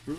What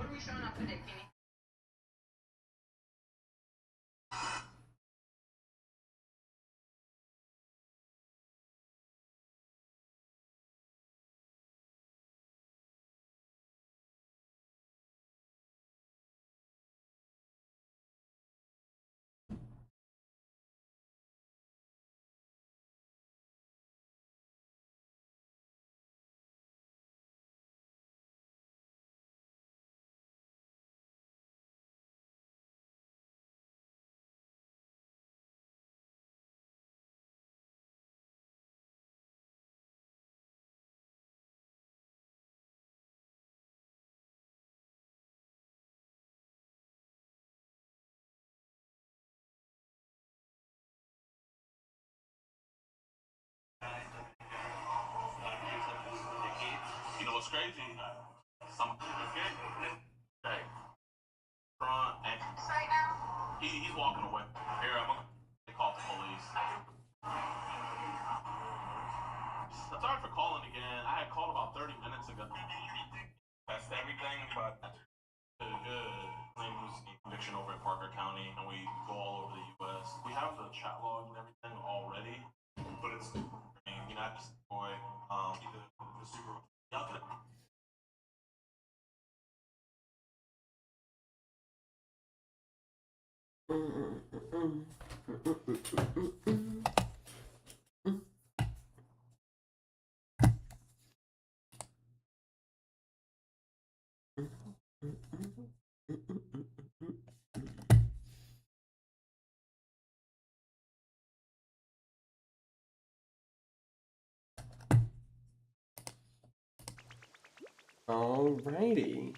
are we showing up for, Dick? You know what's crazy? Some okay. Hey, front and Right now? he's walking away. Here, I'm gonna call the police. Sorry for calling again. I had called about 30 minutes ago. That's everything, but good. Claims conviction over in Parker County, and we go all over the U.S. We have the chat log and everything already, but it's you know, just boy, the super. Y'all can Alrighty.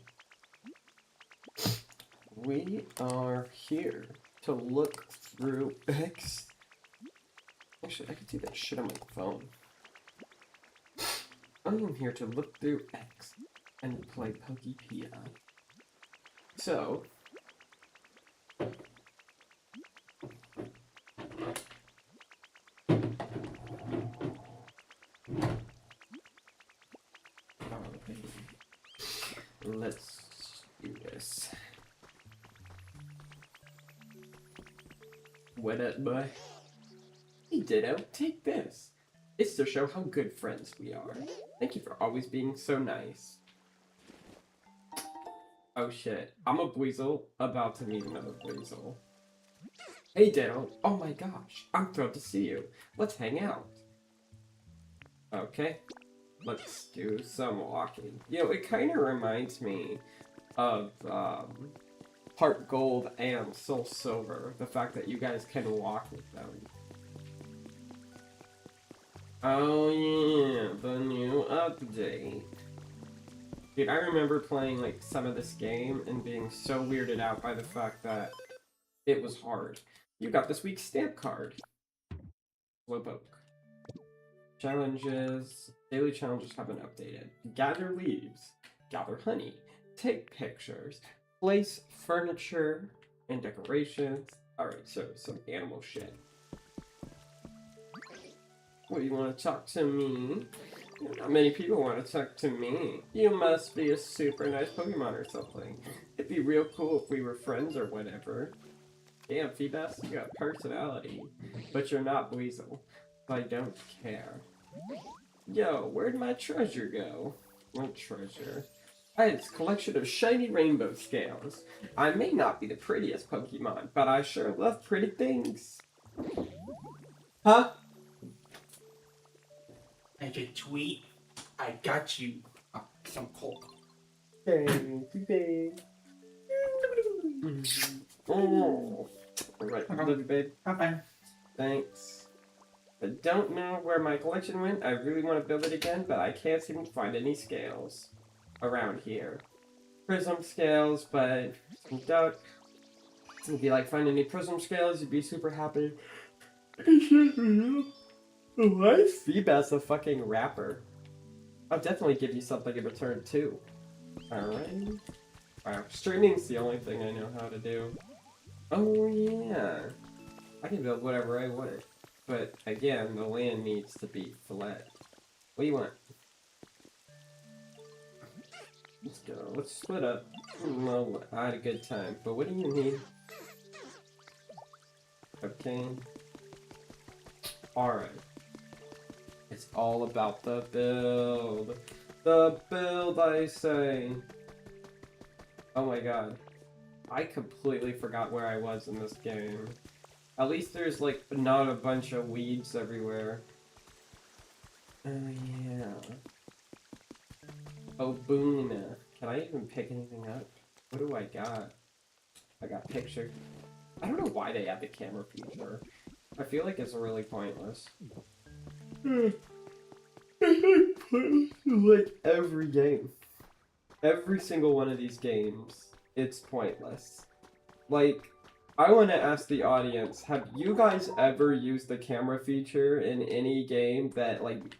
We are here to look through X. Actually, I can do that shit on my phone. I am here to look through X and play Pokopia. So, let's do this. What up, boy? Hey, Ditto, take this. It's to show how good friends we are. Thank you for always being so nice. Oh shit, I'm a Weasel about to meet another Weasel. Hey Ditto, oh my gosh, I'm thrilled to see you. Let's hang out. Okay, let's do some walking. You know, it kind of reminds me of Heart Gold and Soul Silver, the fact that you guys can walk with them. Oh yeah, the new update. Dude, I remember playing like some of this game and being so weirded out by the fact that it was hard. You got this week's stamp card. Slowpoke. Challenges. Daily challenges have been updated. Gather leaves. Gather honey. Take pictures. Place furniture and decorations. Alright, so some animal shit. What, you want to talk to me? Not many people want to talk to me. You must be a super nice Pokemon or something. It'd be real cool if we were friends or whatever. Damn, Feebas, you got personality. But you're not Weasel. I don't care. Yo, where'd my treasure go? What treasure? It's a collection of shiny rainbow scales. I may not be the prettiest Pokemon, but I sure love pretty things. Huh? I can tweet. I got you. Some coke. Oh. Alright, love you, babe. Bye-bye. Thanks. I don't know where my collection went. I really want to build it again, but I can't seem to find any scales around here. Prism scales, but some duck. If you like find any prism scales, you'd be super happy. Why is Feebas a fucking rapper? I'll definitely give you something in return too. Alright. Wow, streaming's the only thing I know how to do. Oh yeah. I can build whatever I want. But again, the land needs to be flat. What do you want? Let's go. Let's split up. Well, I had a good time. But what do you need? Okay. Alright. It's all about the build. The build, I say. Oh my god. I completely forgot where I was in this game. At least there's, like, not a bunch of weeds everywhere. Oh, yeah. Oh, Boona. Can I even pick anything up? What do I got? I got picture. I don't know why they have the camera feature. I feel like it's really pointless. Like, every game. Every single one of these games, it's pointless. Like, I want to ask the audience, have you guys ever used the camera feature in any game that, like,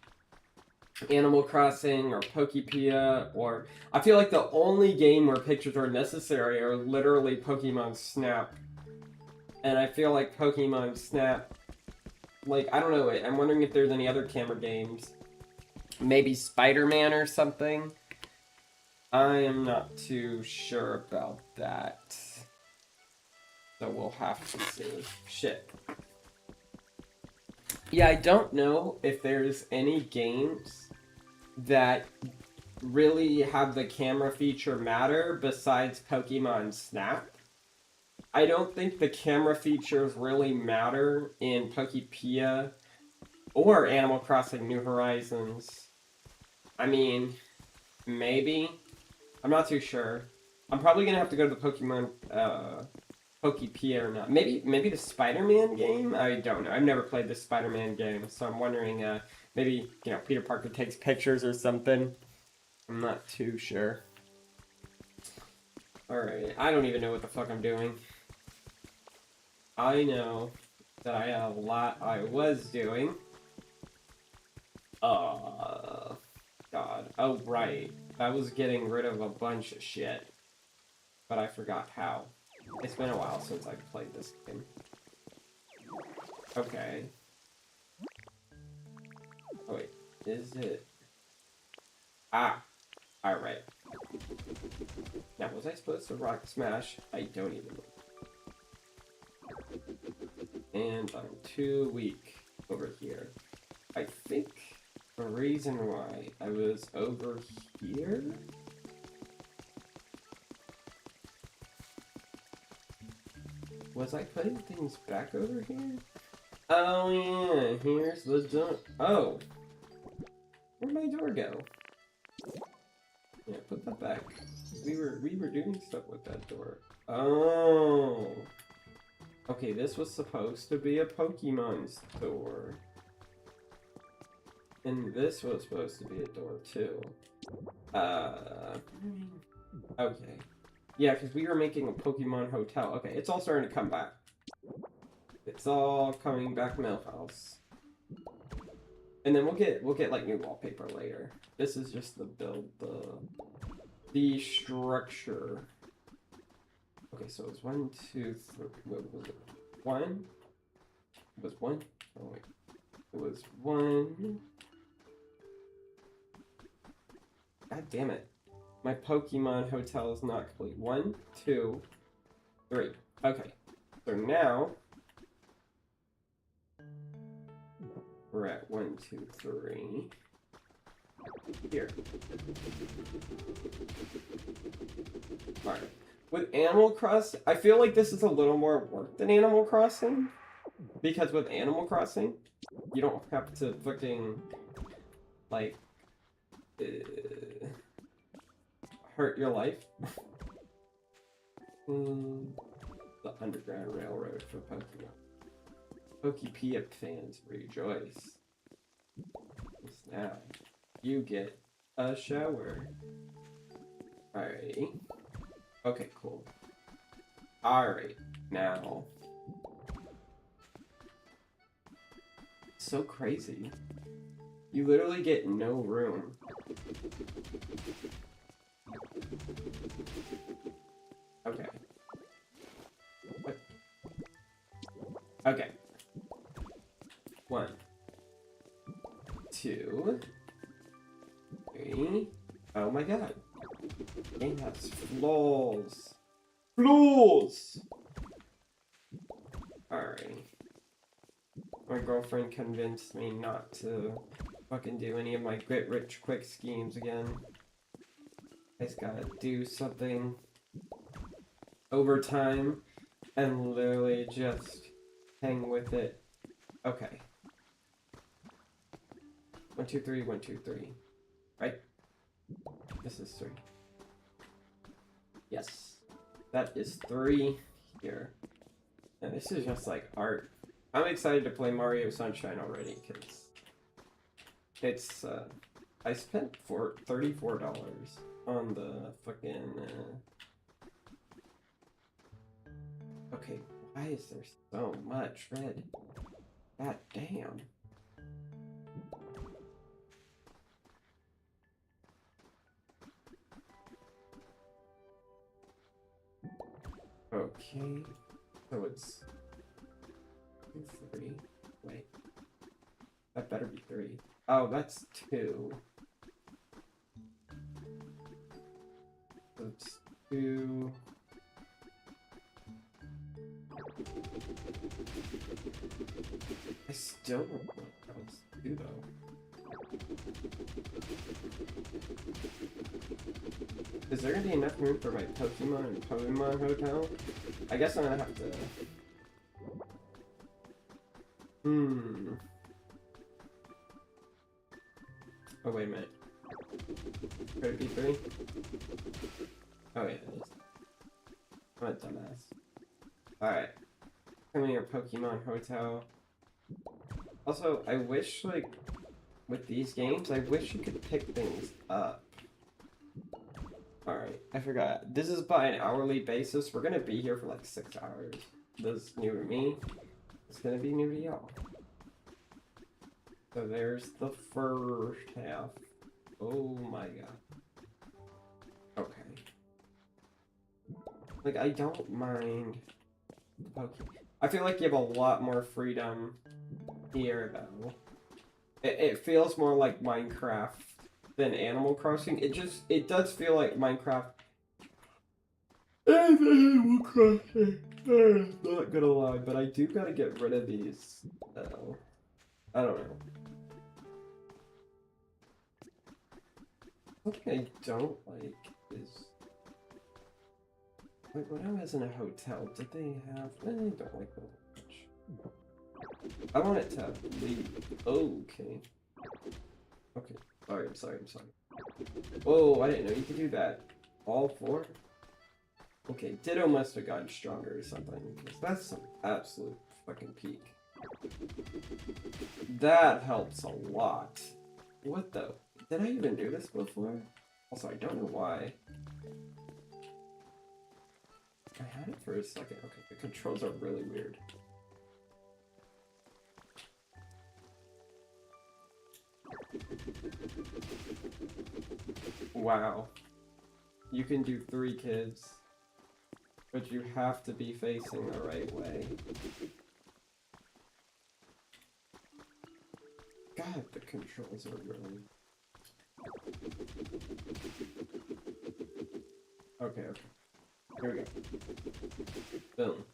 Animal Crossing or Pokopia, or... I feel like the only game where pictures are necessary are literally Pokemon Snap. And I feel like Pokemon Snap... Like, I don't know, I'm wondering if there's any other camera games. Maybe Spider-Man or something? I am not too sure about that. So we'll have to see. Shit. Yeah, I don't know if there's any games that really have the camera feature matter besides Pokemon Snap. I don't think the camera features really matter in Pokopia or Animal Crossing New Horizons. I mean, maybe. I'm not too sure. I'm probably gonna have to go to the Pokemon, Pokopia or not. Maybe the Spider-Man game? I don't know. I've never played the Spider-Man game, so I'm wondering, maybe, you know, Peter Parker takes pictures or something. I'm not too sure. Alright, I don't even know what the fuck I'm doing. I know that I had a lot I was doing. God. Oh, right. I was getting rid of a bunch of shit. But I forgot how. It's been a while since I've played this game. Okay. Oh, wait. Is it... Ah! Alright. Now, was I supposed to rock smash? I don't even know. And I'm too weak over here. I think the reason why I was over here... Was I putting things back over here? Oh yeah, here's the door. Oh! Where'd my door go? Yeah, put that back. We were doing stuff with that door. Oh! Okay, this was supposed to be a Pokemon store. And this was supposed to be a door too. Okay. Yeah, because we were making a Pokemon hotel. Okay, it's all starting to come back. It's all coming back, Millhouse. And then we'll get like new wallpaper later. This is just the build, the structure. Okay, so it's 1, 2, 3. What was it? 1? It was 1? Oh wait. It was 1. God damn it. My Pokemon hotel is not complete. 1, 2, 3. Okay. So now We're at 1, 2, 3. Here. Alright. With Animal Crossing, I feel like this is a little more work than Animal Crossing. Because with Animal Crossing, you don't have to fucking, like, hurt your life. The Underground Railroad for Pokemon. Pokopia fans rejoice. Now, you get a shower. Alright. Okay, cool. Alright, now. So crazy. You literally get no room. Okay. What? Okay. 1, 2, 3. Oh my god. Game has flaws. Flaws! Alright. My girlfriend convinced me not to fucking do any of my get rich quick schemes again. I just gotta do something over time and literally just hang with it. Okay. 1, 2, 3, 1, 2, 3. Right? This is 3. Yes. That is 3 here. And this is just like art. I'm excited to play Mario Sunshine already, because it's, I spent $34 on the fucking, okay, why is there so much red? God damn. Okay, so it's 2, 3. Wait, that better be 3. Oh, that's 2. So it's 2. I still don't know what else to do though. Is there gonna be enough room for my Pokemon Hotel? I guess I'm gonna have to. Oh, wait a minute. Could it be 3? Oh, yeah, it is. I'm a dumbass. Alright. Come here, Pokemon Hotel. Also, I wish, like, with these games, I wish you could pick things up. Alright, I forgot. This is by an hourly basis. We're gonna be here for like 6 hours. This is new to me. It's gonna be new to y'all. So there's the first half. Oh my god. Okay. Like, I don't mind Pokemon. I feel like you have a lot more freedom here, though. It feels more like Minecraft than Animal Crossing. It does feel like Minecraft and Animal Crossing. Not gonna lie, but I do gotta get rid of these, though. I don't know. Something I don't like is... Like, when I was in a hotel, did they have... I don't like that much. I want it to leave. Okay. Okay. I'm sorry. Oh, I didn't know you could do that. All 4? Okay, Ditto must have gotten stronger or something, because that's some absolute fucking peak. That helps a lot. What the? Did I even do this before? Also, I don't know why. I had it for a second. Okay, the controls are really weird. Wow. You can do 3 kids, but you have to be facing the right way. God, the controls are really... Okay. Here we go. Boom.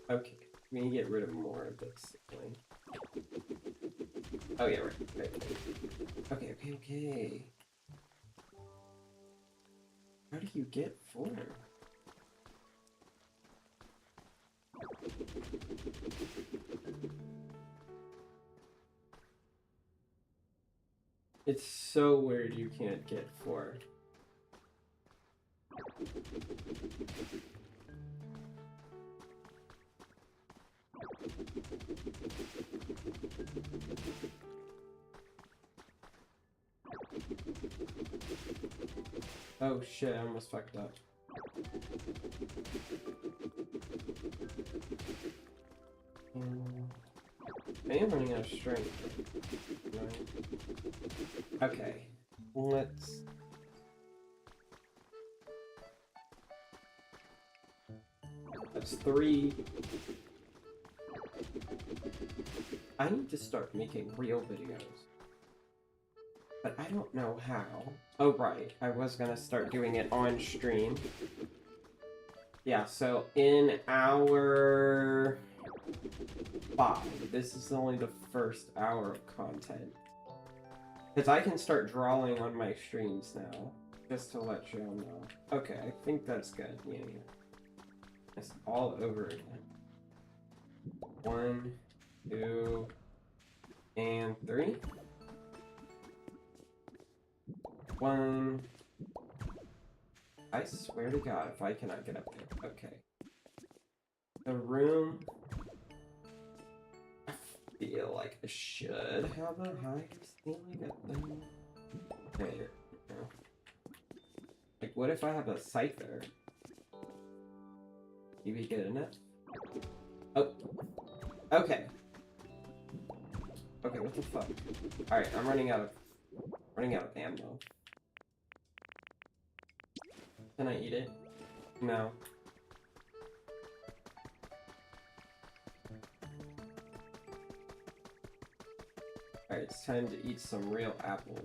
Okay, we need to get rid of more, basically. Oh yeah, right. Okay. How do you get 4? It's so weird you can't get 4. Oh shit, I almost fucked up. I am running out of strength. Right. Okay. Let's... That's 3. I need to start making real videos. But I don't know how. Oh right, I was gonna start doing it on stream. Yeah, so in hour 5, this is only the first hour of content. Because I can start drawing on my streams now, just to let you all know. Okay, I think that's good. Yeah. It's all over again. 1, 2, and 3. 1. I swear to God, if I cannot get up there. Okay. The room. I feel like I should have a higher ceiling at them. There. Like, what if I have a scyther? You be good enough? Oh. Okay. Okay, what the fuck? Alright, I'm running out of ammo. Can I eat it? No. Alright, it's time to eat some real apples.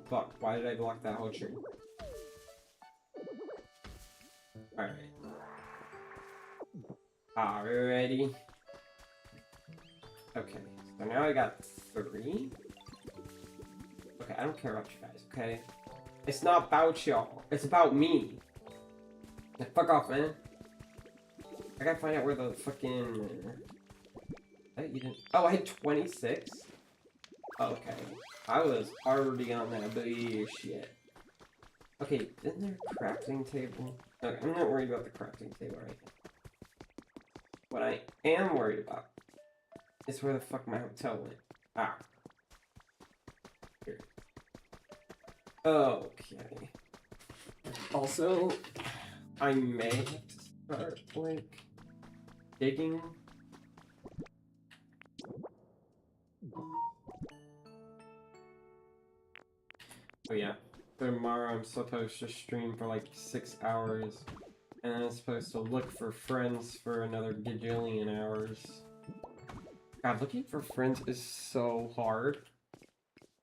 Fuck, why did I block that whole tree? Alright. Alrighty. Okay, so now I got 3. Okay, I don't care about you guys, okay? It's not about y'all. It's about me. Yeah, fuck off, man. I gotta find out where the fucking... you didn't... Oh, I had 26? Okay. I was already on that bullshit. Okay, isn't there a crafting table? Okay, I'm not worried about the crafting table right now. What I am worried about is where the fuck my hotel went. Ah. Here. Okay. Also, I may have to start, like, digging. Oh yeah, tomorrow I'm supposed to stream for like 6 hours, and then I'm supposed to look for friends for another gajillion hours. God, looking for friends is so hard.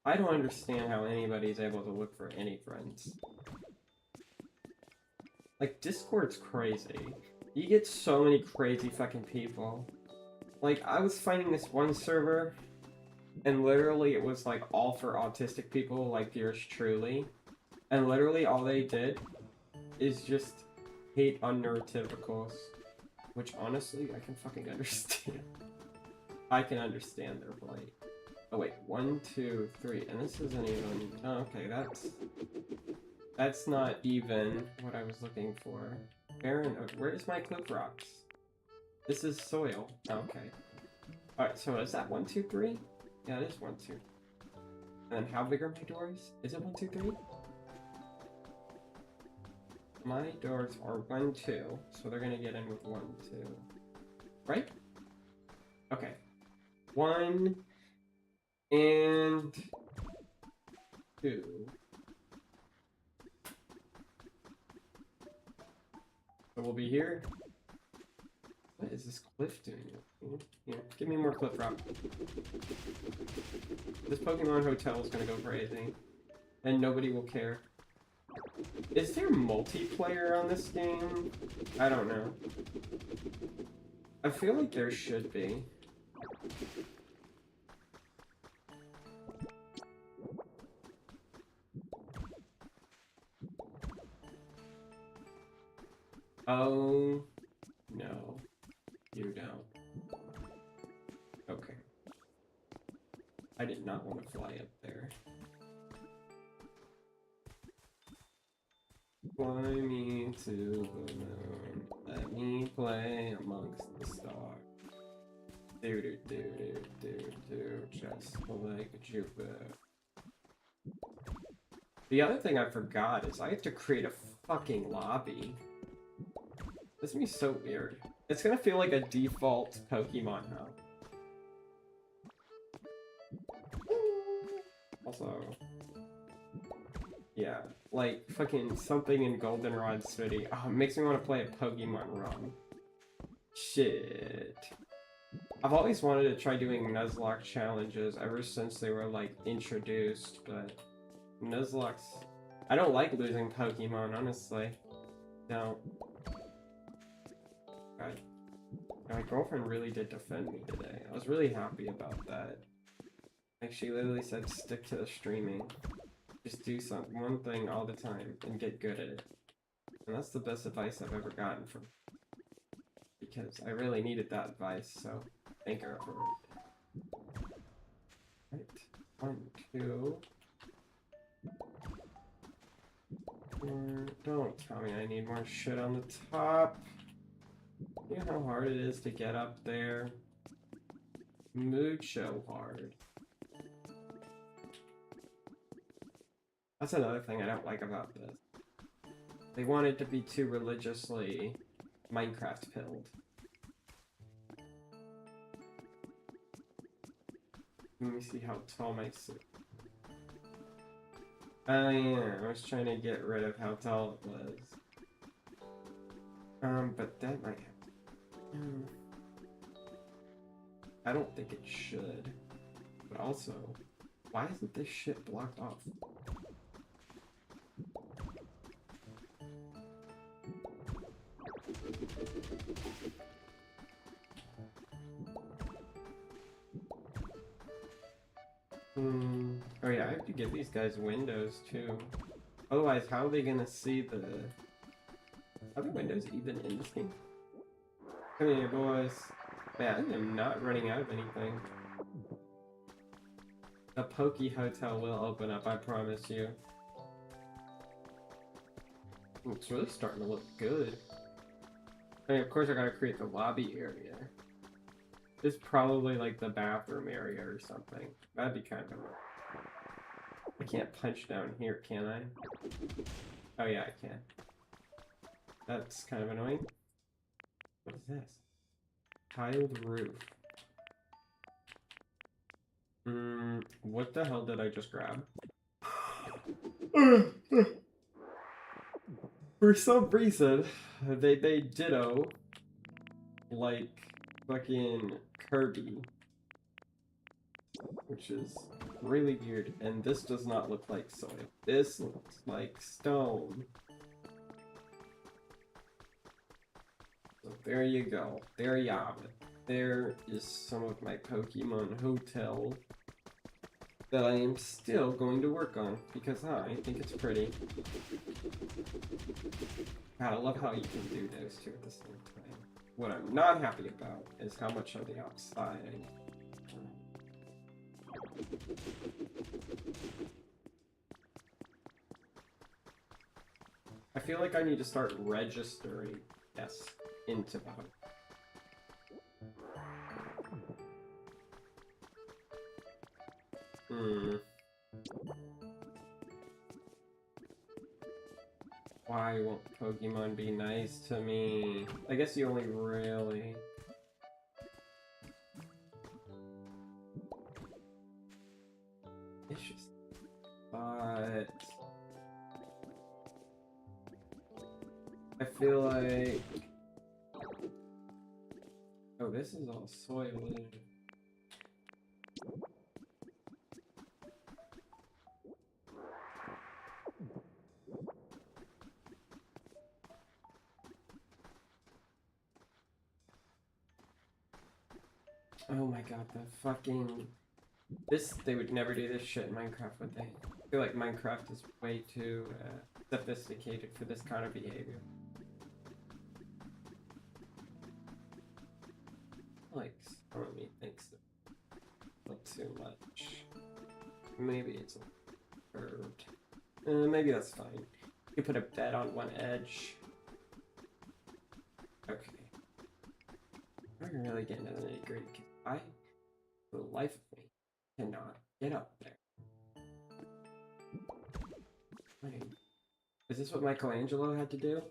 I don't understand how anybody's able to look for any friends. Like, Discord's crazy. You get so many crazy fucking people. Like, I was finding this one server, and literally it was like all for autistic people like yours truly. And literally all they did is just hate on neurotypicals. Which honestly, I can fucking understand. I can understand their plight. Oh wait, 1, 2, 3, and this isn't even... Oh, okay, that's not even what I was looking for. Aaron, where's my cliff rocks? This is soil. Okay. Alright, so is that 1, 2, 3? Yeah, it is 1, 2. And then how big are my doors? Is it 1, 2, 3? My doors are 1, 2, so they're gonna get in with 1, 2. Right? Okay. 1 and 2. So we'll be here. What is this cliff doing? Here, give me more cliff rock. This Pokemon hotel is gonna go crazy. And nobody will care. Is there multiplayer on this game? I don't know. I feel like there should be. Oh, no. You don't. Okay. I did not want to fly up there. Fly me to the moon. Let me play amongst the stars. Do do do do do do, just like Jupiter. The other thing I forgot is I have to create a fucking lobby. This is gonna be so weird. It's gonna feel like a default Pokemon hub. Also, yeah, like fucking something in Goldenrod City. Oh, it makes me want to play a Pokemon run. Shit. I've always wanted to try doing Nuzlocke challenges ever since they were like introduced, but Nuzlocke's... I don't like losing Pokemon, honestly. Don't. God. My girlfriend really did defend me today. I was really happy about that. Like, she literally said, stick to the streaming. Just do one thing all the time and get good at it. And that's the best advice I've ever gotten from her. Because I really needed that advice, so thank her for it. Right. 1, 2... 4... Don't tell me I need more shit on the top. You know how hard it is to get up there? Mucho hard. That's another thing I don't like about this. They want it to be too religiously Minecraft pilled. Let me see how tall my suit. Oh yeah, I was trying to get rid of how tall it was. But that might have... I don't think it should. But also, why isn't this shit blocked off? Oh yeah, I have to give these guys windows too. Otherwise, how are they gonna see the... Are the windows even in this game? Come here, boys. Man, I am not running out of anything. A Poke Hotel will open up, I promise you. Ooh, it's really starting to look good. I mean, of course I gotta create the lobby area. This is probably like the bathroom area or something. That'd be kind of... I can't punch down here, can I? Oh yeah, I can. That's kind of annoying. What is this? Tiled roof. What the hell did I just grab? For some reason, they ditto like fucking Kirby, which is really weird. And this does not look like soil. This looks like stone. So there you go. There you have it. There is some of my Pokemon Hotel that I am still going to work on because I think it's pretty. God, I love how you can do those two at the same time. What I'm not happy about is how much on the outside I need. I feel like I need to start registering yes into the hub. Why won't Pokemon be nice to me? I guess you only really... It's just... But... I feel like... Oh, this is all soil, isn't it? Oh my god, the fucking... This, they would never do this shit in Minecraft, would they? I feel like Minecraft is way too sophisticated for this kind of behavior. like some of me thinks that a little too much. Maybe it's a curved. Maybe that's fine. You put a bed on one edge. Okay. I'm really getting to the nitty gritty because I, for the life of me, cannot get up there. Wait, is this what Michelangelo had to do?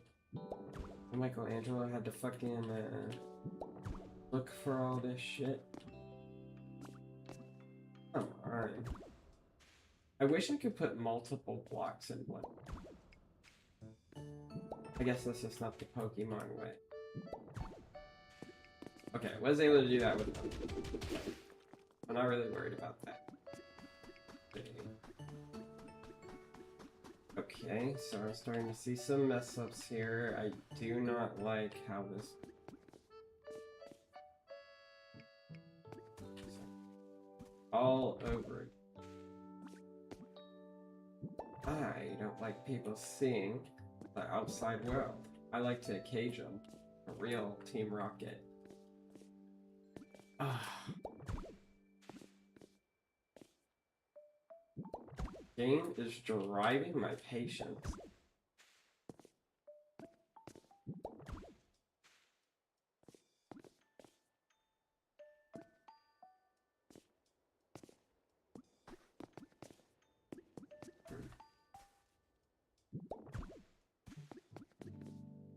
Michelangelo had to fucking look for all this shit. Come on. I wish I could put multiple blocks in one. I guess that's just not the Pokemon way. Okay, I was able to do that with them. I'm not really worried about that. Okay, so I'm starting to see some mess ups here. I do not like how this... all over it. I don't like people seeing the outside world. I like to cage them. A real Team Rocket. Game is driving my patience.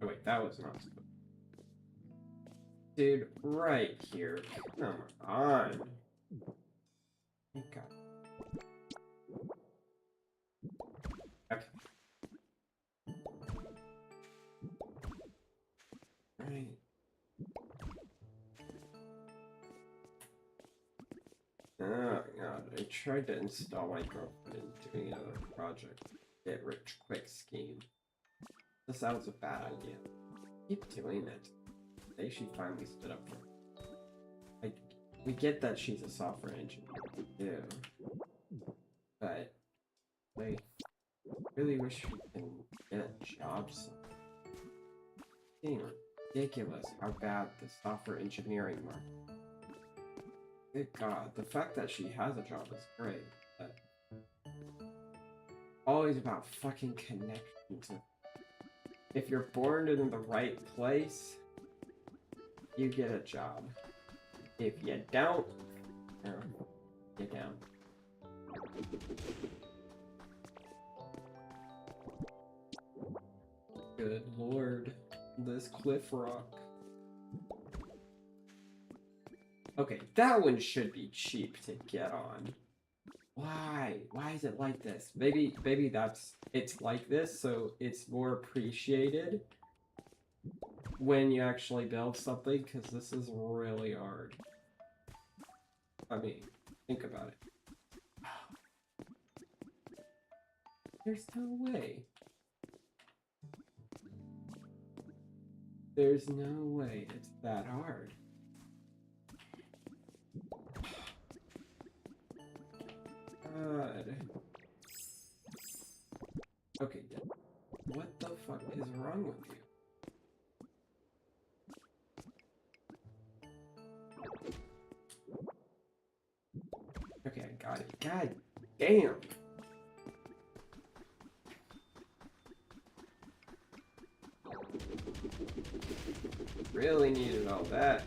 Oh wait, that was not supposed. Dude, right here. Come on. Okay. Okay. Right. Oh god, I tried to install my girlfriend into doing another project. Get rich quick scheme. This sounds a bad idea. Keep doing it. Today she finally stood up for it. We get that she's a software engineer, too. But I really wish we can get a job somewhere. It's getting ridiculous how bad the software engineering market. Good god, the fact that she has a job is great, but always about fucking connection to... If you're born in the right place, you get a job. If you don't, you don't. Good lord, this cliff rock. Okay, that one should be cheap to get on. Why? Why is it like this? Maybe it's like this, so it's more appreciated when you actually build something, because this is really hard. I mean, think about it. There's no way. There's no way it's that hard. God. Okay, what the fuck is wrong with you? Okay, I got it. God damn! Really needed all that.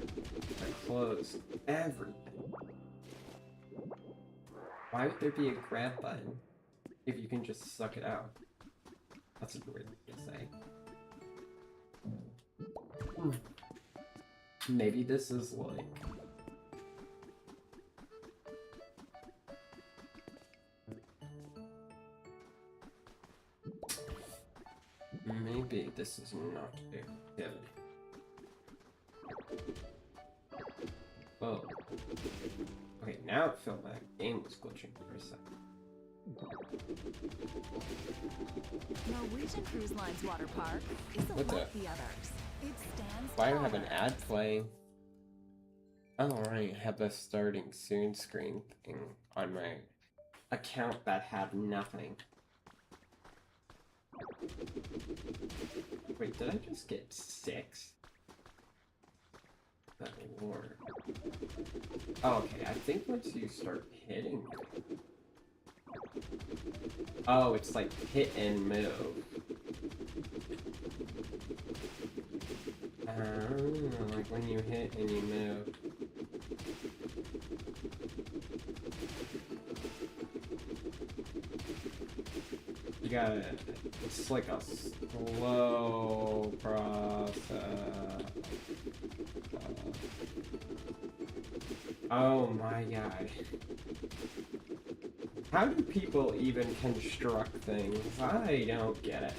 I closed everything. Why would there be a grab button if you can just suck it out? That's a weird thing to say. Maybe this is like... Maybe this is not good. Oh. Okay, now it felt like the game was glitching for a second. Norwegian Cruise Line's water park isn't What's like up? the others. It stands Why do I have an taller. ad playing? Oh right, I have the starting soon screen thing on my account that had nothing. Wait, did I just get 6? that lore. Oh, okay, I think once you start hitting it... Oh, it's like hit and move. Like when you hit and you move. You gotta... It's like a slow process. Oh my god. How do people even construct things? I don't get it.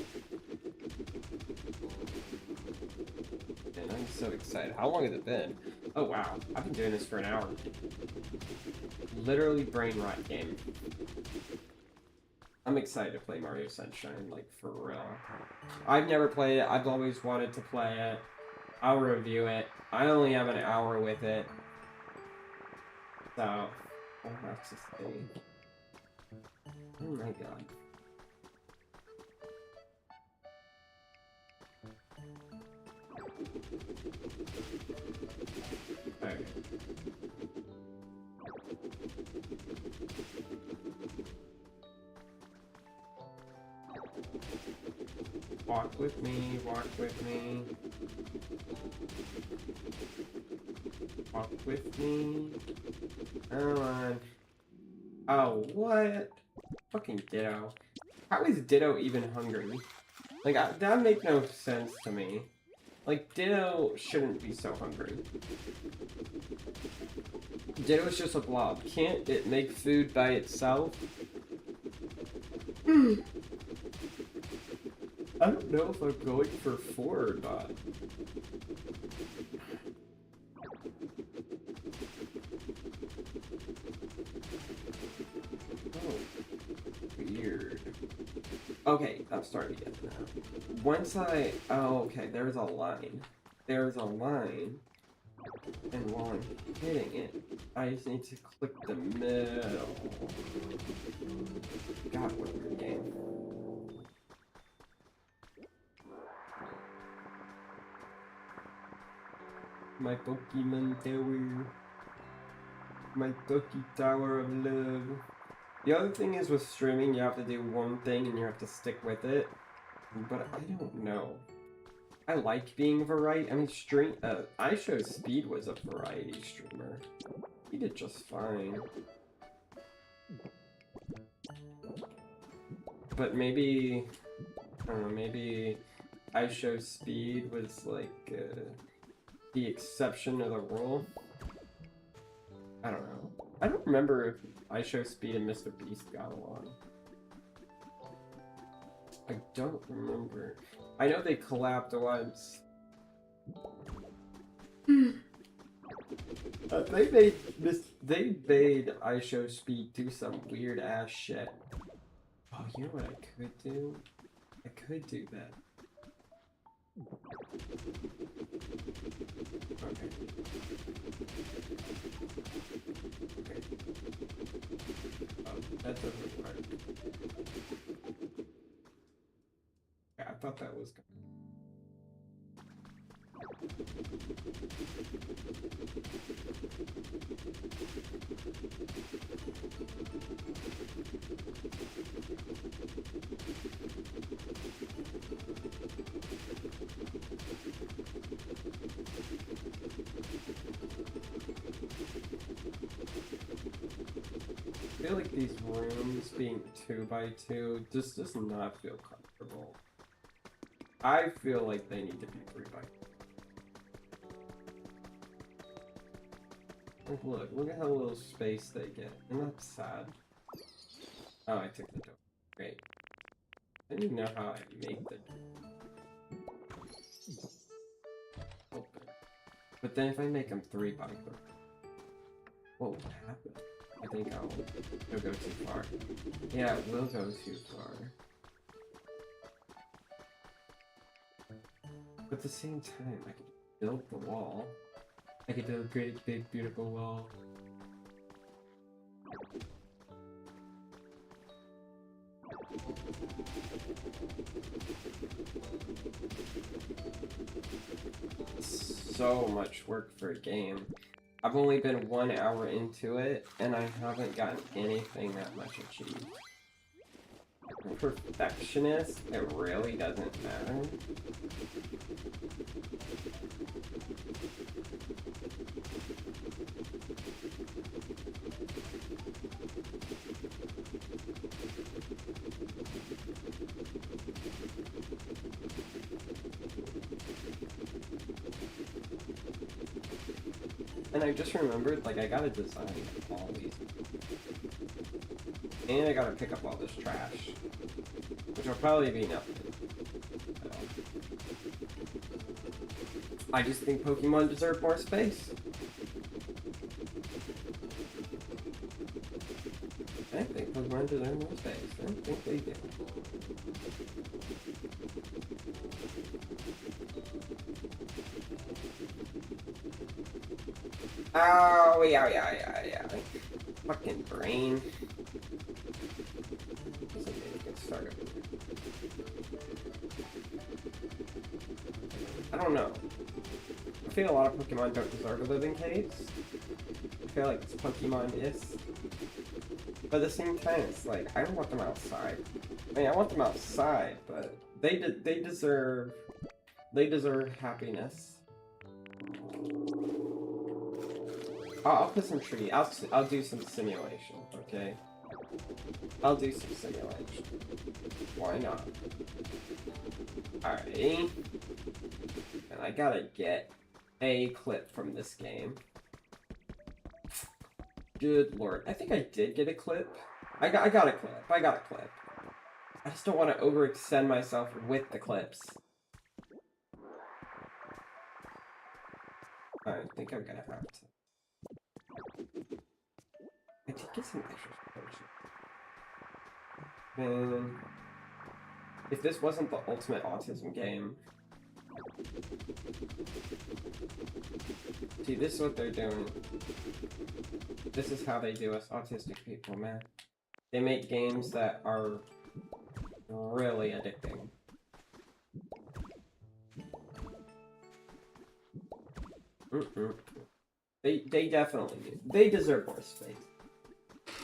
And I'm so excited. How long has it been? Oh wow, I've been doing this for an hour. Literally brain rot game. I'm excited to play Mario Sunshine, like, for real. I've never played it. I've always wanted to play it. I'll review it. I only have an hour with it. So, I'll have to see. Oh my god. Okay. Walk with me, walk with me. Walk with me. Come on. Oh, what? Fucking Ditto. How is Ditto even hungry? Like, that makes no sense to me. Like, Ditto shouldn't be so hungry. Ditto's just a blob. Can't it make food by itself? I don't know if I'm going for 4 or not. Oh, weird. Okay, I'm starting to get it now. Once I... Oh, okay, there's a line. There's a line. And while I'm hitting it, I just need to click the middle. God, what a weird game. My Pokemon Tower. My Poke Tower of Love. The other thing is with streaming, you have to do one thing and you have to stick with it. But I don't know. I like being variety. I mean, iShowSpeed was a variety streamer. He did just fine. But maybe... I don't know, maybe iShowSpeed was like... the exception to the rule. I don't know. I don't remember if iShowSpeed and Mr. Beast got along. I don't remember. I know they collabed once. They made iShowSpeed do some weird ass shit. Oh, you know what I could do? I could do that. Okay. Okay. Oh, that doesn't work. Yeah, I thought that was good. I feel like these rooms being 2x2 just does not feel comfortable. I feel like they need to be 3x2. Like, look at how little space they get. And that's sad. Oh, I took the door. Great. I don't even know how I make the door open. But then if I make them 3x3, what will happen? I think it'll go too far. Yeah, it will go too far. But at the same time, I could build the wall. I could build a great, big, beautiful wall. so much work for a game. I've only been 1 hour into it, and I haven't gotten anything that much achieved. Perfectionist, it really doesn't matter. And I just remembered, like, I gotta design all these. And I gotta pick up all this trash. Which will probably be nothing. I just think Pokemon deserve more space. I think Pokemon deserve more space. I think they do. Oh, yeah. Fucking brain. Doesn't make a good start over here. I don't know. I feel a lot of Pokemon don't deserve to live in caves. I feel like it's Pokemon-is. But at the same time, it's like, I don't want them outside. I mean, I want them outside, but they deserve happiness. I'll put some tree. I'll do some simulation, okay? I'll do some simulation. Why not? Alright. And I gotta get a clip from this game. Good lord. I think I did get a clip. I got a clip. I just don't want to overextend myself with the clips. I think I'm gonna have to. I did get some extra potions. Man, if this wasn't the ultimate autism game. See, this is what they're doing. This is how they do us autistic people, man. They make games that are really addicting. They definitely do. They deserve more space.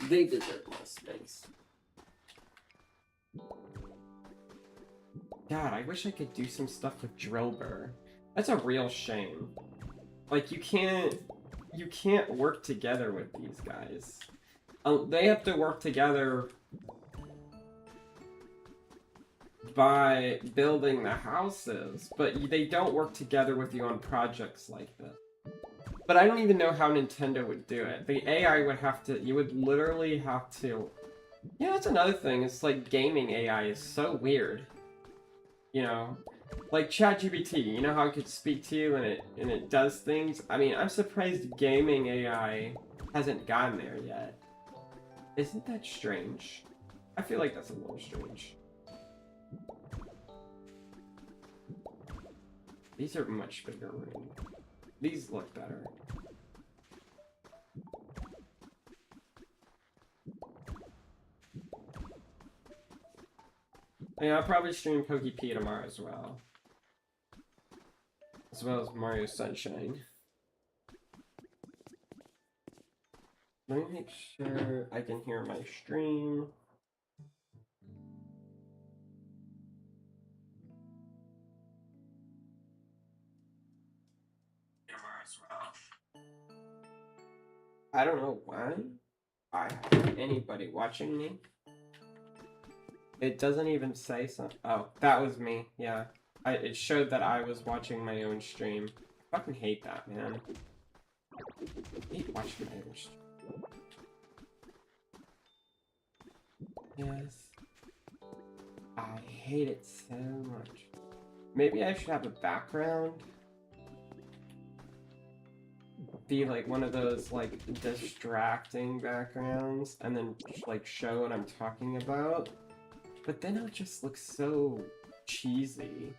They deserve more space. God, I wish I could do some stuff with Drillbur. That's a real shame. Like, you can't work together with these guys. They have to work together by building the houses, but they don't work together with you on projects like this. But I don't even know how Nintendo would do it. The AI would have to, you would literally have to... Yeah, that's another thing. It's like gaming AI is so weird. You know? Like ChatGPT, you know how it could speak to you and it does things? I mean, I'm surprised gaming AI hasn't gotten there yet. Isn't that strange? I feel like that's a little strange. These are much bigger rooms. These look better. Yeah, I'll probably stream Pokopia tomorrow as well. As well as Mario Sunshine. Let me make sure I can hear my stream. I don't know why I have anybody watching me. It doesn't even say something. Oh, that was me. Yeah. It showed that I was watching my own stream. I fucking hate that, man. I hate watching my own stream. Yes. I hate it so much. Maybe I should have a background. Be like one of those like distracting backgrounds and then like show what I'm talking about. But then it'll just look so cheesy.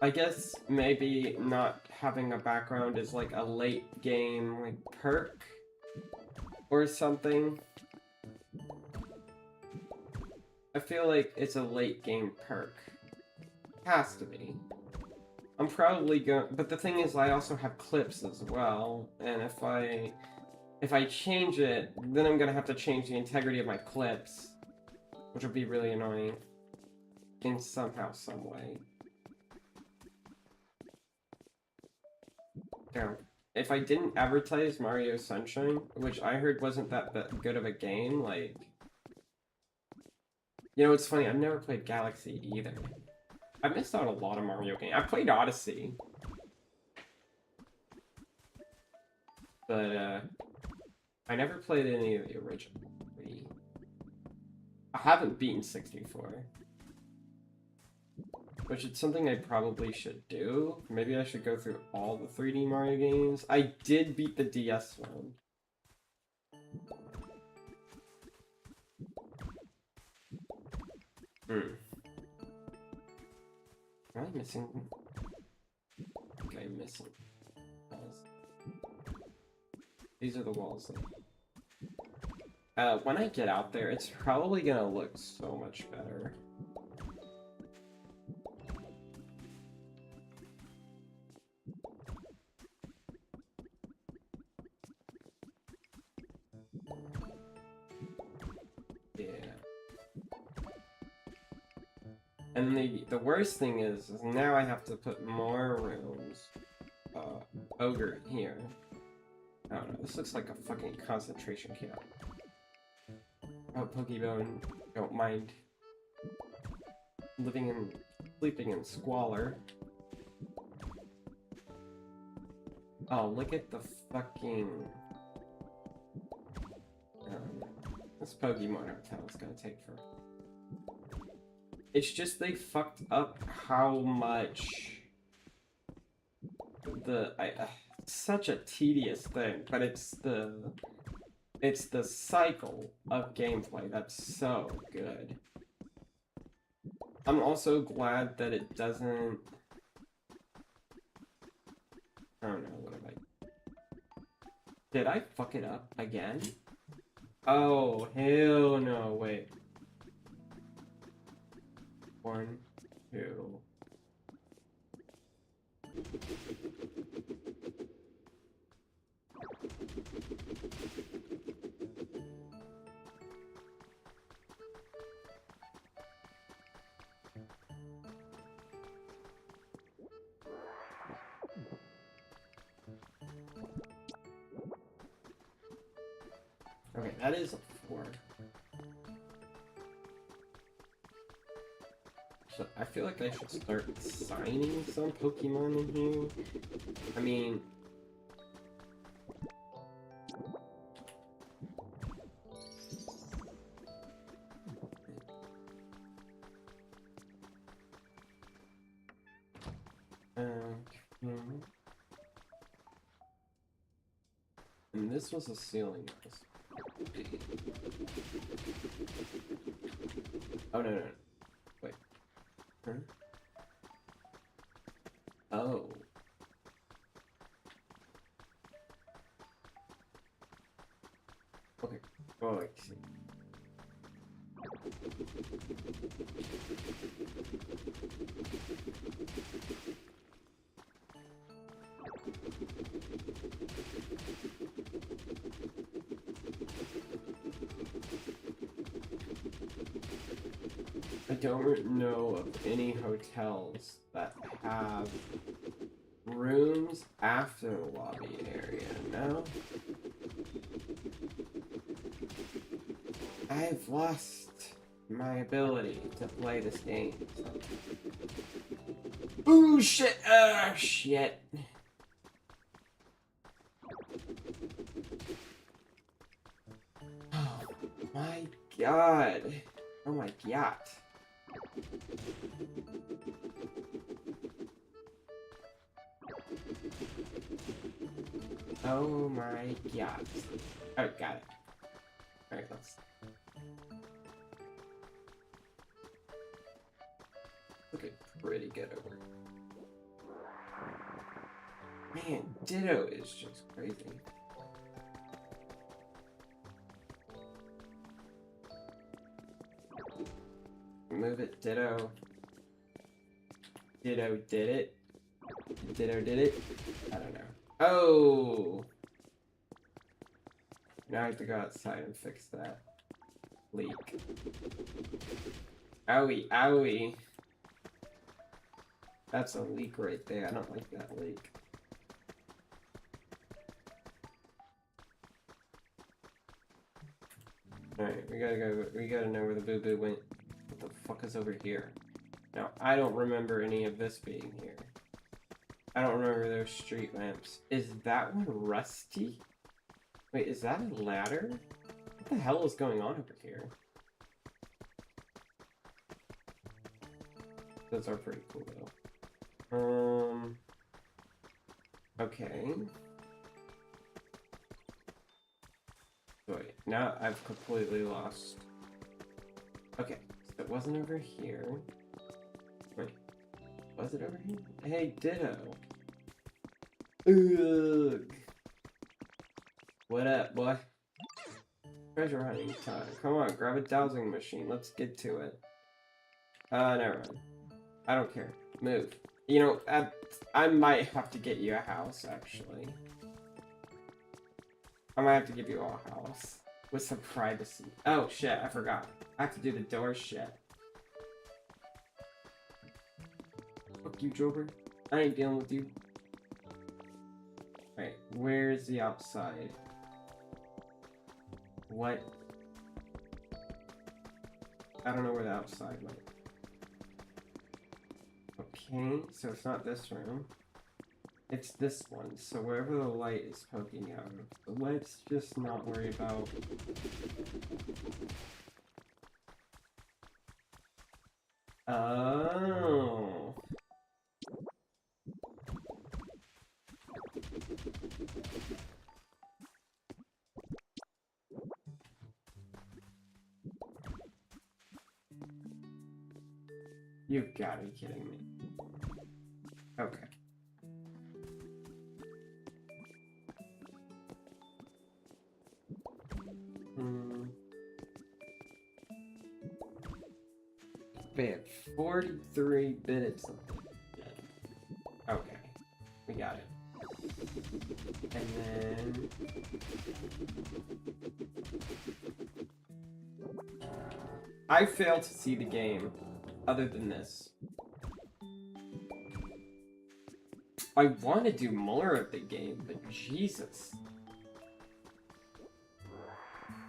I guess maybe not having a background is like a late game like perk or something. I feel like it's a late game perk. Has to be. I'm probably going, but the thing is, I also have clips as well, and if I change it, then I'm gonna have to change the integrity of my clips, which would be really annoying in somehow, some way. Damn. If I didn't advertise Mario Sunshine, which I heard wasn't that good of a game, like... You know, it's funny, I've never played Galaxy either. I missed out a lot of Mario games. I played Odyssey. But, I never played any of the original 3. I haven't beaten 64. Which is something I probably should do. Maybe I should go through all the 3D Mario games. I did beat the DS one. Am I missing? I think I'm missing walls. These are the walls. When I get out there, it's probably gonna look so much better. Yeah. And the worst thing is now I have to put more rooms. Ogre here. I don't know, this looks like a fucking concentration camp. Oh, Pokebone, don't mind sleeping in squalor. Oh, look at the fucking... this Pokemon Hotel is gonna take for... It's just they fucked up how much... it's such a tedious thing, but it's the cycle of gameplay that's so good. I'm also glad that it doesn't... I don't know, what have I... Did I fuck it up again? Oh, hell no, wait. 1, 2... Okay, that is a 4. So I feel like I should start signing some Pokemon in here. I mean... And this was a ceiling. Oh, no. Wait. Huh? Oh. Okay. Oh, I see. I don't know of any hotels that have rooms after the lobby area, no? I've lost my ability to play this game. So. Ooh, shit! Shit. Oh my god. Oh my god. Oh my god. Oh, got it. Alright, let's... Looking pretty good over. Man, Ditto is just crazy. Move it, Ditto. Ditto did it. Ditto did it? I don't know. Oh! Now I have to go outside and fix that leak. Owie, owie. That's a leak right there. I don't like that leak. Alright, we gotta know where the boo-boo went. What the fuck is over here? Now, I don't remember any of this being here. I don't remember those street lamps. Is that one rusty? Wait, is that a ladder? What the hell is going on over here? Those are pretty cool, though. Okay. Wait, now I've completely lost. Okay, so it wasn't over here. Wait, was it over here? Hey, Ditto. Ugh. What up, boy? Treasure hunting time. Come on, grab a dowsing machine. Let's get to it. Never mind. I don't care. Move. You know, I might have to get you a house, actually. I might have to give you a house. With some privacy. Oh, shit, I forgot. I have to do the door shit. Fuck you, Joker. I ain't dealing with you. Wait, where's the outside? What? I don't know where the outside went. Okay, so it's not this room. It's this one, so wherever the light is poking out of. So let's just not worry about... Oh... You've gotta be kidding me. Okay. Man, 43 minutes of it. Okay. We got it. And then... I failed to see the game, other than this. I want to do more of the game, but Jesus.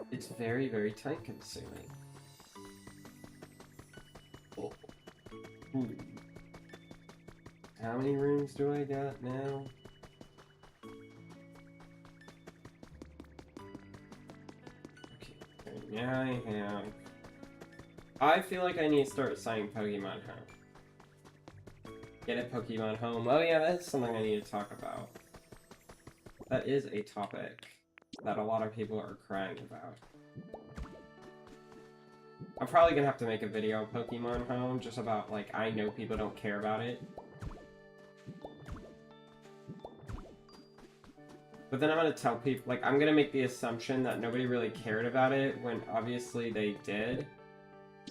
It's very, very time consuming. Oh. How many rooms do I got now? Okay, now I have... I feel like I need to start assigning Pokemon home. Get a Pokemon home. Oh yeah, that's something I need to talk about. That is a topic that a lot of people are crying about. I'm probably gonna have to make a video of Pokemon Home, just about, like, I know people don't care about it. But then I'm gonna tell people, like, I'm gonna make the assumption that nobody really cared about it, when obviously they did.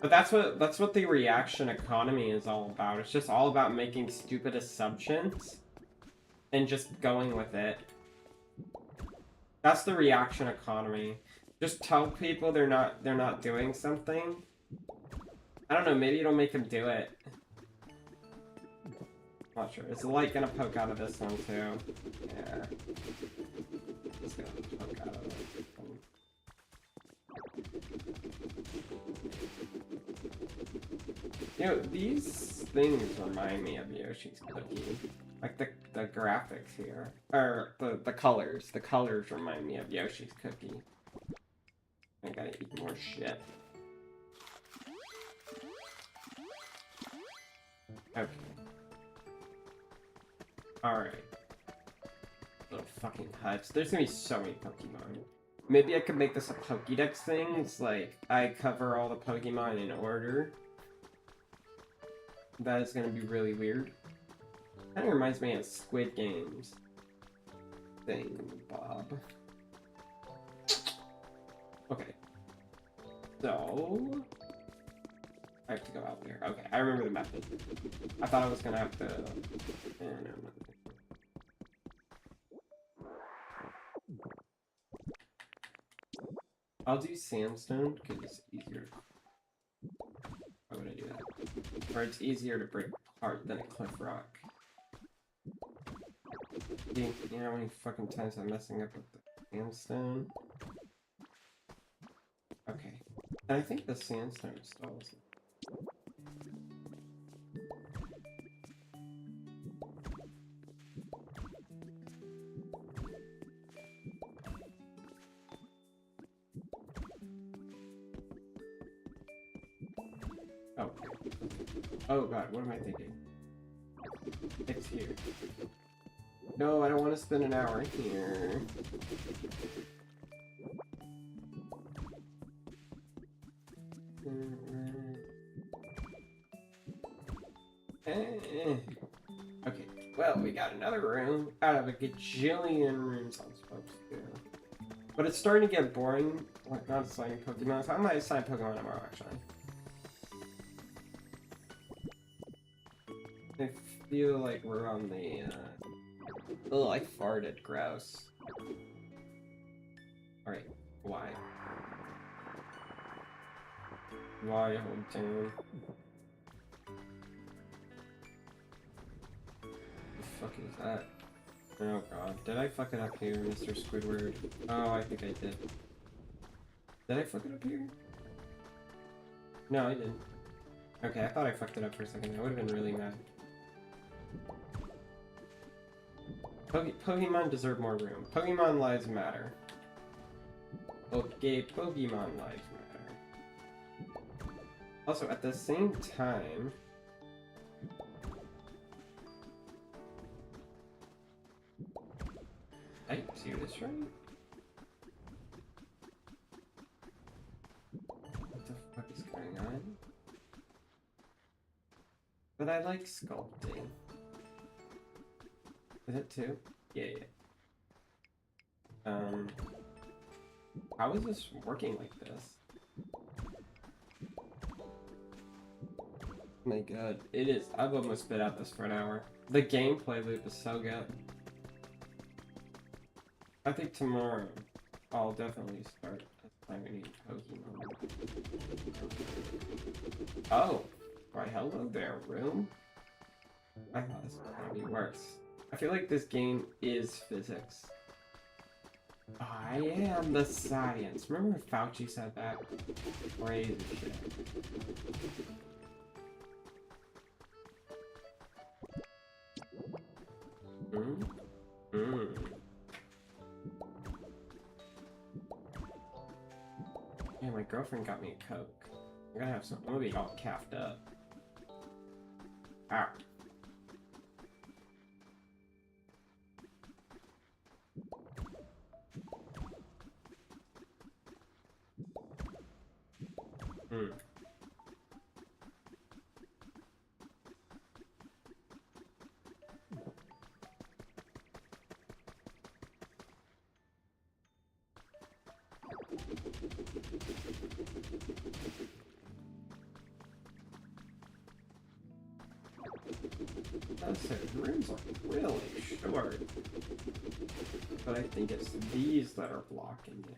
But that's what the reaction economy is all about. It's just all about making stupid assumptions and just going with it. That's the reaction economy. Just tell people they're not doing something. I don't know, maybe it'll make them do it. Not sure. Is the light gonna poke out of this one too? Yeah. It's gonna poke out of it. You know, these things remind me of Yoshi's Cookie. Like the graphics here. Or the colors. The colors remind me of Yoshi's Cookie. I gotta eat more shit. Okay. Alright. Little fucking huts. There's gonna be so many Pokemon. Maybe I could make this a Pokédex thing. It's like, I cover all the Pokemon in order. That is gonna be really weird. Kinda reminds me of Squid Games. Thing, Bob. Okay. So... I have to go out there. Okay, I remember the method. I thought I was gonna have to... no, I'm not. I'll do sandstone because it's easier. Why would I do that? Or it's easier to break apart than a cliff rock. You know how many fucking times I'm messing up with the sandstone? Okay. And I think the sandstone stalls. Oh. Oh god, what am I thinking? It's here. No, I don't want to spend an hour here. Okay, well, we got another room out of a gajillion rooms I'm supposed to do. But it's starting to get boring, like not assigning Pokemon, so I might assign Pokemon tomorrow, actually. I feel like we're on the, oh, I farted, gross. Alright, why? Why, hold down? The fuck is that? Oh god, did I fuck it up here, Mr. Squidward? Oh, I think I did. Did I fuck it up here? No, I didn't. Okay, I thought I fucked it up for a second. I would have been really mad. Pokemon deserve more room. Pokemon lives matter. Okay, Pokemon lives matter. Also, at the same time... I see this right? What the fuck is going on? But I like sculpting. Is it too? Yeah. How is this working like this? My god, it is. I've almost spit out this for an hour. The gameplay loop is so good. I think tomorrow I'll definitely start assigning Pokemon. Oh, why hello there, room? I thought this was gonna be worse. I feel like this game is physics. I am the science. Remember when Fauci said that? Crazy shit. Yeah, my girlfriend got me a Coke. I'm gonna have some. I'm gonna be all caffed up. Ow. The rooms are really short, but I think it's these that are blocking it.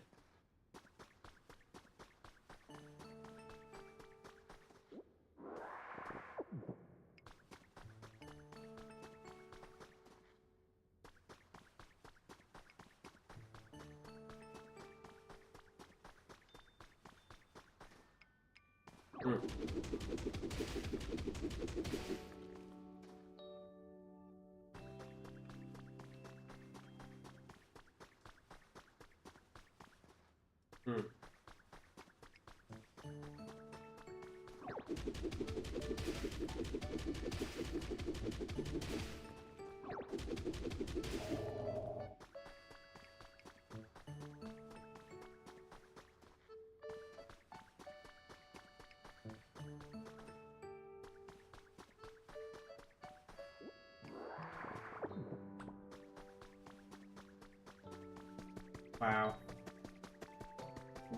Wow.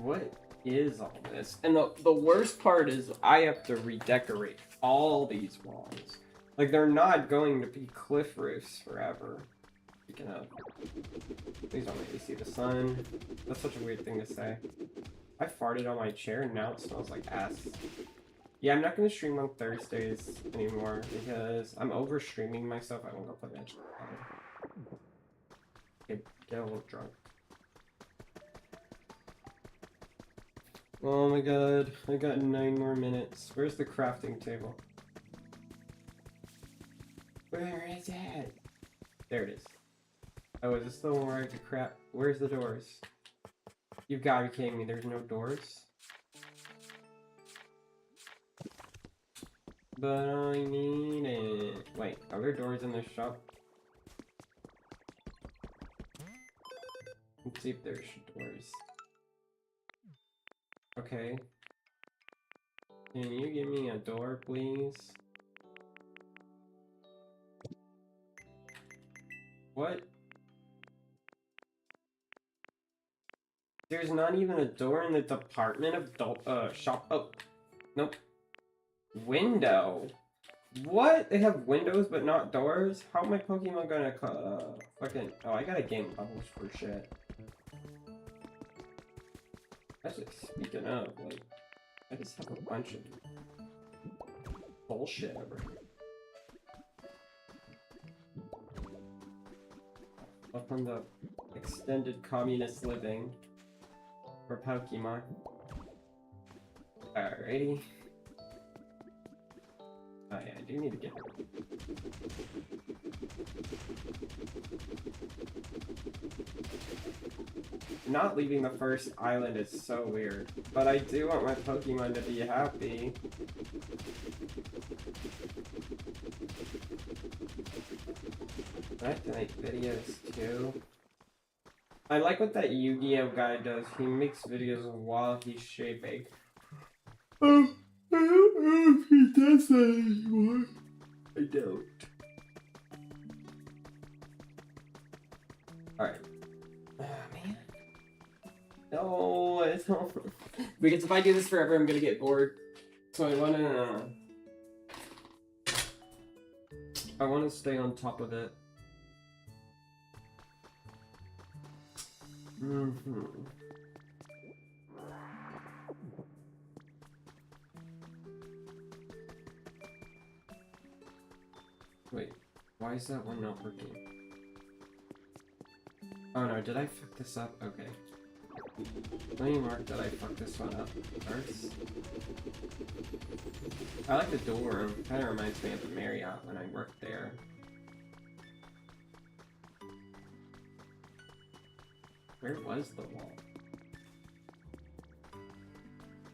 What is all this? And the worst part is I have to redecorate all these walls. Like, they're not going to be cliff roofs forever. Speaking of, please don't make me see the sun. That's such a weird thing to say. I farted on my chair and now it smells like ass. Yeah, I'm not going to stream on Thursdays anymore because I'm over streaming myself. I won't go play Magic. Get a little drunk. Oh my god, I got 9 more minutes. Where's the crafting table? Where is it? There it is. Oh, is this the one where I have to craft? Where's the doors? You've gotta be kidding me, there's no doors? But I need it. Wait, are there doors in this shop? Let's see if there's doors. Okay. Can you give me a door, please? What? There's not even a door in the department of shop. Oh, nope. Window. What? They have windows but not doors? How am my Pokemon gonna fucking? Oh, I gotta gain levels for shit. Actually, speaking of, like, I just have a bunch of bullshit over here. Up on the extended communist living for Pokemon. Alrighty. Oh yeah, I do need to get Not leaving the first island is so weird, but I do want my Pokemon to be happy. I have to make videos too. I like what that Yu-Gi-Oh guy does. He makes videos while he's shaving. I don't know if he does that anymore. I don't. Alright. Oh, man. No, I don't. Because if I do this forever, I'm gonna get bored. So I wanna stay on top of it. Wait, why is that one not working? Oh no, did I fuck this up? Okay. Let me mark that I fucked this one up first. I like the door. It kind of reminds me of the Marriott when I worked there. Where was the wall?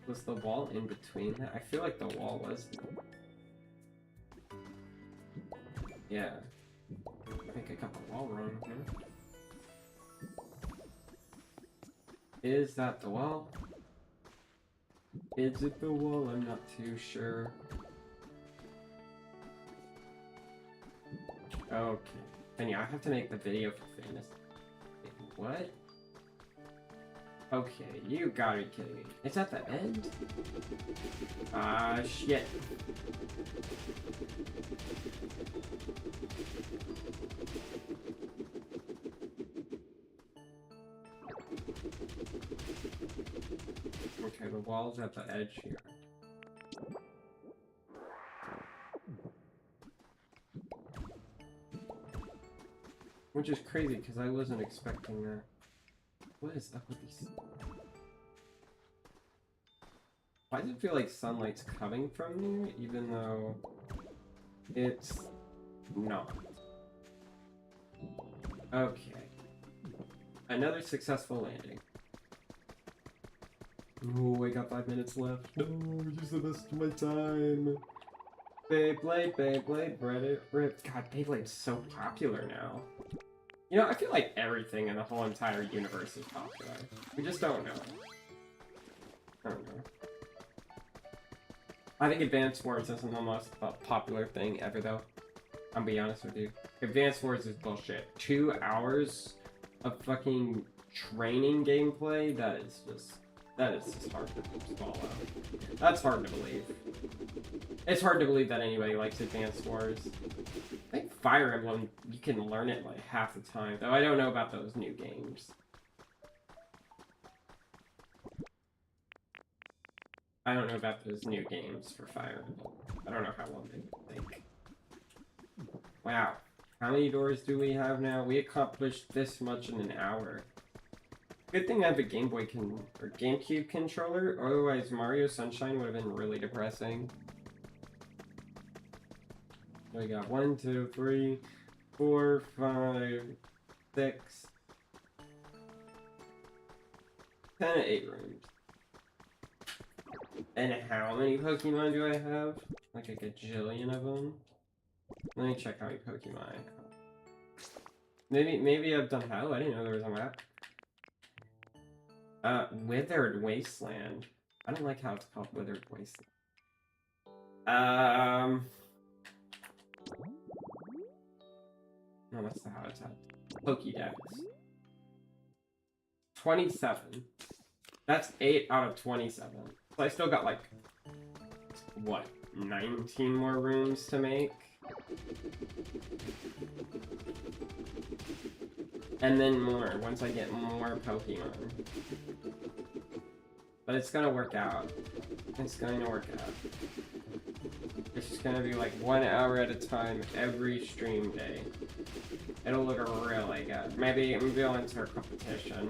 Was the wall in between that? I feel like the wall was. Yeah. I think I got the wall wrong here. Is that the wall? Is it the wall? I'm not too sure. Okay. And yeah, I have to make the video for fairness. What? Okay, you gotta be kidding me. It's at the end? Ah, shit. Okay, the wall's at the edge here. Which is crazy, because I wasn't expecting that. What is up with these? Why does it feel like sunlight's coming from here, even though it's not? Okay. Another successful landing. Oh, I got 5 minutes left. No, use the best of my time. Beyblade, Beyblade, Reddit, RIP. God, Beyblade's so popular now. You know, I feel like everything in the whole entire universe is popular. We just don't know. I don't know. I think Advanced Wars isn't the most popular thing ever, though. I'll be honest with you. Advanced Wars is bullshit. 2 hours of fucking training gameplay? That is just That is just hard to swallow. That's hard to believe. It's hard to believe that anybody likes Advance Wars. I think Fire Emblem, you can learn it like half the time, though I don't know about those new games. I don't know about those new games for Fire Emblem. I don't know how long they will take. Wow. How many doors do we have now? We accomplished this much in an hour. Good thing I have a Game Boy or GameCube controller, otherwise Mario Sunshine would have been really depressing. We got 1, 2, 3, 4, 5, 6, 10, 8 rooms. And how many Pokemon do I have? Like a gajillion of them? Let me check how many Pokemon I have. Maybe I've done how? I didn't know there was a map. Withered Wasteland. I don't like how it's called Withered Wasteland. No, that's the habitat. Pokédex. 27. That's 8 out of 27. So I still got like, what, 19 more rooms to make? And then more, once I get more Pokemon. But it's gonna work out. It's going to work out. It's just gonna be like 1 hour at a time every stream day. It'll look really good. Maybe I'll enter a competition.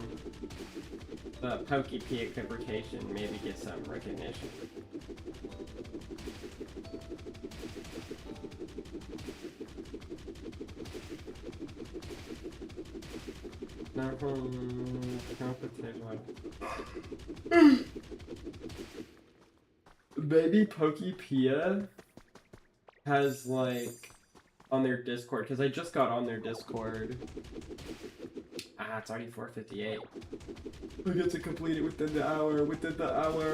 The Pokopia equivocation maybe get some recognition. No competition. Maybe Pokopia has like on their Discord, because I just got on their Discord. Ah, it's already 4:58. I get to complete it within the hour, within the hour.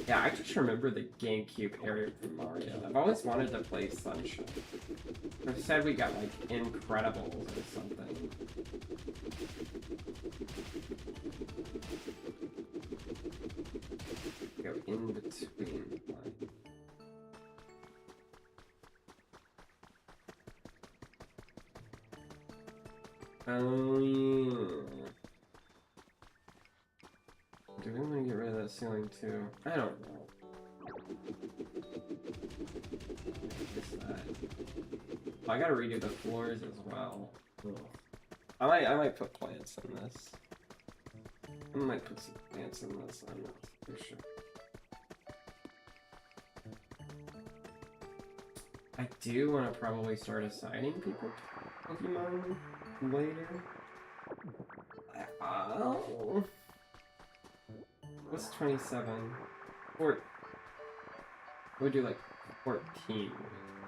Yeah, I just remember the GameCube area from Mario. I've always wanted to play Sunshine. They said we got like Incredibles or something. Go in between. Oh, yeah. Do we want to get rid of that ceiling too? I don't know. I gotta redo the floors as well. Ugh. I might put plants in this. I might put some plants in this. I'm not for sure. I do want to probably start assigning people Pokemon later. Oh. What's 27? We'll do like 14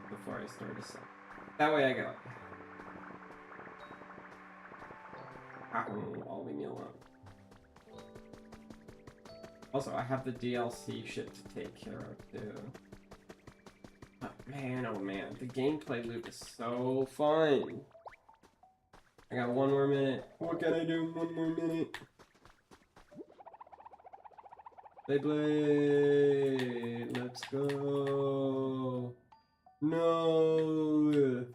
before I start assigning. That way I go. I'll leave me alone. Also, I have the DLC shit to take care of too. But man, oh man, the gameplay loop is so fun. I got 1 more minute. What can I do in 1 more minute? Beyblade, let's go. No,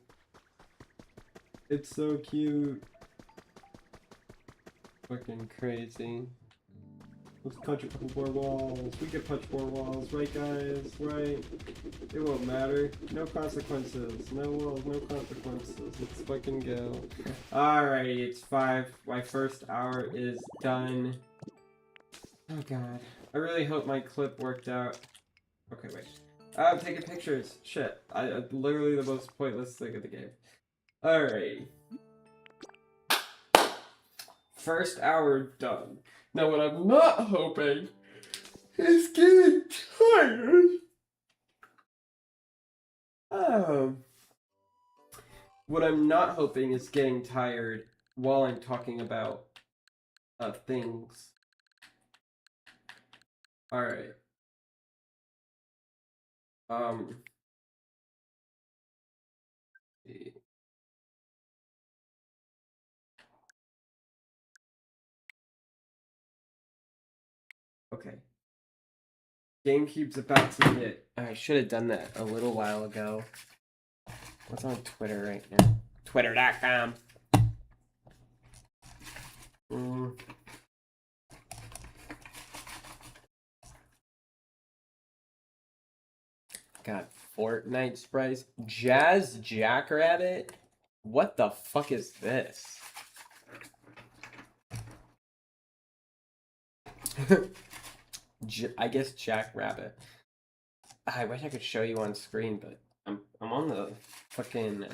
it's so cute. Fucking crazy. Let's punch a couple more walls. We can punch more walls, right guys? Right? It won't matter. No consequences. No walls, no consequences. Let's fucking go. Alrighty, it's 5. My first hour is done. Oh god. I really hope my clip worked out. Okay, wait. I'm taking pictures. Shit. Literally the most pointless thing of the game. Alright. First hour done. Now what I'm not hoping is getting tired. What I'm not hoping is getting tired while I'm talking about things. Alright. Okay. GameCube's about to get. I should have done that a little while ago. What's on Twitter right now? Twitter.com. Got Fortnite sprites. Jazz Jackrabbit? What the fuck is this? I guess Jackrabbit. I wish I could show you on screen, but I'm on the fucking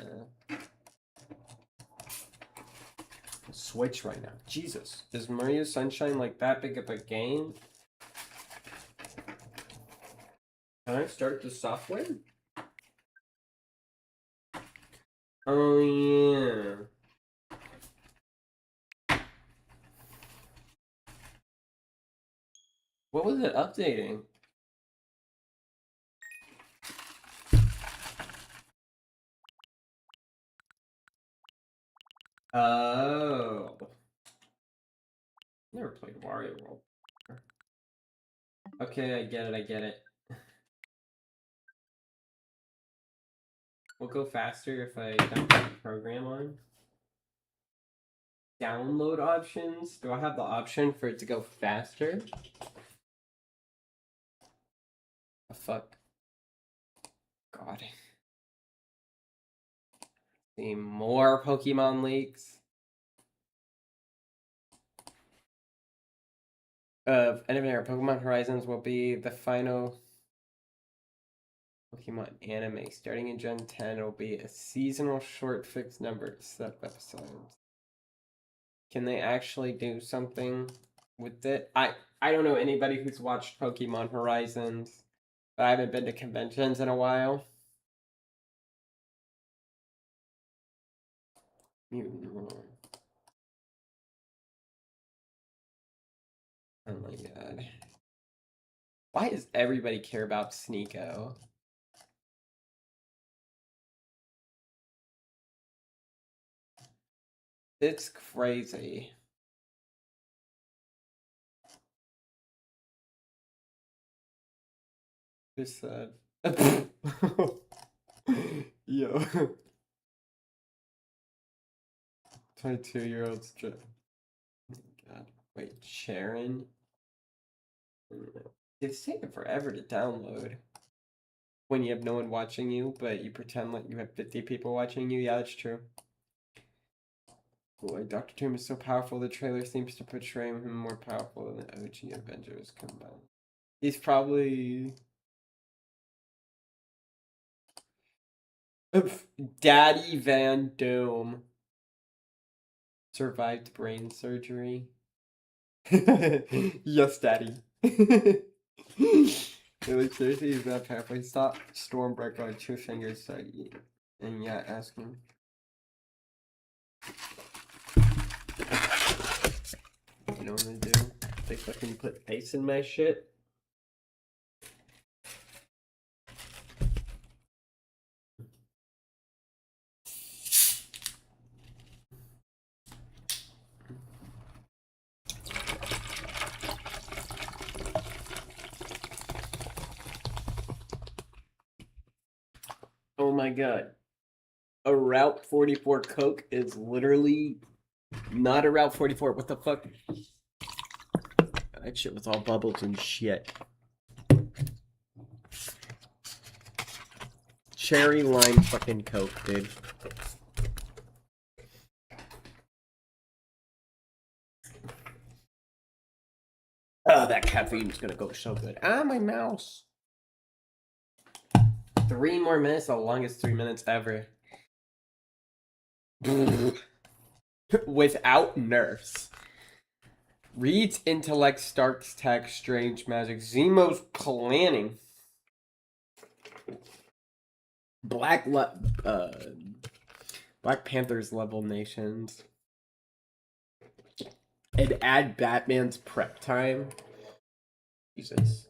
Switch right now. Jesus, is Mario Sunshine like that big of a game? Can I start the software? Oh yeah. What was it updating? Oh. Never played Wario World. Okay, I get it. We'll go faster if I don't put the program on. Download options? Do I have the option for it to go faster? Oh, fuck. God. See more Pokemon leaks. Anyway, Pokemon Horizons will be the final Pokemon anime. Starting in Gen 10, it will be a seasonal short fixed number of sub-episodes. Can they actually do something with it? I don't know anybody who's watched Pokemon Horizons, but I haven't been to conventions in a while. Oh my god. Why does everybody care about Sneeko? It's crazy. Who said? Yo. 22-year-olds. God. Wait, Sharon? It's taking forever to download. When you have no one watching you, but you pretend like you have 50 people watching you. Yeah, that's true. Boy, Dr. Doom is so powerful, the trailer seems to portray him more powerful than the OG Avengers combined. He's probably... Daddy Van Doom. Survived brain surgery. Yes, Daddy. Like, seriously, he's that powerful. Stop Stormbreaker on 2 fingers, so and yeah, ask him. You know what I'm gonna do? They fucking put face in my shit. Oh my god. A Route 44 Coke is literally not a Route 44. What the fuck? That shit was all bubbles and shit. Cherry lime fucking Coke, dude. Oh, that caffeine is gonna go so good. Ah, my mouse. 3 more minutes, the longest 3 minutes ever. Without nerfs. Reed's intellect, Stark's tech, strange magic, Zemo's planning. Black Panther's level nations. And add Batman's prep time. Jesus.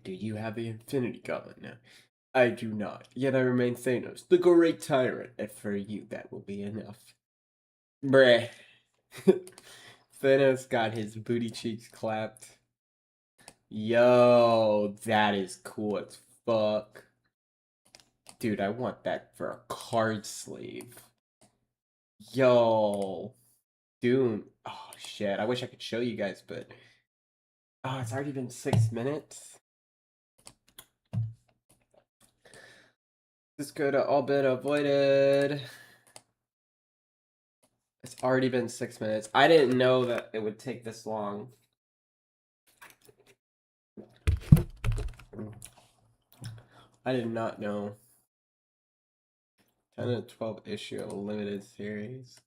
Do you have the Infinity Gauntlet now? I do not. Yet I remain Thanos, the great tyrant, and for you that will be enough. Bruh. Thanos got his booty cheeks clapped. Yo, that is cool as fuck. Dude, I want that for a card sleeve. Yo. Doom. Oh, shit. I wish I could show you guys, but... Oh, it's already been 6 minutes. Let's go to all bid avoided. It's already been 6 minutes. I didn't know that it would take this long. I did not know. 10 to 12 issue of a limited series.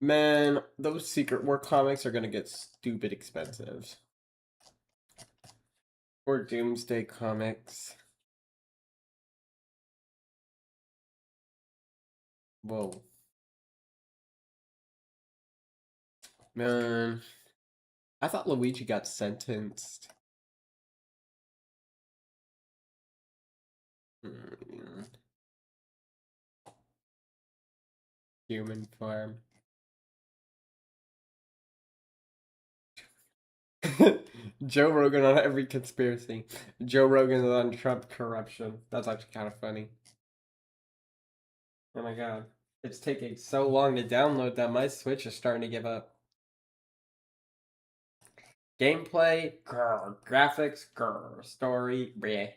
Man, those Secret War comics are gonna get stupid expensive. Or Doomsday comics. Whoa. Man. I thought Luigi got sentenced. Human Farm. Joe Rogan on every conspiracy. Joe Rogan on Trump corruption. That's actually kind of funny. Oh my god. It's taking so long to download that my Switch is starting to give up. Gameplay, grr. Graphics, grr. Story, bleh.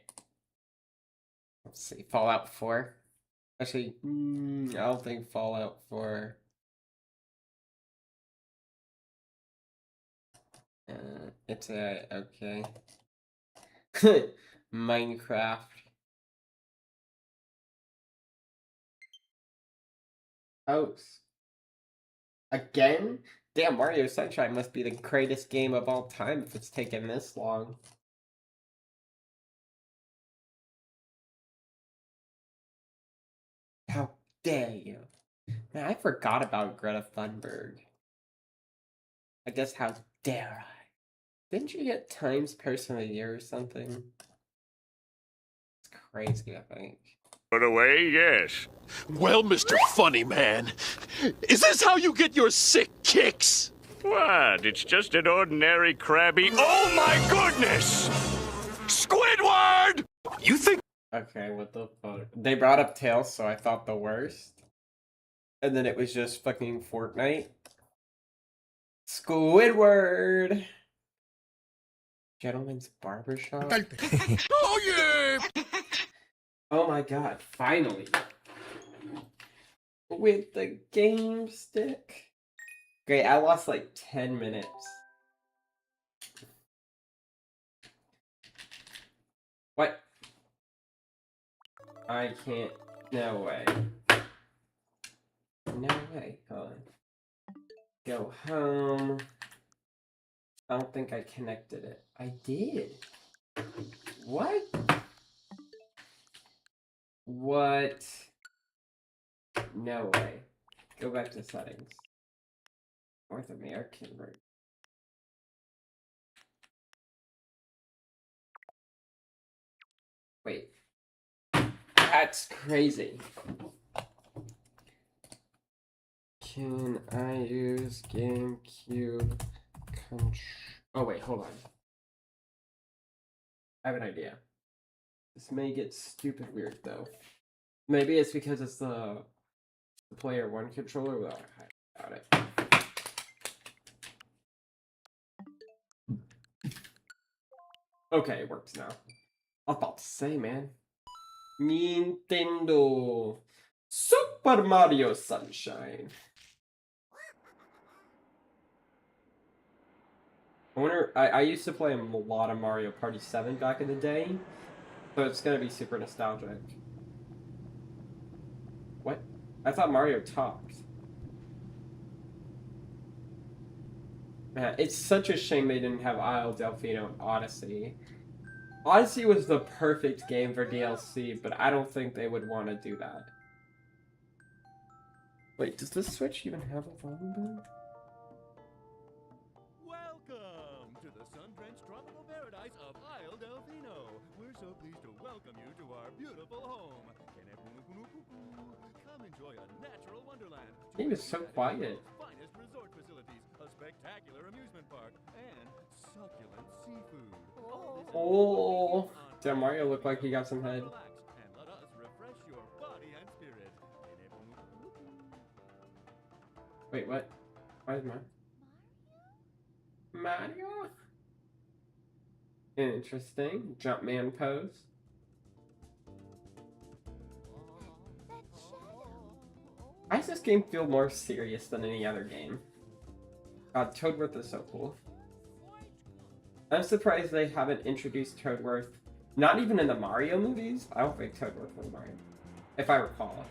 Let's see, Fallout 4. Actually, I don't think Fallout 4. It's okay. Minecraft. House. Again? Damn, Mario Sunshine must be the greatest game of all time if it's taken this long. How dare you? Man, I forgot about Greta Thunberg. I guess how dare I? Didn't you get Times Person of the Year or something? It's crazy, I think. Put away, yes. Well, Mr. Funny Man, is this how you get your sick kicks? What? It's just an ordinary Krabby. Oh my goodness! Squidward! You think? Okay, what the fuck? They brought up Tails, so I thought the worst. And then it was just fucking Fortnite. Squidward! Gentleman's Barbershop? Oh yeah! Oh my god, finally. With the game stick. Great, I lost like 10 minutes. What? I can't. No way. No way. Hold on. Go home. I don't think I connected it. I did. What? What? No way. Go back to settings. North American version. Wait. That's crazy. Can I use GameCube control? Oh wait, hold on. I have an idea. This may get stupid weird though. Maybe it's because it's the player one controller. Well, I doubt it. Okay, it works now. I was about to say, man. Nintendo Super Mario Sunshine. I wonder. I used to play a lot of Mario Party 7 back in the day, so it's gonna be super nostalgic. What? I thought Mario talked. Man, it's such a shame they didn't have Isle Delfino and Odyssey. Odyssey was the perfect game for DLC, but I don't think they would want to do that. Wait, does this Switch even have a volume button? Welcome to the sun-drenched tropical paradise of Isle Delfino. We're so pleased to welcome you to our beautiful home. Come enjoy a natural wonderland. The game is so quiet. Finest resort facilities, a spectacular amusement park and succulent seafood. Oh, damn, Mario looked like he got some head. Relax and let us refresh your body and spirit. Wait, what? Why is Mario? Interesting. Jumpman pose. Why does this game feel more serious than any other game? God, Toadworth is so cool. I'm surprised they haven't introduced Toadworth. Not even in the Mario movies? I don't think Toadworth was Mario. If I recall.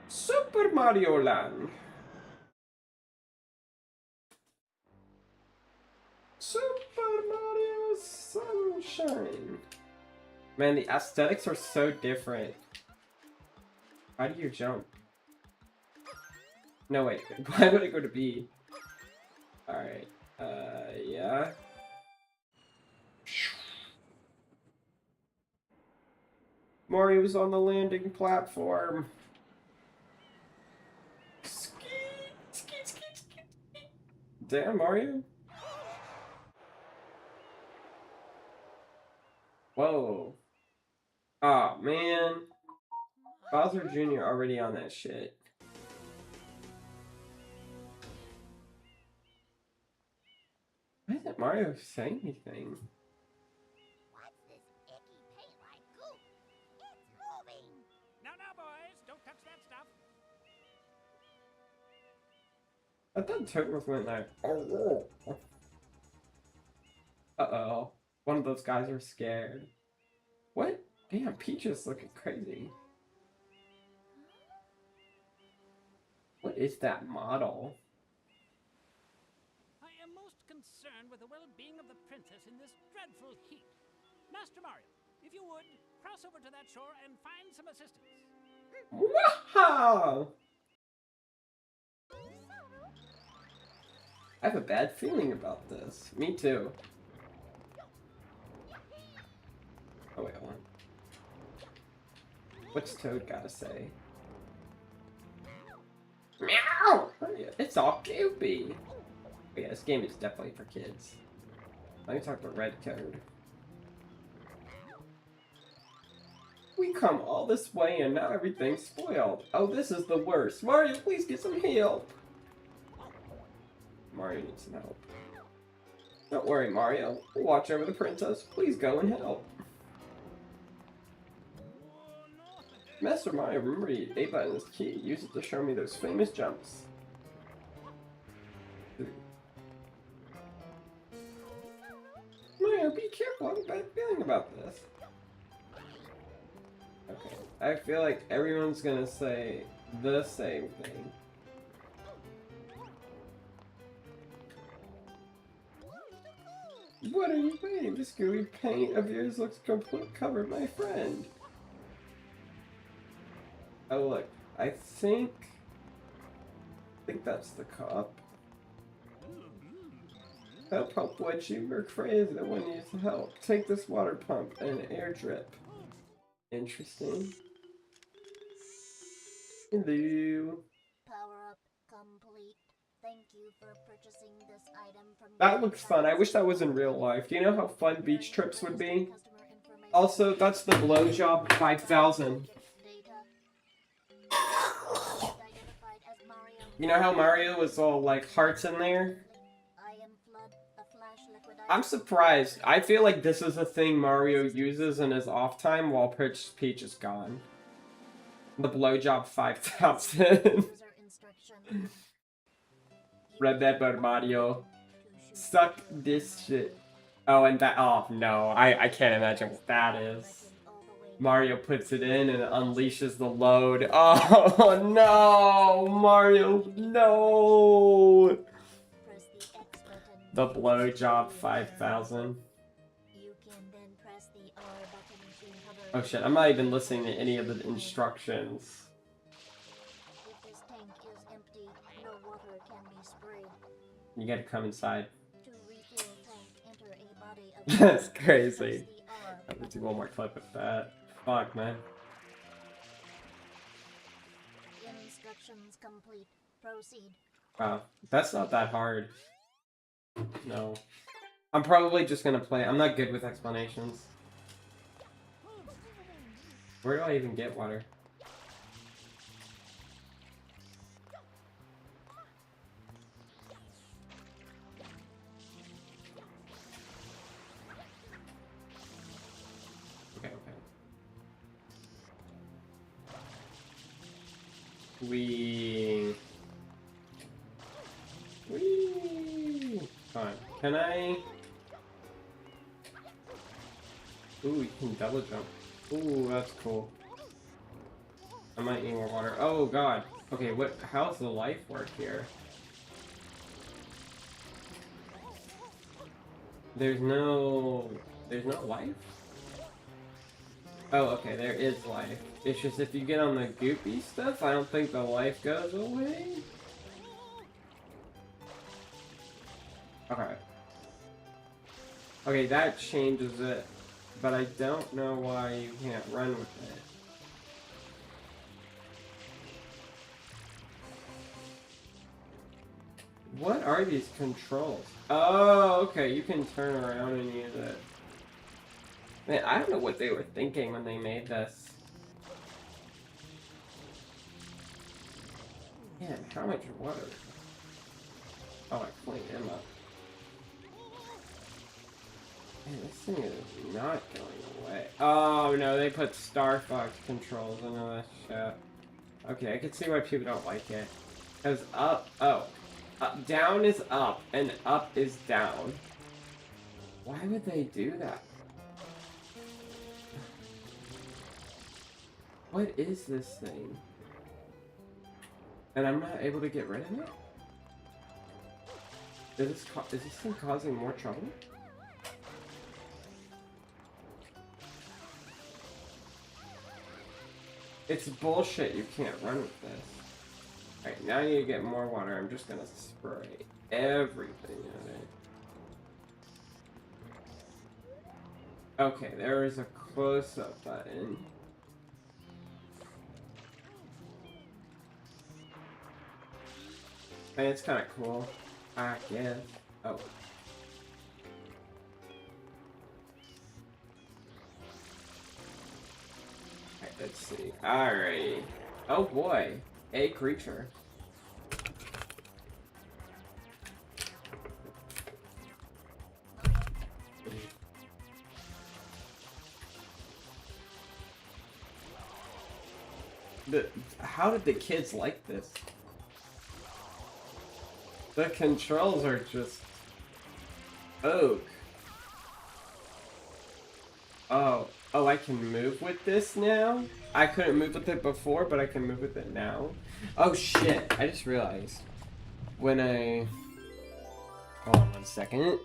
Super Mario Land. Super Mario Sunshine. Man, the aesthetics are so different. How do you jump? No, wait. Why would it go to B? Alright. Yeah. Mario's on the landing platform. Skeet, skeet, skeet, skeet, skeet. Damn, Mario. Whoa. Aw, oh, man. Bowser Jr. already on that shit. Why isn't Mario saying anything? What's this icky paint-like goop? It's moving! No, boys, don't touch that stuff. I thought Toadworth went like, oh. Uh-oh. One of those guys are scared. What? Damn, Peach is looking crazy. What is that model? I am most concerned with the well-being of the princess in this dreadful heat. Master Mario, if you would, cross over to that shore and find some assistance. Wow! I have a bad feeling about this. Me too. Oh wait, hold on. What's Toad gotta say? Meow! It's all goopy. But yeah, this game is definitely for kids. Let me talk to Red Code. We come all this way and now everything's spoiled. Oh, this is the worst. Mario, please get some help. Mario needs some help. Don't worry, Mario. We'll watch over the princess. Please go and help. Master Mario, remember the A button is key. Use it to show me those famous jumps. Mario, be careful. I have a bad feeling about this. Okay, I feel like everyone's gonna say the same thing. What are you waiting? This gooey paint of yours looks completely covered, my friend. Oh look, I think that's the cop. Help, Wedgie, we're crazy, the one needs help. Take this water pump and an air drip. Interesting. Hello. Power up complete. Thank you for purchasing this item from That looks fun. I wish that was in real life. Do you know how fun beach trips would be? Also, that's the blowjob 5000. You know how Mario was all like hearts in there? I'm surprised. I feel like this is a thing Mario uses in his off time while Peach is gone. The blowjob 5000. Red Dead Mario. Suck this shit. Oh, and that. Oh no, I can't imagine what that is. Mario puts it in and it unleashes the load. Oh no, Mario, no. The blowjob 5000. Oh shit, I'm not even listening to any of the instructions. If this tank is empty, no water can be sprayed. You gotta come inside. To refill tank, enter a body of That's crazy. press the R I'm gonna do one more clip of that. Fuck, man. in Instructions complete. Proceed. Wow, that's not that hard. No. I'm probably just gonna play. I'm not good with explanations. Where do I even get water? Okay. Wee. Fine. Can I? Ooh, you can double jump. Ooh, that's cool. I might need more water. Oh god. Okay, how's the life work here? There's no life? Oh, okay, there is life. It's just if you get on the goopy stuff, I don't think the life goes away. Okay. Okay, that changes it. But I don't know why you can't run with it. What are these controls? Oh, okay, you can turn around and use it. Man, I don't know what they were thinking when they made this. Man, how much water? Oh, I cleaned him up. Man, this thing is not going away. Oh no, they put Star Fox controls into this shit. Okay, I can see why people don't like it. Because down is up, and up is down. Why would they do that? What is this thing? And I'm not able to get rid of it? Is this thing causing more trouble? It's bullshit, you can't run with this. Alright, now you get more water. I'm just gonna spray everything at it. Okay, there is a close-up button. And it's kind of cool, I guess. Oh. Alright, let's see. Alright. Oh boy. A creature. How did the kids like this? The controls are just oak. Oh, I can move with this now? I couldn't move with it before, but I can move with it now. Oh shit, I just realized. When I... Hold on 1 second.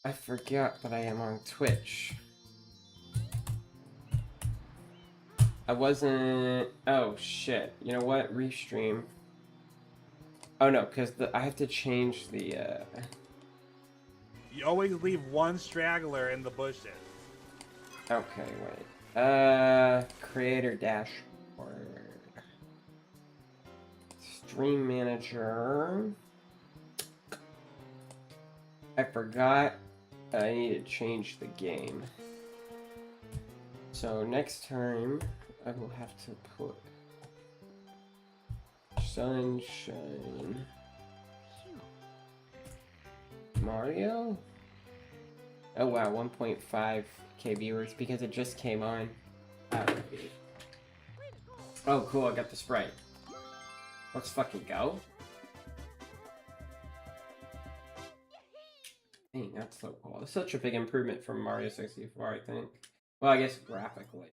I forgot that I am on Twitch. I wasn't... Oh shit, you know what? Restream. Oh no, because I have to change the, You always leave one straggler in the bushes. Okay, wait. Creator dashboard. Stream manager. I forgot I need to change the game. So next time, I will have to put Sunshine. Mario? Oh wow, 1.5k viewers because it just came on. Oh cool, I got the sprite. Let's fucking go. Dang, that's so cool. It's such a big improvement from Mario 64, I think. Well, I guess graphically.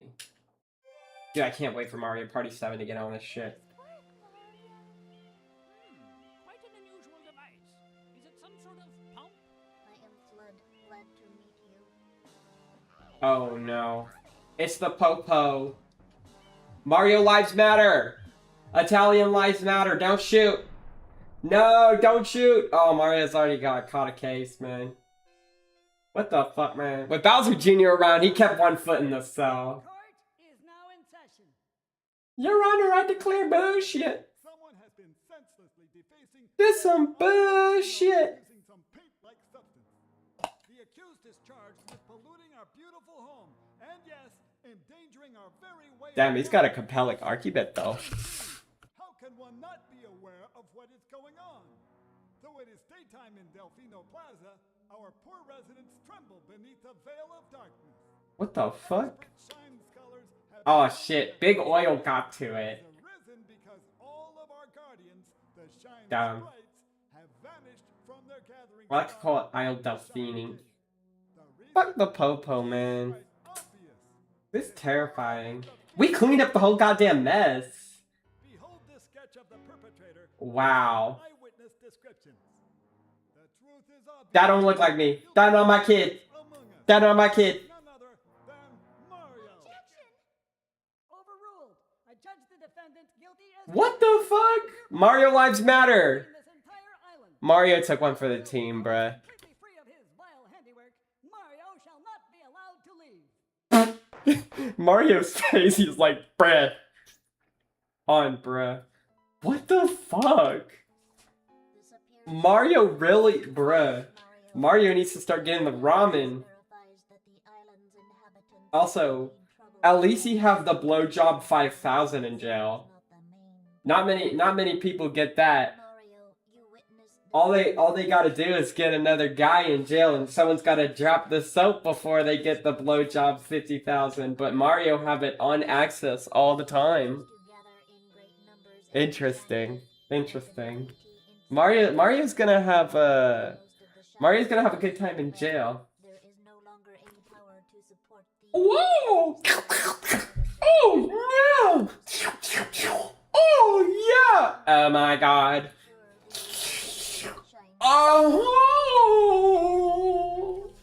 Dude, I can't wait for Mario Party 7 to get on this shit. Quite an unusual device. Is it some sort of pump? I am Flood. Glad to meet you. Oh no. It's the Popo. Mario Lives Matter! Italian Lives Matter, don't shoot! No, don't shoot! Oh, Mario's already caught a case, man. What the fuck, man? With Bowser Jr. around, he kept 1 foot in the cell. Your Honor, I declare bullshit. Someone has been senselessly defacing. This some bullshit. Using some paint-like substance. The accused is charged with polluting our beautiful home, and yes, endangering our very way. Damn, he's got a compelling argument though. How can one not be aware of what is going on? Though it is daytime in Delfino Plaza, our poor residents tremble beneath a veil of darkness. What the fuck? Oh shit, Big Oil got to it. Arisen because all of our guardians, the Shine Damn. Sprites, have vanished from their gathering. I like to call it Isle Delphini. Fuck the Popo, man. This is terrifying. We cleaned up the whole goddamn mess. Behold this sketch of the perpetrator. Wow. Eyewitness descriptions. The truth is obvious. That don't look like me. That not my kid. That not my kid. None other than Mario. Overruled. I judge the defendant guilty as What the fuck? Mario lives matter. this entire island. Mario took one for the team, bruh. Completely free of his vile handiwork, Mario shall not be allowed to leave. Mario's face, he's like, bruh. On, bruh. What the fuck? Mario really, bruh. Mario needs to start getting the ramen. Also, at least he have the blowjob 5,000 in jail. Not many people get that. All they gotta do is get another guy in jail, and someone's gotta drop the soap before they get the blowjob 50,000. But Mario have it on access all the time. Interesting. Mario's gonna have a good time in jail. Whoa! Oh no! Oh yeah! Oh my god! Oh!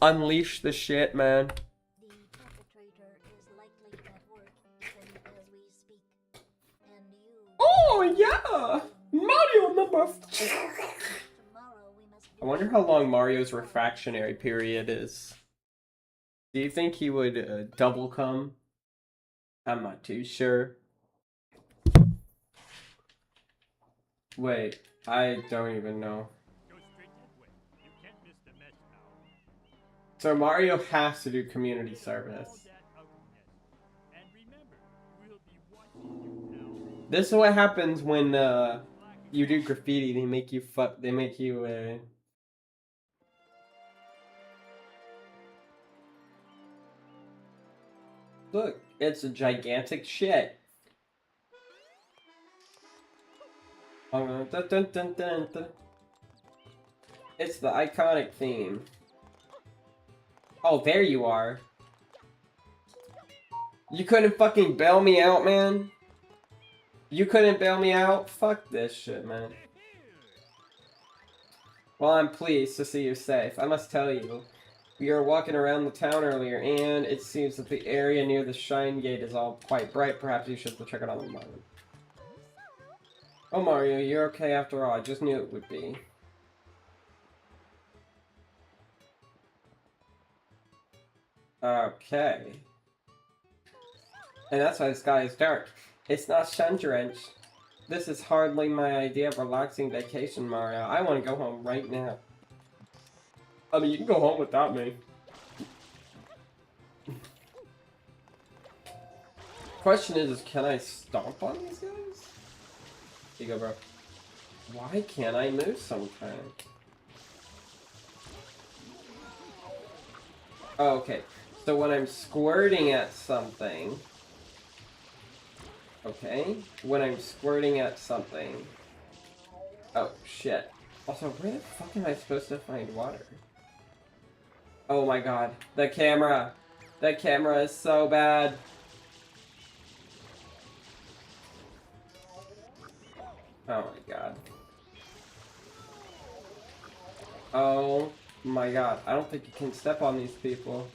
Unleash the shit, man. The perpetrator is likely at work even as we speak. And you... Oh yeah! Mario number... I wonder how long Mario's refractionary period is. Do you think he would double come? I'm not too sure. Wait, I don't even know. So Mario has to do community service. This is what happens when you do graffiti. They make you Look, it's a gigantic shit. Dun, dun, dun, dun, dun. It's the iconic theme. Oh, there you are. You couldn't fucking bail me out, man? You couldn't bail me out? Fuck this shit, man. Well, I'm pleased to see you safe. I must tell you, we were walking around the town earlier, and it seems that the area near the Shrine Gate is all quite bright. Perhaps you should check it out online. Oh, Mario, you're okay after all. I just knew it would be. Okay. And that's why the sky is dark. It's not sun-drenched. This is hardly my idea of relaxing vacation, Mario. I want to go home right now. I mean, you can go home without me. Question is can I stomp on these guys? Here you go, bro. Why can't I move sometimes? Oh, okay. So when I'm squirting at something... Okay. When I'm squirting at something... Oh, shit. Also, where the fuck am I supposed to find water? Oh my god. The camera! The camera is so bad! Oh my god. Oh my god. I don't think you can step on these people.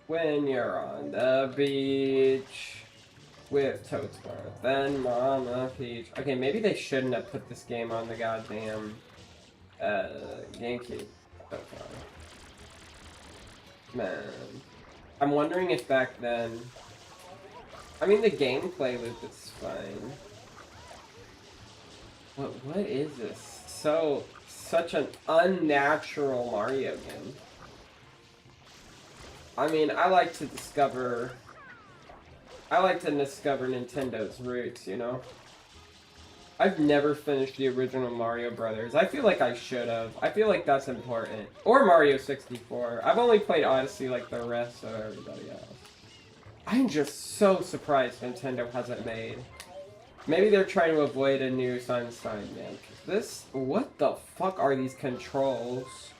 When you're on the beach with Toadsworth and Mama Peach. Okay, maybe they shouldn't have put this game on the goddamn GameCube. So far. Man. I'm wondering if back then I mean, the gameplay loop is fine. What is this? Such an unnatural Mario game. I mean, I like to discover Nintendo's roots, you know? I've never finished the original Mario Brothers. I feel like I should have. I feel like that's important. Or Mario 64. I've only played Odyssey like the rest of everybody else. I'm just so surprised Nintendo hasn't made. Maybe they're trying to avoid a new Sunshine, man. This, what the fuck are these controls?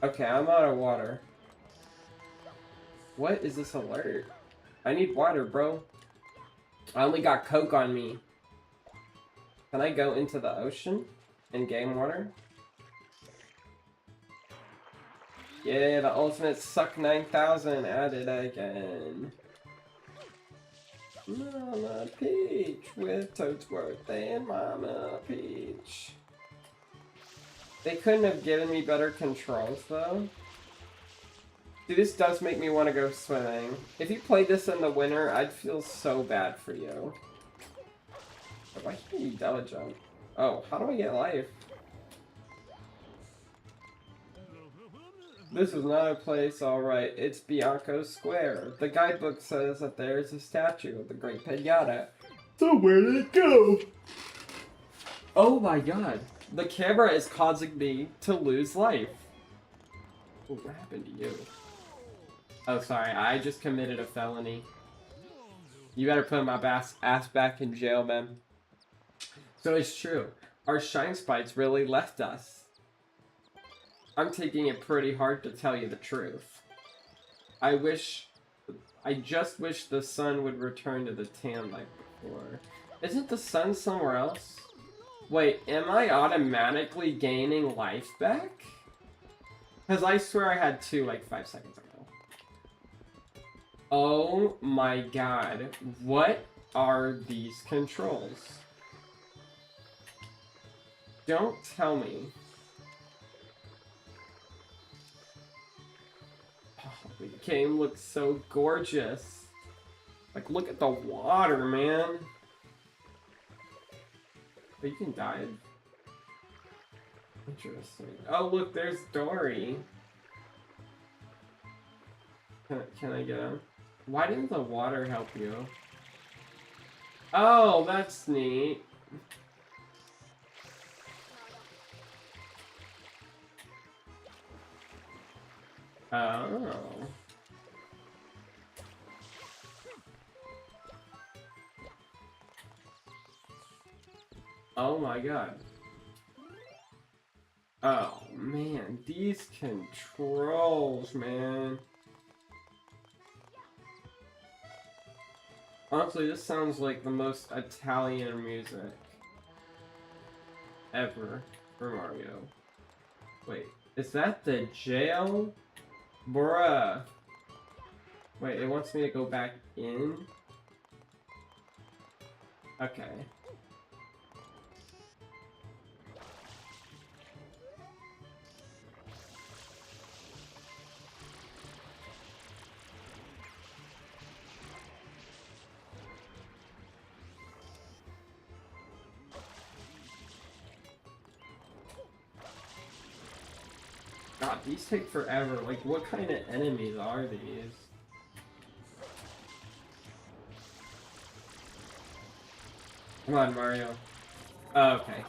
Okay, I'm out of water. What is this alert? I need water, bro. I only got Coke on me. Can I go into the ocean and gain water? Yeah, the ultimate suck 9000 added again. Mama Peach with Toadsworth and Mama Peach. They couldn't have given me better controls though. Dude, this does make me want to go swimming. If you played this in the winter, I'd feel so bad for you. Why can't you double jump? Oh, how do I get life? This is not a place, alright. It's Bianco Square. The guidebook says that there's a statue of the Great Pinata. So where did it go? Oh my god. The camera is causing me to lose life. Oh, what happened to you? Oh, sorry. I just committed a felony. You better put my ass back in jail, man. So it's true. Our shine sprites really left us. I'm taking it pretty hard to tell you the truth. I just wish the sun would return to the tan like before. Isn't the sun somewhere else? Wait, am I automatically gaining life back? Because I swear I had 2 like 5 seconds ago. Oh my god. What are these controls? Don't tell me. The game looks so gorgeous. Like, look at the water, man. Oh, you can dive. Interesting. Oh, look, there's Dory. Can I get him? Why didn't the water help you? Oh, that's neat. Oh. Oh my god. Oh man, these controls, man. Honestly, this sounds like the most Italian music ever for Mario. Wait, is that the jail? Bruh. Wait, it wants me to go back in? Okay. God, these take forever. Like, what kind of enemies are these? Come on, Mario. Oh, okay.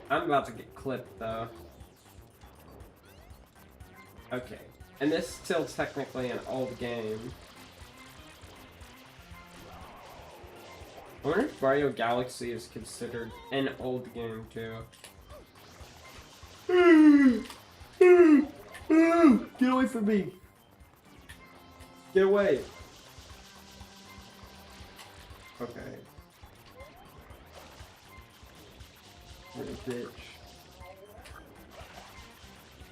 I'm about to get clipped, though. Okay. And this is still technically an old game. I wonder if Mario Galaxy is considered an old game, too. Get away from me! Get away! Okay. You're a bitch.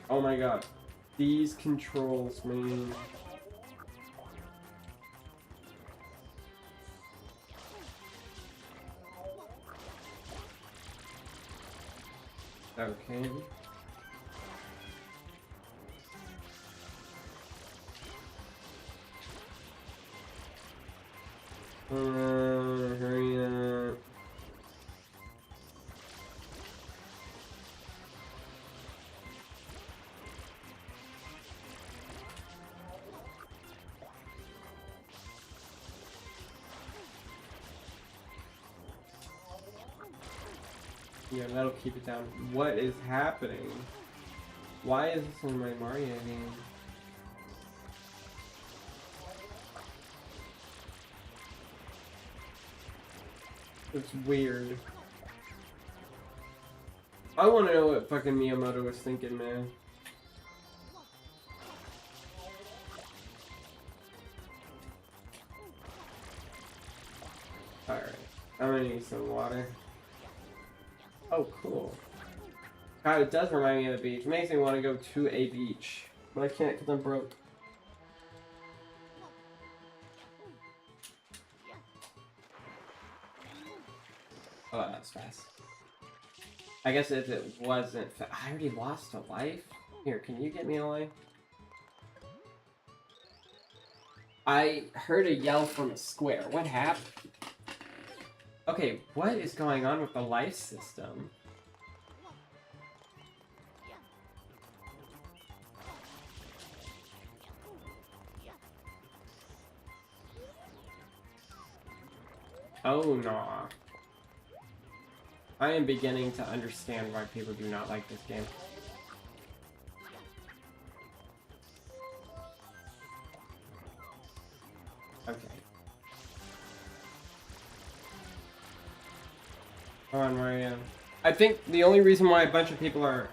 Oh my god. These controls, man. Okay. Hurry up. Yeah, that'll keep it down. What is happening? Why is this in my Mario game? It's weird. I want to know what fucking Miyamoto was thinking, man. Alright, I'm gonna need some water. Oh, cool. God, it does remind me of the beach. It makes me want to go to a beach. But I can't because I'm broke. Oh, that's fast. I guess if it wasn't I already lost a life? Here, can you get me a life? I heard a yell from a square. What happened? Okay, what is going on with the life system? Oh, no. I am beginning to understand why people do not like this game. Okay. Come on, Mario. I think the only reason why a bunch of people are...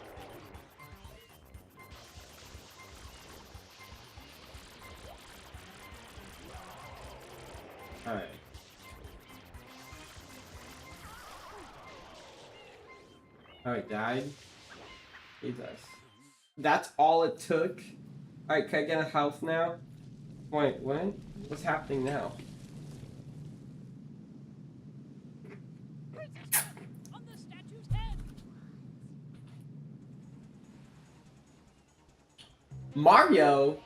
Alright. Oh, he died? Jesus. That's all it took? Alright, can I get a health now? Wait, what? What's happening now? On the statue's head. Mario?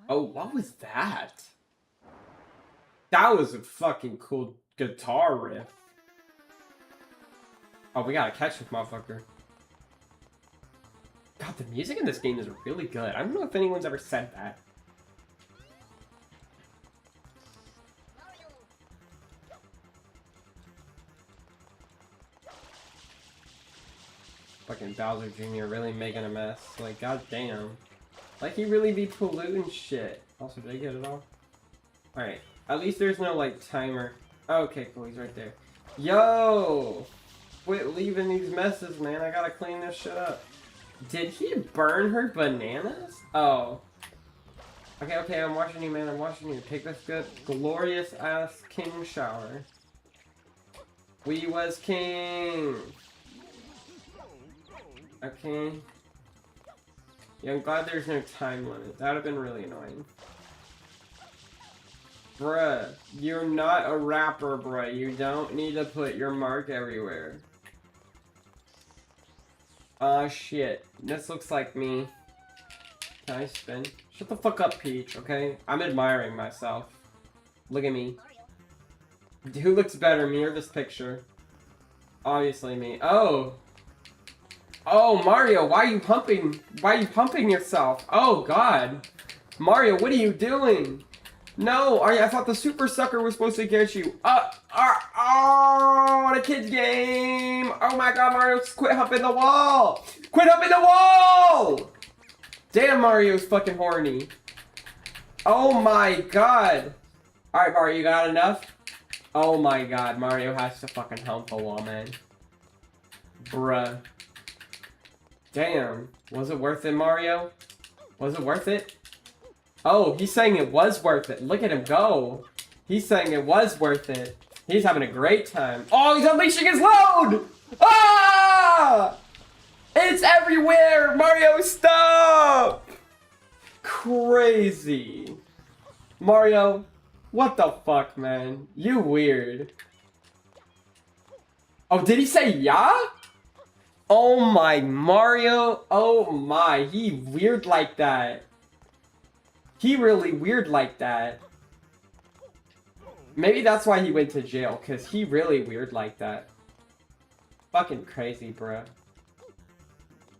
Oh, what was that? That was a fucking cool guitar riff. Oh, we gotta catch this motherfucker. God, the music in this game is really good. I don't know if anyone's ever said that. Fucking Bowser Jr. really making a mess. Like, goddamn. Like, he really be polluting shit. Also, did I get it all? Alright. At least there's no, like, timer. Okay, cool. He's right there. Yo! Quit leaving these messes, man. I gotta clean this shit up. Did he burn her bananas? Oh. Okay, okay, I'm watching you, man. I'm watching you. Take this good, glorious-ass king shower. We was king! Okay. Yeah, I'm glad there's no time limit. That would have been really annoying. Bruh, you're not a rapper, bruh. You don't need to put your mark everywhere. Aw, shit. This looks like me. Can I spin? Shut the fuck up, Peach, okay? I'm admiring myself. Look at me. Who looks better, me or this picture? Obviously me. Oh! Oh, Mario, why are you pumping? Why are you pumping yourself? Oh, God. Mario, what are you doing? No, I thought the Super Sucker was supposed to get you. Oh, the kids game. Oh my God, Mario, quit humping the wall. Quit humping the wall. Damn, Mario's fucking horny. Oh my God. All right, Mario, you got enough? Oh my God, Mario has to fucking hump the wall, man. Bruh. Damn, was it worth it, Mario? Was it worth it? Oh, he's saying it was worth it. Look at him go. He's saying it was worth it. He's having a great time. Oh, he's unleashing his load! Ah! It's everywhere! Mario, stop! Crazy. Mario, what the fuck, man? You weird. Oh, did he say yeah? Oh my, Mario. Oh my, he weird like that. He really weird like that. Maybe that's why he went to jail, because he really weird like that. Fucking crazy, bruh.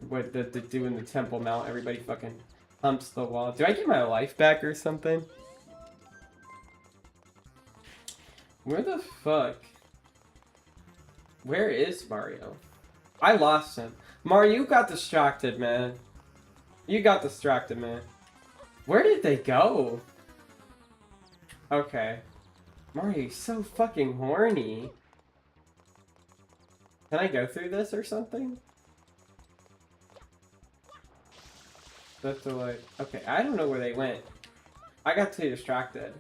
What the doing the temple mount, everybody fucking humps the wall. Do I get my life back or something? Where the fuck? Where is Mario? I lost him. Mario, you got distracted, man. You got distracted, man. Where did they go? Okay. Mario, you're so fucking horny. Can I go through this or something? That's the like. Okay, I don't know where they went. I got too distracted.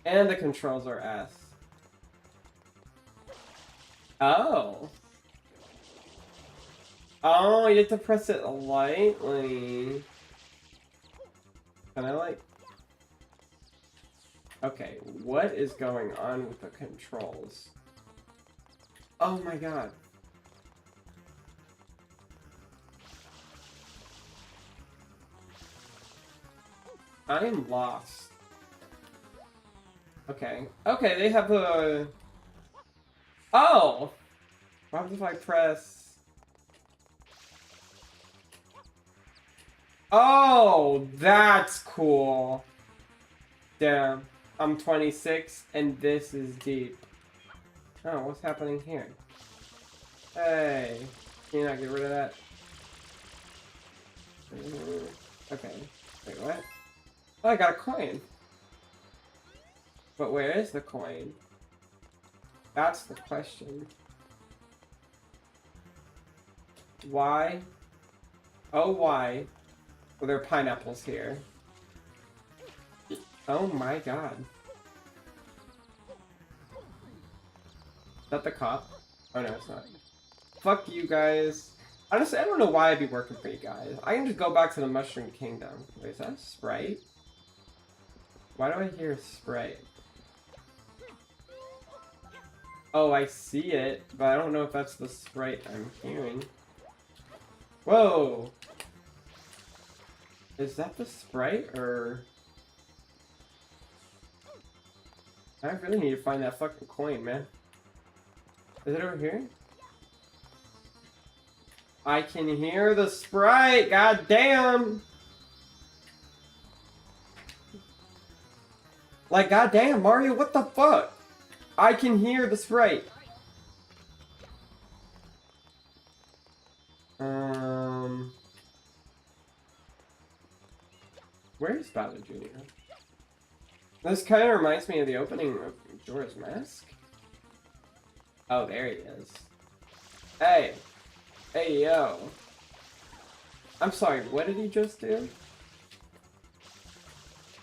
And the controls are ass. Oh. Oh, you have to press it lightly. Can I like... Okay, what is going on with the controls? Oh my god. I am lost. Okay. Okay, they have a... Oh! What if I press... Oh, that's cool. Damn. I'm 26 and this is deep. Oh, what's happening here? Hey. Can you not get rid of that? Okay. Wait, what? Oh, I got a coin. But where is the coin? That's the question. Why? Oh, why? Well, there are pineapples here. Oh my god. Is that the cop? Oh no, it's not. Fuck you guys. Honestly, I don't know why I'd be working for you guys. I can just go back to the Mushroom Kingdom. Wait, is that a Sprite? Why do I hear Sprite? Oh, I see it, but I don't know if that's the Sprite I'm hearing. Whoa! Is that the Sprite, or... I really need to find that fucking coin, man. Is it over here? I can hear the Sprite! God damn! Like, goddamn, Mario, what the fuck? I can hear the Sprite. Where's Bowser Jr.? This kind of reminds me of the opening of Majora's Mask. Oh, there he is. Hey! Hey, yo! I'm sorry, what did he just do?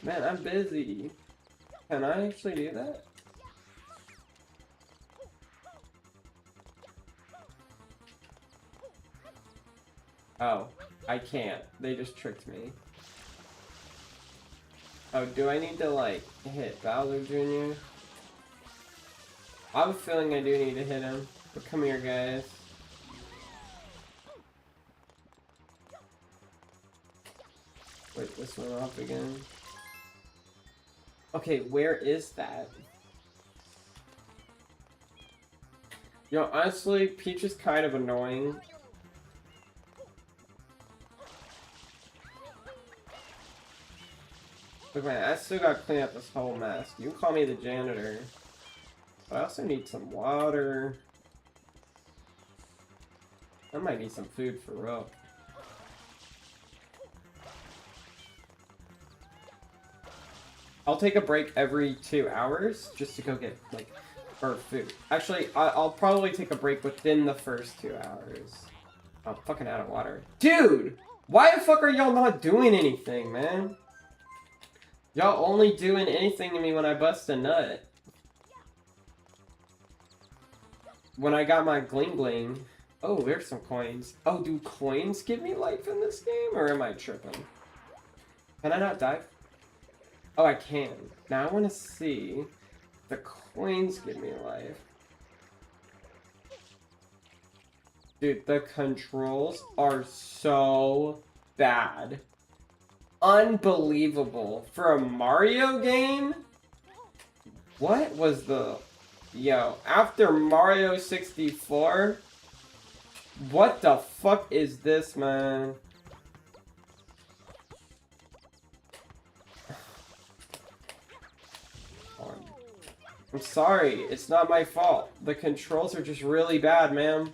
Man, I'm busy. Can I actually do that? Oh, I can't. They just tricked me. Oh, do I need to, like, hit Bowser Jr.? I have a feeling I do need to hit him. But come here, guys. Wait, this one off again. Okay, where is that? Yo, honestly, Peach is kind of annoying. Look, man, I still gotta clean up this whole mess. You can call me the janitor. But I also need some water. I might need some food for real. I'll take a break every 2 hours just to go get, like, or food. Actually, I'll probably take a break within the first 2 hours. I'm fucking out of water. Dude! Why the fuck are y'all not doing anything, man? Y'all only doing anything to me when I bust a nut. When I got my bling bling. Oh, there's some coins. Oh, do coins give me life in this game? Or am I tripping? Can I not die? Oh, I can. Now I want to see if the coins give me life. Dude, the controls are so bad. Unbelievable. For a Mario game? What was the... Yo, after Mario 64? What the fuck is this, man? I'm sorry, it's not my fault. The controls are just really bad, man.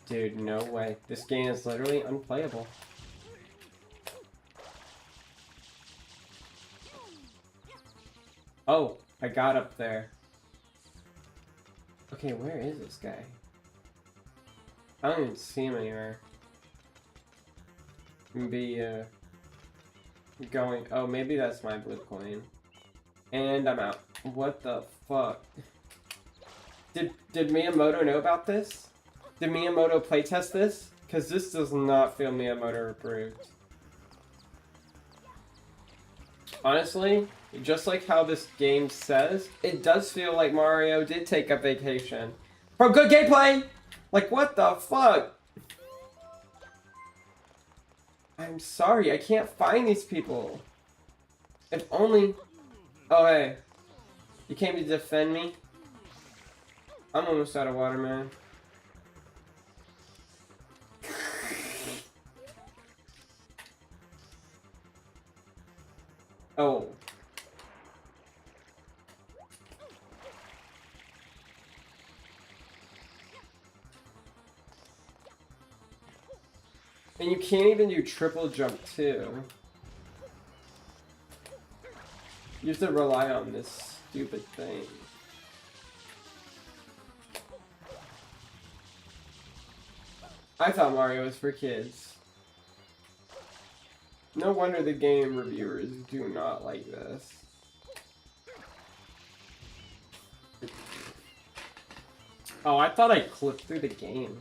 Dude, no way. This game is literally unplayable. Oh, I got up there. Okay, where is this guy? I don't even see him anywhere. Maybe, going... Oh, maybe that's my blue coin. And I'm out. What the fuck? Did Miyamoto know about this? Did Miyamoto playtest this? Because this does not feel Miyamoto approved. Honestly, just like how this game says, it does feel like Mario did take a vacation. From good gameplay! Like, what the fuck? I'm sorry, I can't find these people. If only... Oh, hey. You came to defend me? I'm almost out of water, man. Oh. And you can't even do triple jump too. You have to rely on this stupid thing. I thought Mario was for kids. No wonder the game reviewers do not like this. Oh, I thought I clipped through the game.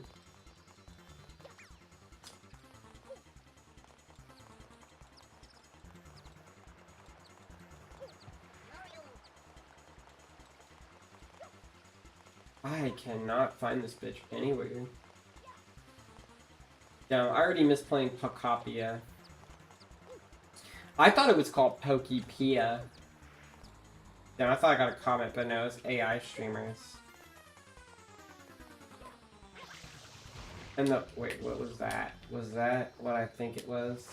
I cannot find this bitch anywhere. Damn, I already missed playing Pokopia. I thought it was called Pokopia. Damn, I thought I got a comment, but no, it's AI streamers. And the... Wait, what was that? Was that what I think it was?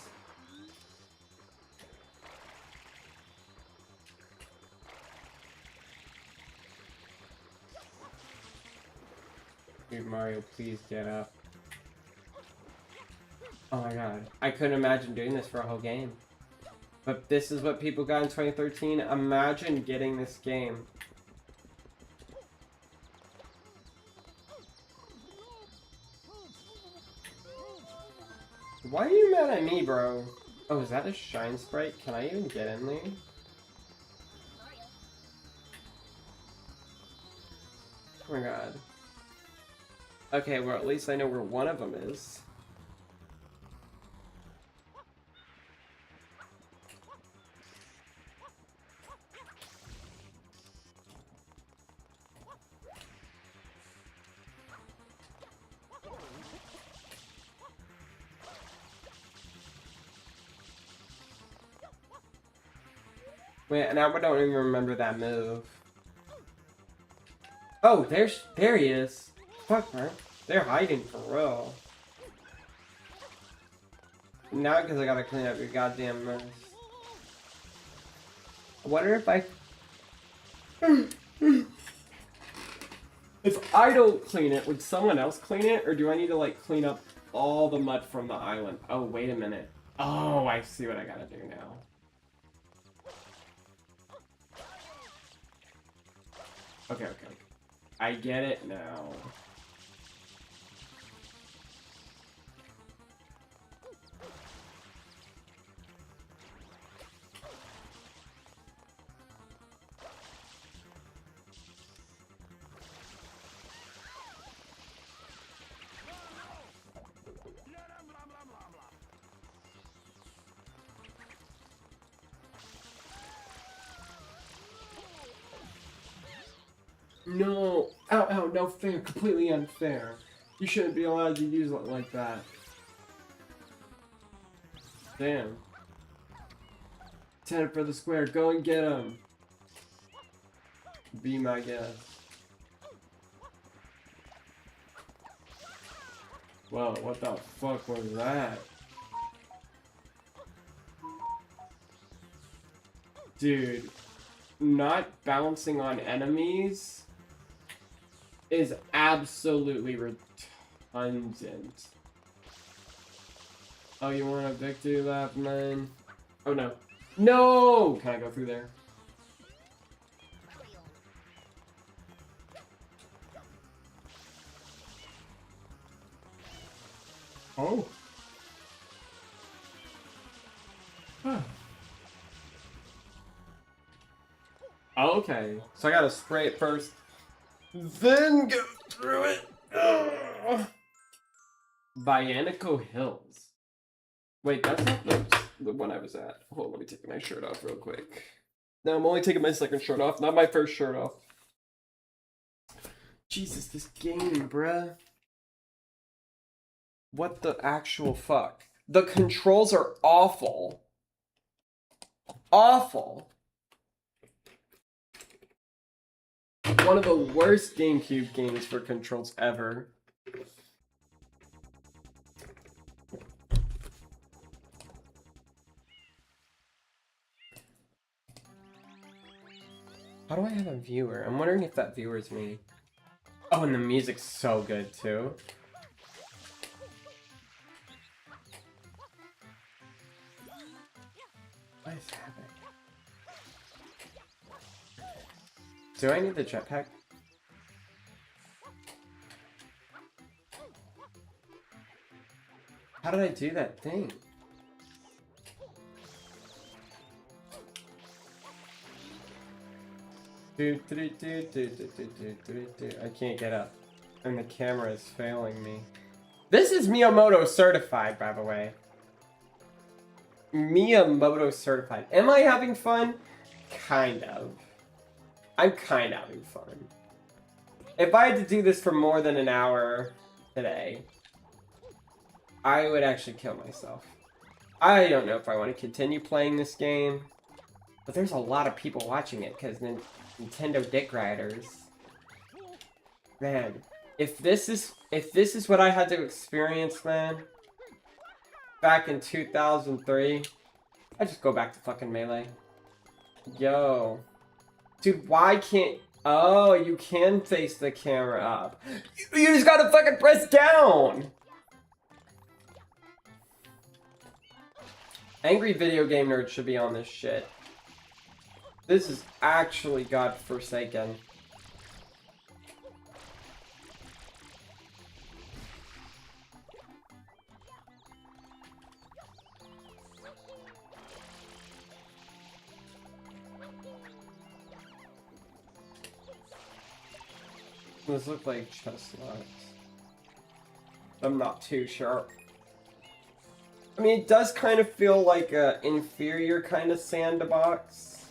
Dude, Mario, please get up. Oh my god. I couldn't imagine doing this for a whole game. But this is what people got in 2013. Imagine getting this game. Why are you mad at me, bro? Oh, is that a shine sprite? Can I even get in there? Oh my god. Okay, well at least I know where one of them is. Wait, and I don't even remember that move. Oh, there he is. Fuck, man. They're hiding for real. Now because I gotta clean up your goddamn mess. I wonder if I... If I don't clean it, would someone else clean it? Or do I need to, like, clean up all the mud from the island? Oh, wait a minute. Oh, I see what I gotta do now. Okay, okay. I get it now. No! Ow, ow, no fair. Completely unfair. You shouldn't be allowed to use it like that. Damn. 10 for the square. Go and get him. Be my guest. Whoa, what the fuck was that? Dude, not bouncing on enemies is absolutely redundant. Oh, you want a victory lap, man? Oh no. No! Can I go through there? Oh. Huh. Okay. So I gotta spray it first, then go through it. Ugh. Bionico Hills. Wait, that's not the one I was at. Hold on, let me take my shirt off real quick. No, I'm only taking my second shirt off, not my first shirt off. Jesus, this game, bruh. What the actual fuck? The controls are awful. Awful. One of the worst GameCube games for controls ever. How do I have a viewer? I'm wondering if that viewer is me. Oh, and the music's so good too. What is happening? Do I need the jetpack? How did I do that thing? I can't get up. And the camera is failing me. This is Miyamoto certified, by the way. Miyamoto certified. Am I having fun? Kind of. I'm kind of having fun. If I had to do this for more than an hour today, I would actually kill myself. I don't know if I want to continue playing this game, but there's a lot of people watching it because Nintendo Dick Riders. Man, if this is what I had to experience, man, back in 2003, I just go back to fucking Melee. Yo. Dude, why can't... Oh, you can face the camera up. You just gotta fucking press down! Angry video game nerds should be on this shit. This is actually godforsaken. Those look like chestnuts. I'm not too sure. I mean, it does kind of feel like a inferior kind of sandbox.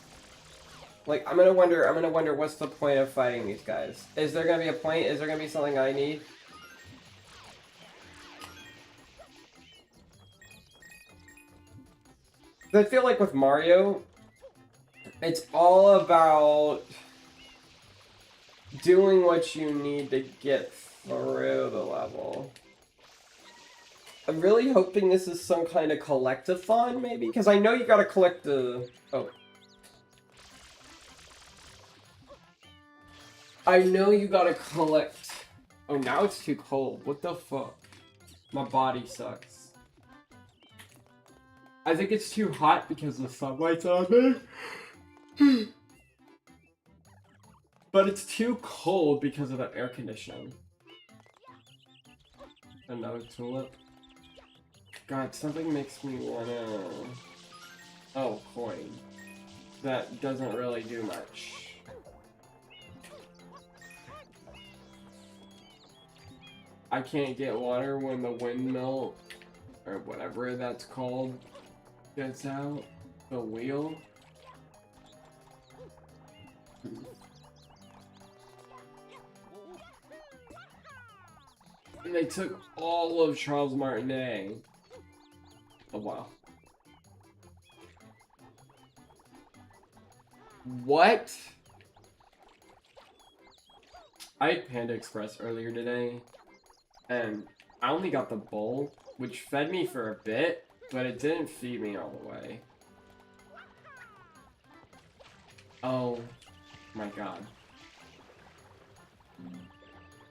Like, I'm gonna wonder what's the point of fighting these guys? Is there gonna be a point? Is there gonna be something I need? I feel like with Mario, it's all about doing what you need to get through the level. I'm really hoping this is some kind of collectathon, maybe? Because I know you gotta collect the... Oh. I know you gotta collect... Oh, now it's too cold. What the fuck? My body sucks. I think it's too hot because the sunlight's on me. But it's too cold because of the air conditioning. Another tulip. God, something makes me wanna... Oh, coin. That doesn't really do much. I can't get water when the windmill, or whatever that's called, gets out. The wheel. And they took all of Charles Martinet. Oh, wow. What? I had Panda Express earlier today, and I only got the bowl, which fed me for a bit, but it didn't feed me all the way. Oh my god.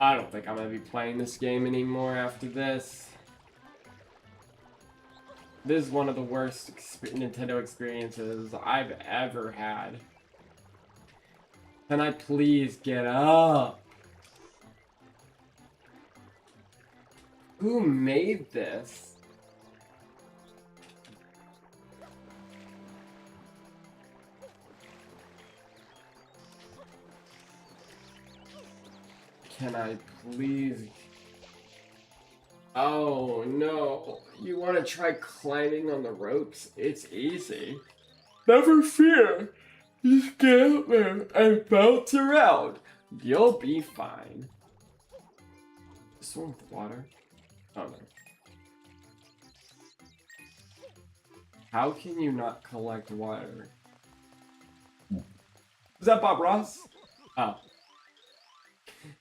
I don't think I'm gonna be playing this game anymore after this. This is one of the worst Nintendo experiences I've ever had. Can I please get up? Who made this? Can I please? Oh no, you want to try climbing on the ropes? It's easy. Never fear. Just get up there and bounce around. You'll be fine. This one with water? Oh no. How can you not collect water? Is that Bob Ross? Oh.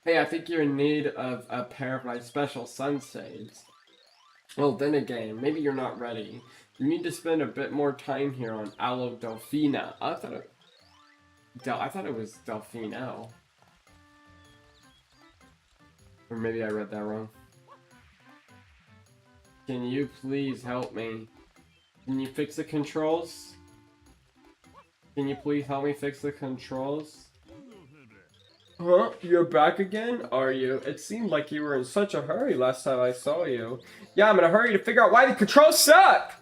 Hey, I think you're in need of a pair of my special sunshades. Well, then again, maybe you're not ready. You need to spend a bit more time here on Alo Delfina. I thought it was Delfino. Or maybe I read that wrong. Can you please help me? Can you fix the controls? Can you please help me fix the controls? Huh? You're back again? Are you? It seemed like you were in such a hurry last time I saw you. Yeah, I'm in a hurry to figure out why the controls suck!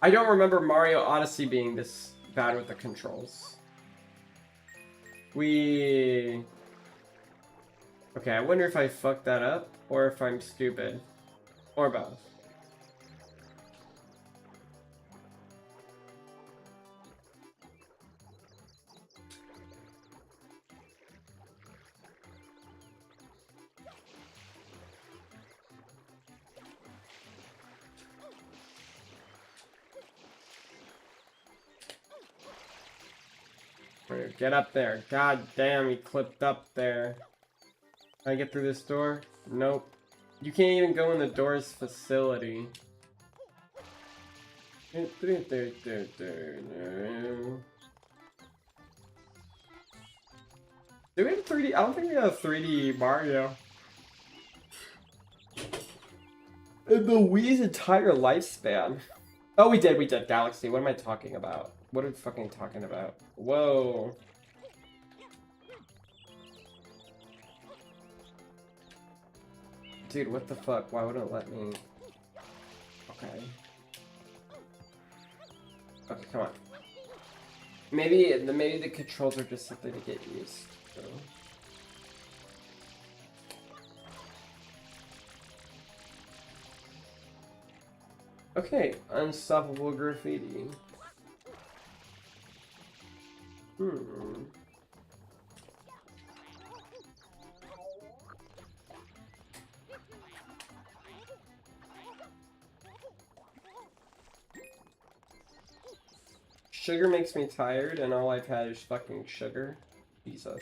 I don't remember Mario Odyssey being this bad with the controls. Okay, I wonder if I fucked that up, or if I'm stupid. Or both. Get up there. God damn, he clipped up there. Can I get through this door? Nope. You can't even go in the door's facility. Do we have 3D? I don't think we have 3D Mario. In the Wii's entire lifespan. Oh, we did. Galaxy. What am I talking about? What are we fucking talking about? Whoa. Dude, what the fuck? Why wouldn't it let me? Okay. Okay, come on. Maybe the controls are just something to get used to. Okay, unstoppable graffiti. Sugar makes me tired, and all I've had is fucking sugar. Jesus.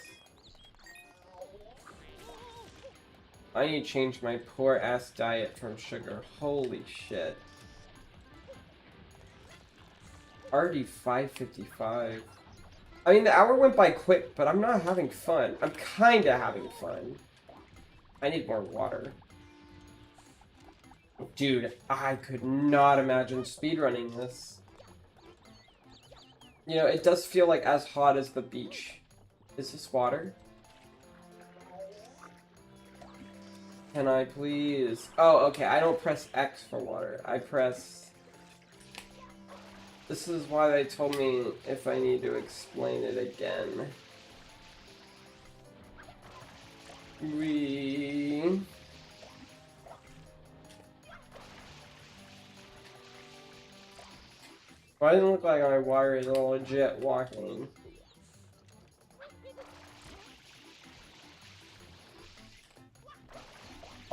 I need to change my poor ass diet from sugar. Holy shit. Already 5:55. I mean, the hour went by quick, but I'm not having fun. I'm kinda having fun. I need more water. Dude, I could not imagine speedrunning this. You know, it does feel like as hot as the beach. Is this water? Can I please? Oh, okay, I don't press X for water. I press... This is why they told me if I need to explain it again. Why doesn't it look like my water is legit walking?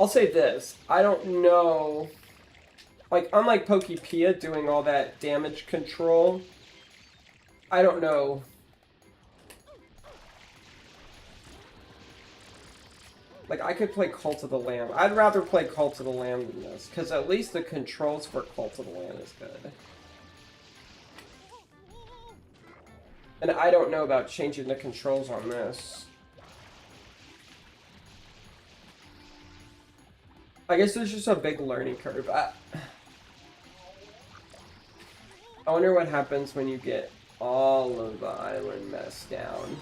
I'll say this. I don't know. Like, unlike Pokopia doing all that damage control, I don't know. Like, I could play Cult of the Lamb. I'd rather play Cult of the Lamb than this, because at least the controls for Cult of the Lamb is good. And I don't know about changing the controls on this. I guess there's just a big learning curve. I wonder what happens when you get all of the island messed down.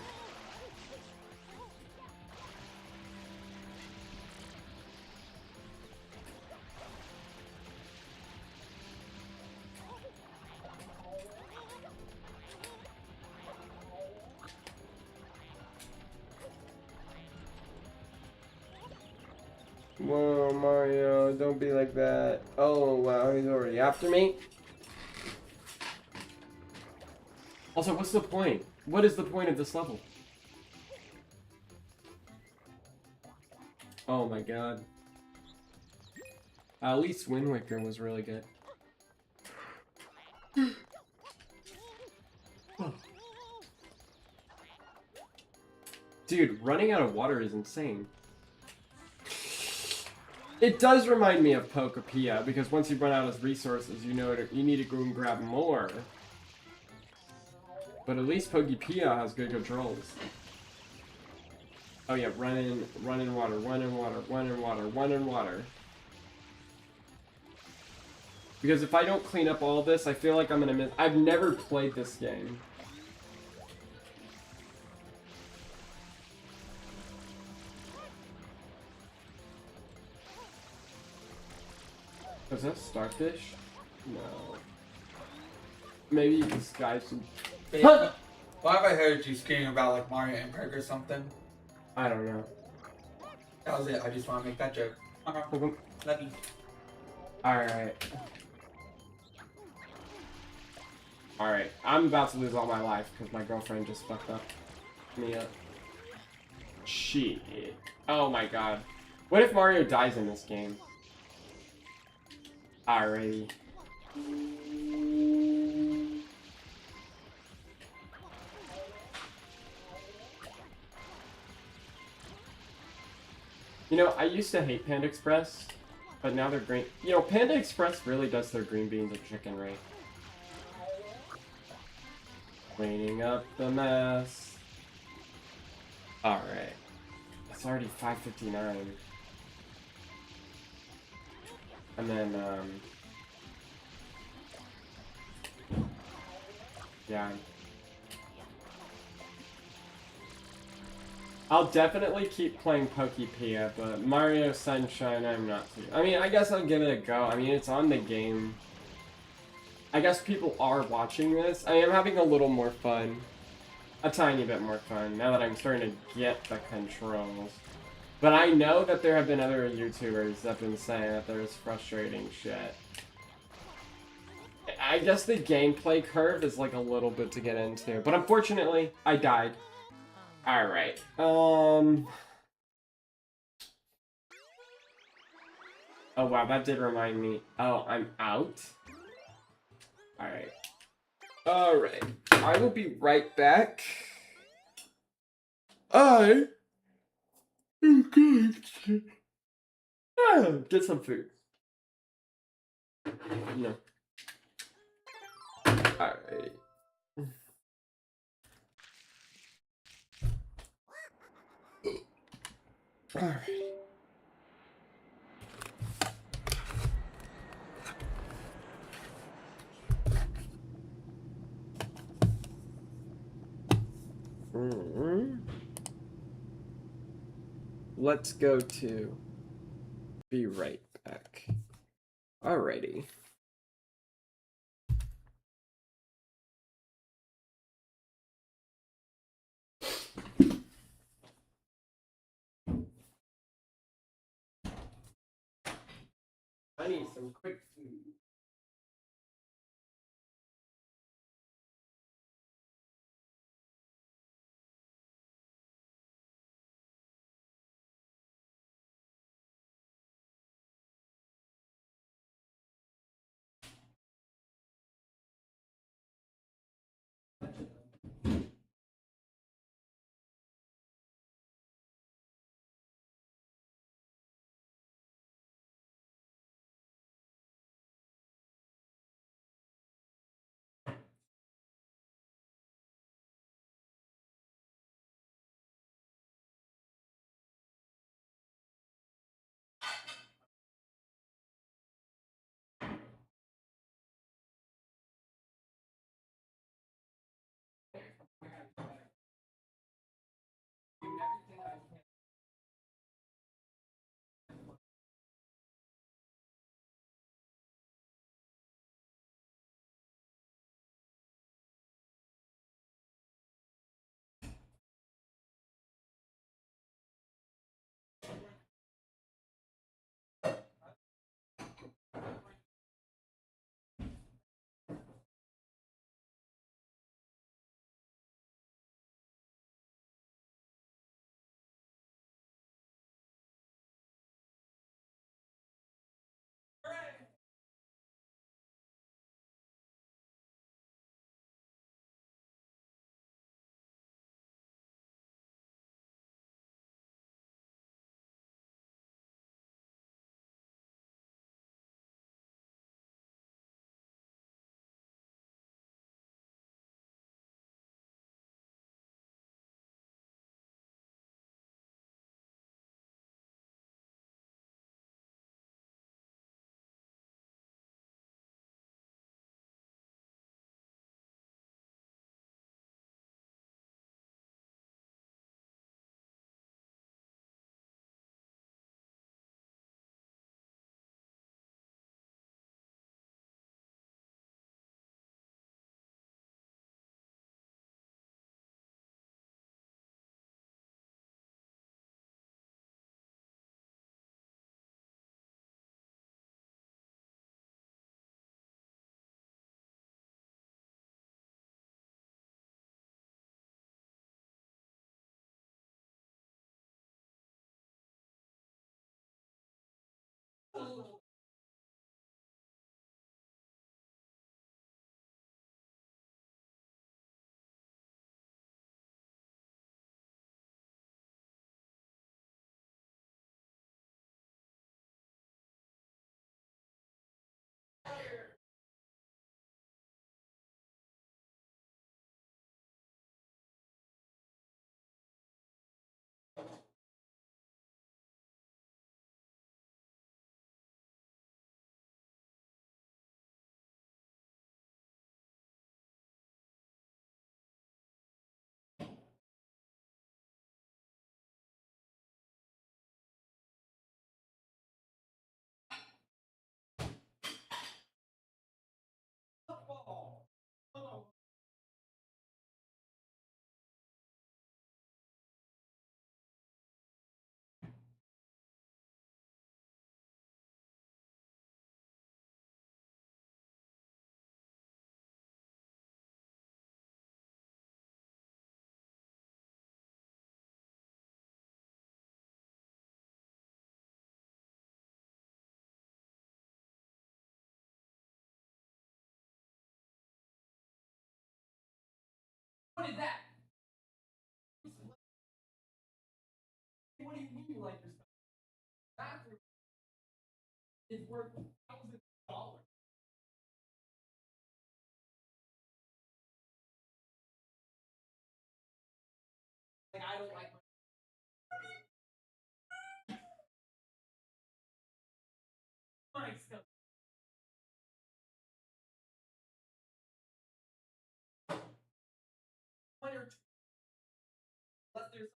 Whoa, Mario, don't be like that. Oh, wow, he's already after me? Also, what's the point? What is the point of this level? Oh my god. At least Wind Waker was really good. Dude, running out of water is insane. It does remind me of Pokopia, because once you run out of resources, you know you need to go and grab more. But at least Pokopia has good controls. Oh yeah, run in water, run in water, run in water, run in water. Because if I don't clean up all this, I feel like I'm gonna miss. I've never played this game. Was that starfish? No. Maybe this guy's some. Why have I heard you screaming about like Mario and Craig or something? I don't know. That was it. I just want to make that joke. Love you. Alright. Alright, I'm about to lose all my life because my girlfriend just fucked up me up. Shit. Oh my god. What if Mario dies in this game? Alrighty. You know, I used to hate Panda Express, but now they're green. You know, Panda Express really does their green beans and chicken right. Cleaning up the mess. Alright. It's already 5:59. And then, yeah. I'll definitely keep playing Pokopia, but Mario Sunshine, I'm not too. I mean, I guess I'll give it a go. I mean, it's on the game. I guess people are watching this. I am having a little more fun. A tiny bit more fun, now that I'm starting to get the controls. But I know that there have been other YouTubers that have been saying that there's frustrating shit. I guess the gameplay curve is like a little bit to get into, but unfortunately, I died. Alright, oh wow, that did remind me. Oh, I'm out? Alright. Alright, I will be right back. I am going to get some food. No. Alright. Alright. Let's go to be right back. Alrighty. I need some quick food. What is that? What do you mean you like your stuff? Bathroom is worth $1,000. Like I don't like my stuff. One or two. Unless there's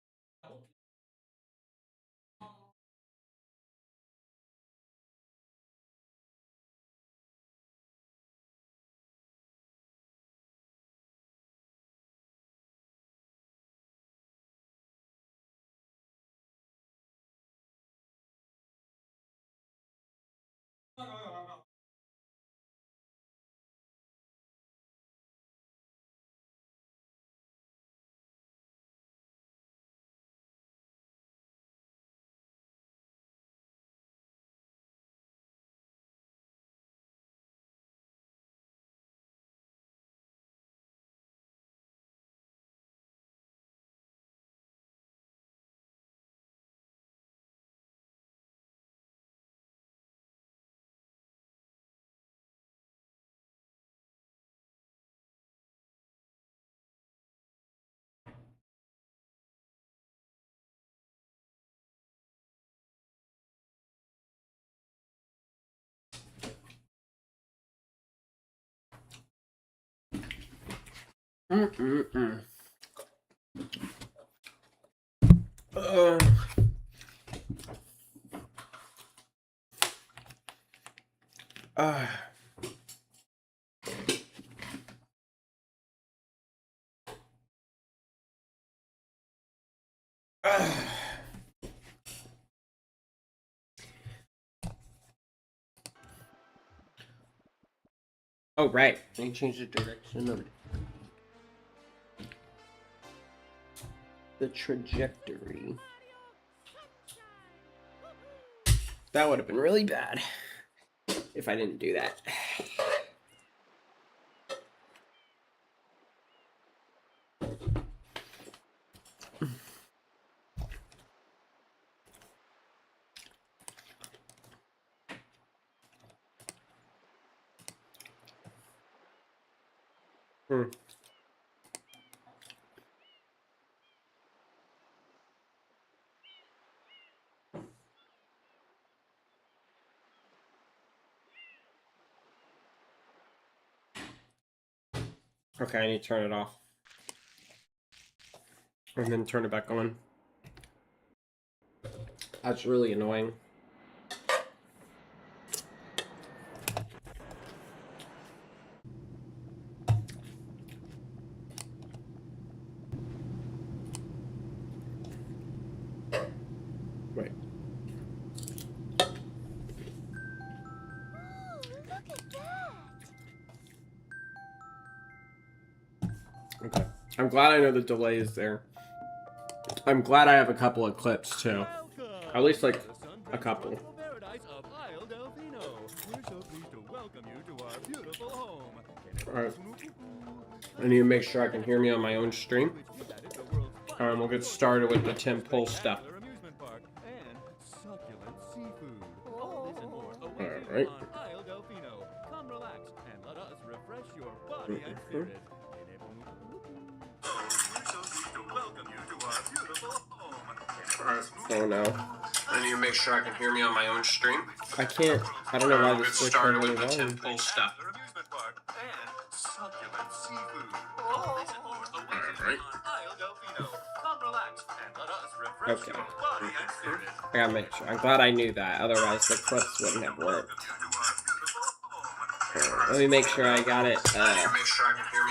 Oh, right. Let me change the direction of it. The trajectory. That would have been really bad if I didn't do that. Okay, I need to turn it off. And then turn it back on. That's really annoying. Right. Okay. I'm glad I know the delay is there. I'm glad I have a couple of clips too. At least like a couple. Alright. I need to make sure I can hear me on my own stream. Alright, we'll get started with the Tim Pool stuff. Alright. Oh no. I need to make sure I can hear me on my own stream. I can't. I don't know why this is started with the Tim Pool stuff. Alright. Okay. I gotta make sure. I'm glad I knew that, otherwise the clips wouldn't have worked. Let me make sure I got it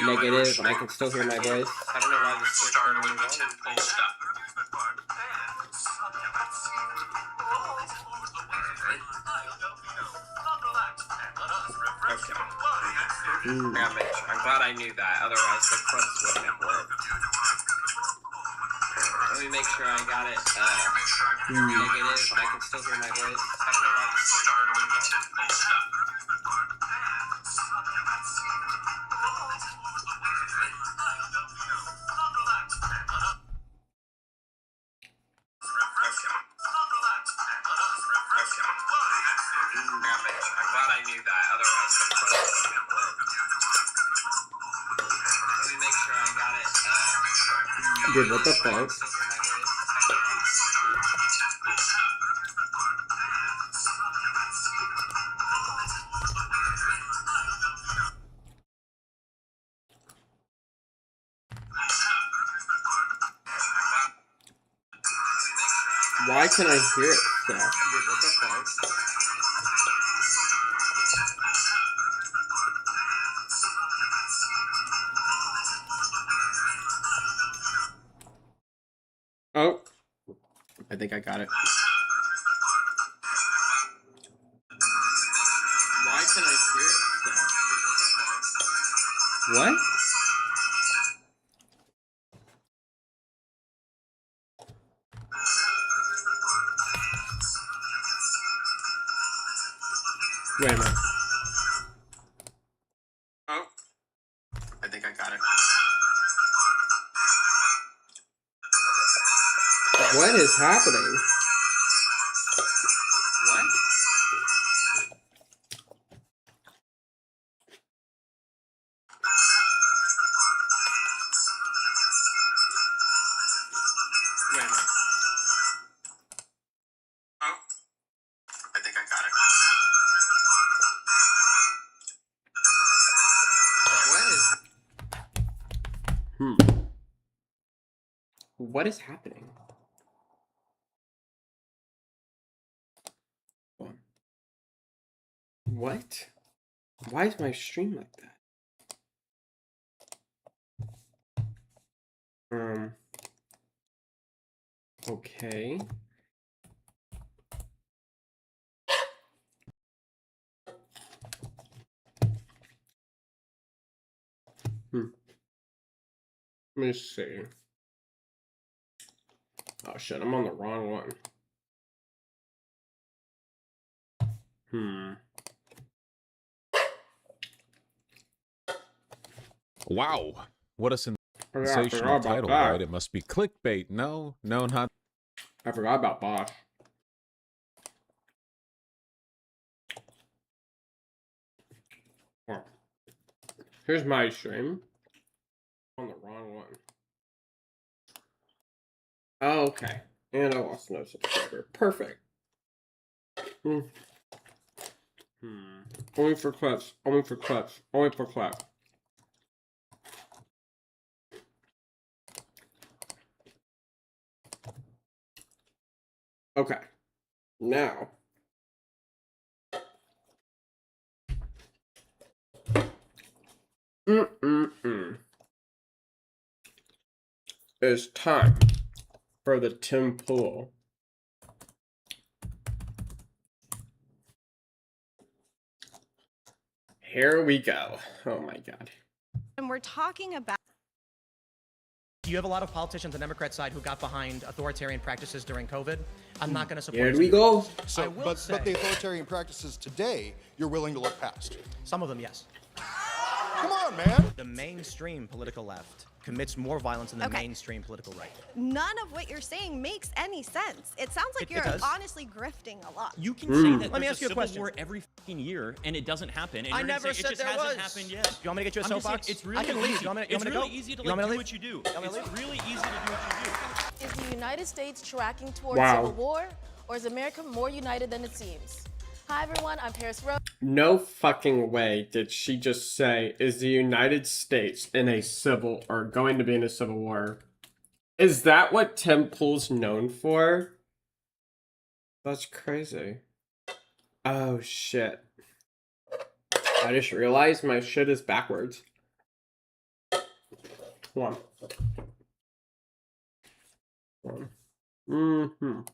negative and I can still hear my voice. I don't know why this started with the Tim Pool stuff. Okay. I'm glad I knew that, otherwise the clips wouldn't have worked. Let me make sure I got it negative and I can still hear my voice. I don't know why this started with the Tim Pool stuff. Dude, what the fuck? Why can I hear it still? Dude, what the fuck? Oh, I think I got it. Why can I hear it still? What? Wait a minute. Oh, I think I got it. What is happening? What? Wait a minute. Oh, I think I got it. What is happening? What? Why is my stream like that? Okay. Let me see. Oh shit, I'm on the wrong one. Wow. What a I sensational forgot about title, that. right? It must be clickbait. No, not. I forgot about Bosch. Oh. Here's my stream. On the wrong one. Oh, okay. And I lost no subscriber. Perfect. Only for clips. Only for clips. Only for clips. Okay. Now. It's time for the Tim Pool. Here we go. Oh my god. And we're talking about. You have a lot of politicians on the Democrat side who got behind authoritarian practices during COVID. I'm not going to support. Here we go. So, but the authoritarian practices today, you're willing to look past. Some of them, yes. Come on, man. The mainstream political left commits more violence than the mainstream political right. None of what you're saying makes any sense. It sounds like you're honestly grifting a lot. You can say that Let me there's ask you a civil question. war every fucking year, and it doesn't happen. And I you're gonna never say said it just there hasn't was. happened yet. You want me to get you a I'm just saying, soapbox? it's really I can leave. easy. You want me to It's go? really easy to You want me to do leave? what you do. You want me to It's leave? really easy to do what you do. Is the United States tracking towards Wow. civil war, or is America more united than it seems? Hi everyone, I'm Paris Rose. No fucking way did she just say, is the United States in a civil, or going to be in a civil war? Is that what Tim Pool's known for? That's crazy. Oh shit. I just realized my shit is backwards. Hold on.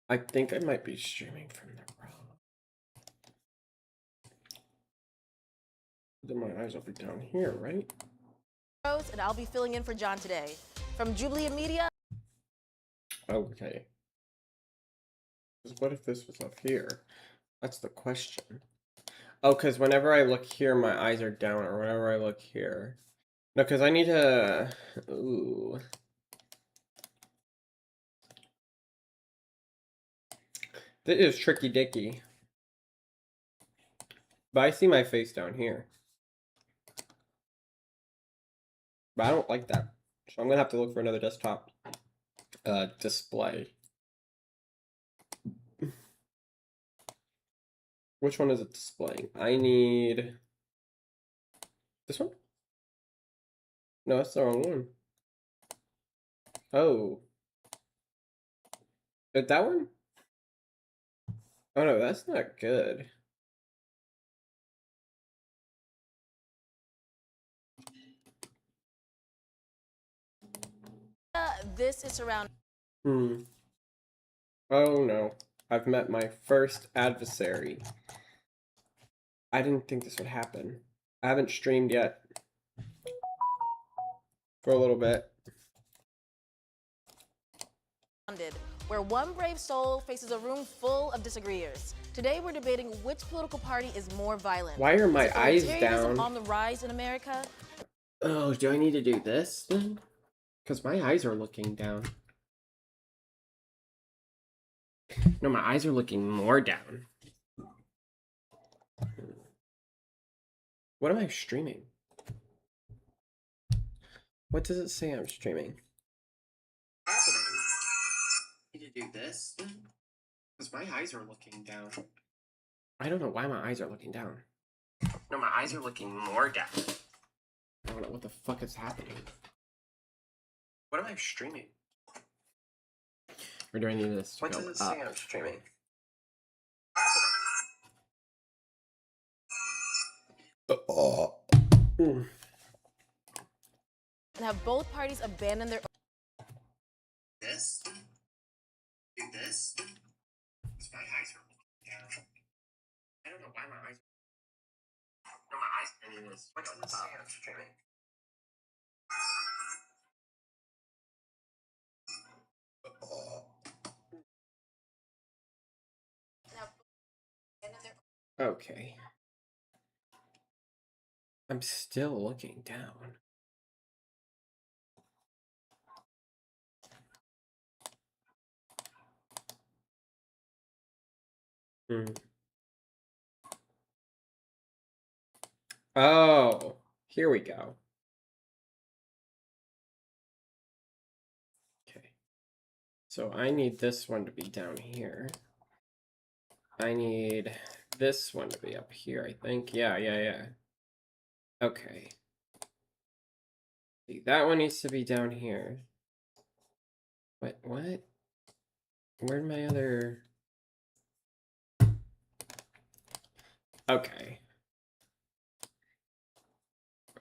I think I might be streaming from the wrong. Then my eyes will be down here, right? Rose, and I'll be filling in for John today. From Jubilee Media. Okay. What if this was up here? That's the question. Oh, because whenever I look here, my eyes are down, or whenever I look here. No, because I need to... Ooh. This is tricky dicky. But I see my face down here. But I don't like that. So I'm gonna have to look for another desktop display. Which one is it displaying? I need this one? No, that's the wrong one. Oh. That one? Oh no, that's not good. This is around. Oh no. I've met my first adversary. I didn't think this would happen. I haven't streamed yet. For a little bit. Where one brave soul faces a room full of disagreeers. Today we're debating which political party is more violent. Why are my eyes Authoritarianism down? on the rise in America? Oh, do I need to do this then? Because my eyes are looking down. No, my eyes are looking more down. What am I streaming? What does it say I'm streaming? Need to do this then? Because my eyes are looking down. I don't know why my eyes are looking down. No, my eyes are looking more down. I don't know what the fuck is happening. What am I streaming? Or do I need this to What go does it up? say I'm streaming? And have both parties abandon their This? Do this? Because my eyes are looking down. I don't know why my eyes. No, my eyes are doing this. What does it say I'm streaming? Okay. I'm still looking down. Oh, here we go. Okay. So I need this one to be down here. I need this one to be up here, I think. Yeah. Okay. See, that one needs to be down here. What? Where'd my other... Okay.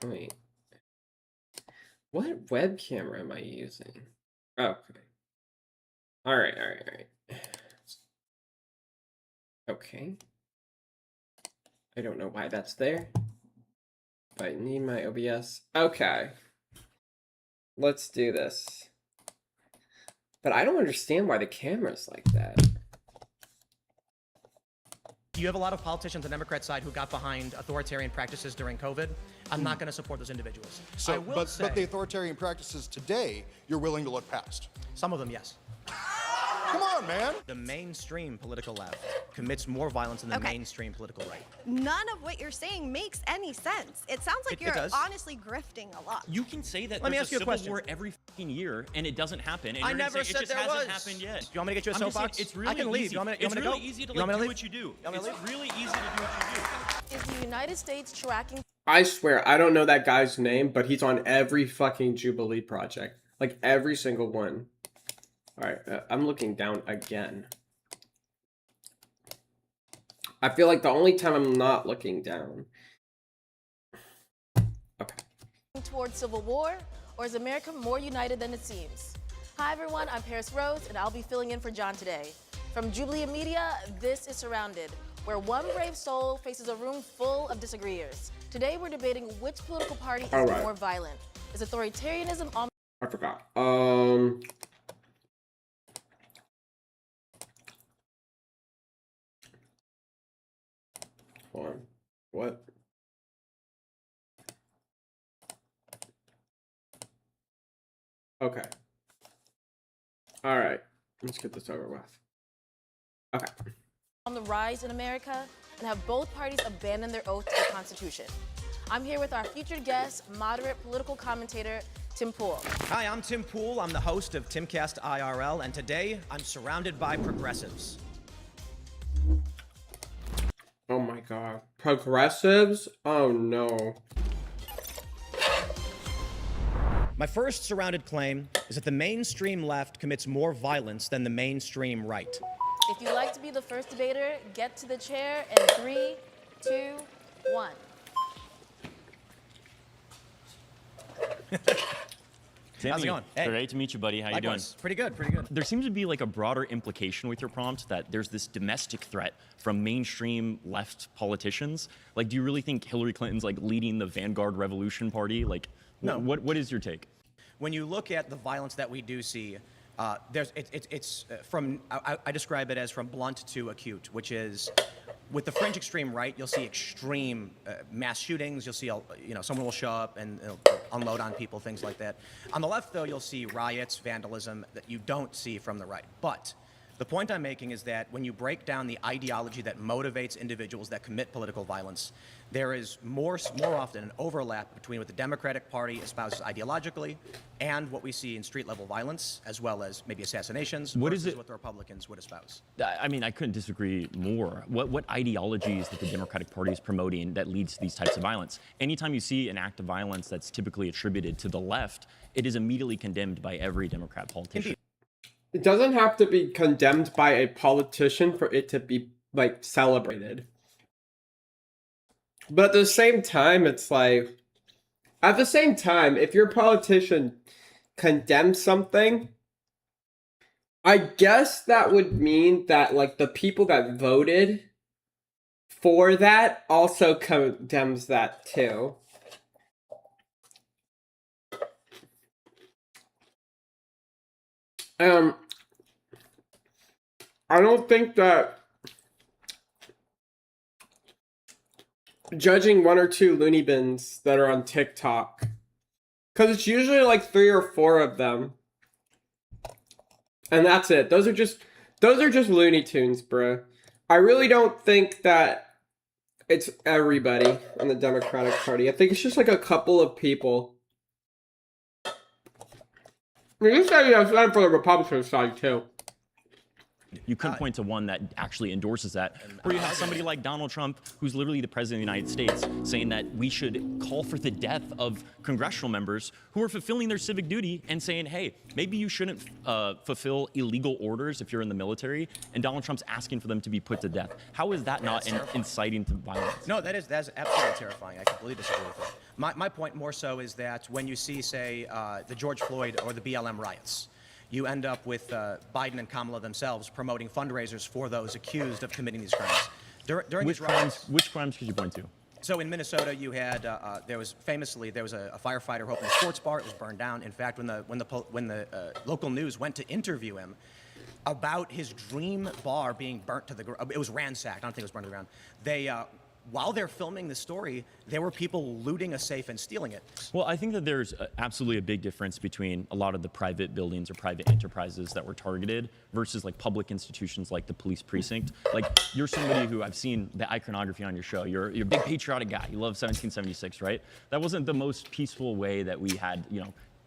Wait. What web camera am I using? Okay. Alright. Okay. I don't know why that's there. But I need my OBS. Okay. Let's do this. But I don't understand why the camera's like that. You have a lot of politicians on the Democrat side who got behind authoritarian practices during COVID. I'm not going to support those individuals. So, I will but say, the authoritarian practices today, you're willing to look past. some of them, yes. Come on, man. The mainstream political left commits more violence than the mainstream political right. None of what you're saying makes any sense. It sounds like It you're does. honestly grifting a lot. You can say that Let me there's ask you a civil question. war every fucking year and it doesn't happen. And I you're gonna never say said it just there hasn't was. happened yet. Do you want me to get you a I'm just saying, soapbox? it's really I can leave. easy. You want me to- It's you want me to really go? easy to You want me to do leave? what you do. You want me to It's leave? really easy to do what you do. Is the United States tracking? I swear, I don't know that guy's name, but he's on every fucking Jubilee project. Like, every single one. Alright, I'm looking down again. I feel like the only time I'm not looking down. Towards civil war, or is America more united than it seems? Hi everyone, I'm Paris Rose, and I'll be filling in for John today. From Jubilee Media, this is Surrounded, where one brave soul faces a room full of disagreeers. Today we're debating which political party is Alright. more violent. Is authoritarianism on... I forgot. Hold on. What? Okay. Alright. Let's get this over with. Okay. on the rise in America, and have both parties abandon their oath to the Constitution. I'm here with our featured guest, moderate political commentator, Tim Pool. Hi, I'm Tim Pool. I'm the host of Timcast IRL, and today I'm surrounded by progressives. Oh my god. Progressives? Oh no. My first surrounded claim is that the mainstream left commits more violence than the mainstream right. If you'd like to be the first debater, get to the chair in 3, 2, 1. Timmy, how's it going? Hey. Great to meet you, buddy. How you doing? Likewise. Pretty good, pretty good. There seems to be like a broader implication with your prompt that there's this domestic threat from mainstream left politicians. Like, do you really think Hillary Clinton's like leading the Vanguard Revolution Party? Like, No. What is your take? When you look at the violence that we do see, it's from, I describe it as from blunt to acute, which is with the fringe extreme right, you'll see extreme mass shootings. You'll see, someone will show up and unload on people, things like that. On the left, though, you'll see riots, vandalism that you don't see from the right. But the point I'm making is that when you break down the ideology that motivates individuals that commit political violence, there is more often an overlap between what the Democratic Party espouses ideologically and what we see in street-level violence, as well as maybe assassinations, what the Republicans would espouse. I mean, I couldn't disagree more. What ideologies that the Democratic Party is promoting that leads to these types of violence? Anytime you see an act of violence that's typically attributed to the left, it is immediately condemned by every Democrat politician. It doesn't have to be condemned by a politician for it to be, like, celebrated. But at the same time, it's like, if your politician condemns something, I guess that would mean that, like, the people that voted for that also condemns that too. I don't think that judging one or two loony bins that are on TikTok, because it's usually like 3 or 4 of them, and that's it. Those are just Looney Tunes, bruh. I really don't think that it's everybody in the Democratic Party. I think it's just like a couple of people. I mean, you say that's not for the Republican side too. You couldn't point to one that actually endorses that. Or you have somebody like Donald Trump, who's literally the president of the United States, saying that we should call for the death of congressional members who are fulfilling their civic duty and saying, hey, maybe you shouldn't fulfill illegal orders if you're in the military. And Donald Trump's asking for them to be put to death. How is that not inciting to violence? No, that's absolutely terrifying. I completely disagree with that. My point more so is that when you see, say, the George Floyd or the BLM riots, you end up with Biden and Kamala themselves promoting fundraisers for those accused of committing these crimes. During these riots, which crimes could you point to? So in Minnesota, you had there was a firefighter who opened a sports bar. It was burned down. In fact, when the local news went to interview him about his dream bar being burnt to the ground, it was ransacked. I don't think it was burned to the ground. They while they're filming the story, there were people looting a safe and stealing it. Well, I think that there's absolutely a big difference between a lot of the private buildings or private enterprises that were targeted versus like public institutions like the police precinct. Like, you're somebody who I've seen the iconography on your show. You're a big patriotic guy. You love 1776, right? That wasn't the most peaceful way that we had,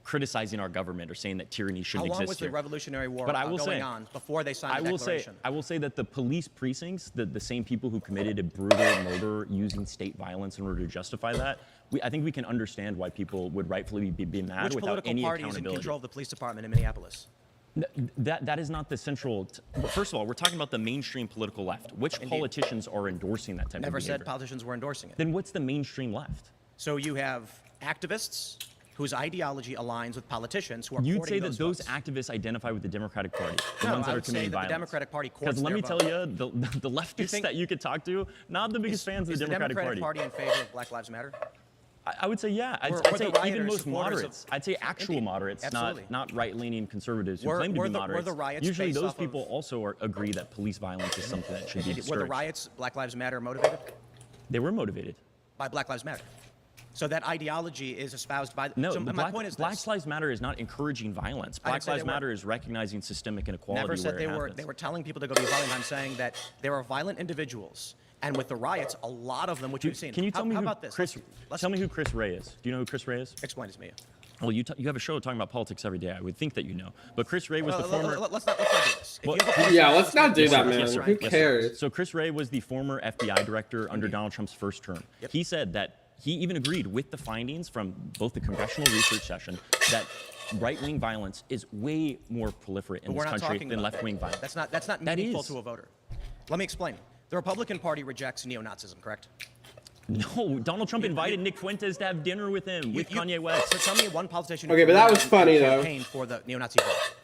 criticizing our government or saying that tyranny shouldn't exist. How long was the Revolutionary War going on before they signed the Declaration? I will say that the police precincts, the same people who committed a brutal murder using state violence in order to justify that, I think we can understand why people would rightfully be mad without any accountability. Which political party is in control of the police department in Minneapolis? That is not the central. First of all, we're talking about the mainstream political left. Which politicians are endorsing that type of behavior? Never said politicians were endorsing it. Then what's the mainstream left? So you have activists whose ideology aligns with politicians who are You'd say that those activists identify with the Democratic Party, the ones that are committing violence. The Democratic Party courts because let me tell you, the leftists that you could talk to, not the biggest fans of the Democratic Party. Is the Democratic Party in favor of Black Lives Matter? I would say yeah. I'd say even most moderates. I'd say actual moderates, not right-leaning conservatives who claim to be moderates. Were the riots usually those people also agree that police violence is something that should be discouraged. Were the riots Black Lives Matter motivated? They were motivated. By Black Lives Matter. So that ideology is espoused by... No, so my point is Black Lives Matter is not encouraging violence. Black Lives Matter is recognizing systemic inequality. Never said they were telling people to go be violent. I'm saying that there are violent individuals And with the riots, a lot of them, which you've seen. Can you tell me how who about this? Tell me who Chris Ray is. Do you know who Chris Ray is? Explain it to me. Well, you have a show talking about politics every day. I would think that you know. But Chris Ray was the former. Let's not do this. Yeah, let's not do that, man. Who cares? So Chris Ray was the former FBI director under Donald Trump's first term. He said that he even agreed with the findings from both the congressional research session that right-wing violence is way more proliferate in this country than left-wing violence. That's not meaningful to a voter. Let me explain. The Republican Party rejects neo-Nazism, correct? No, Donald Trump invited Nick Fuentes to have dinner with him, with Kanye West. So tell me one politician. Okay, but that was funny though. Campaigned for the neo-Nazi vote.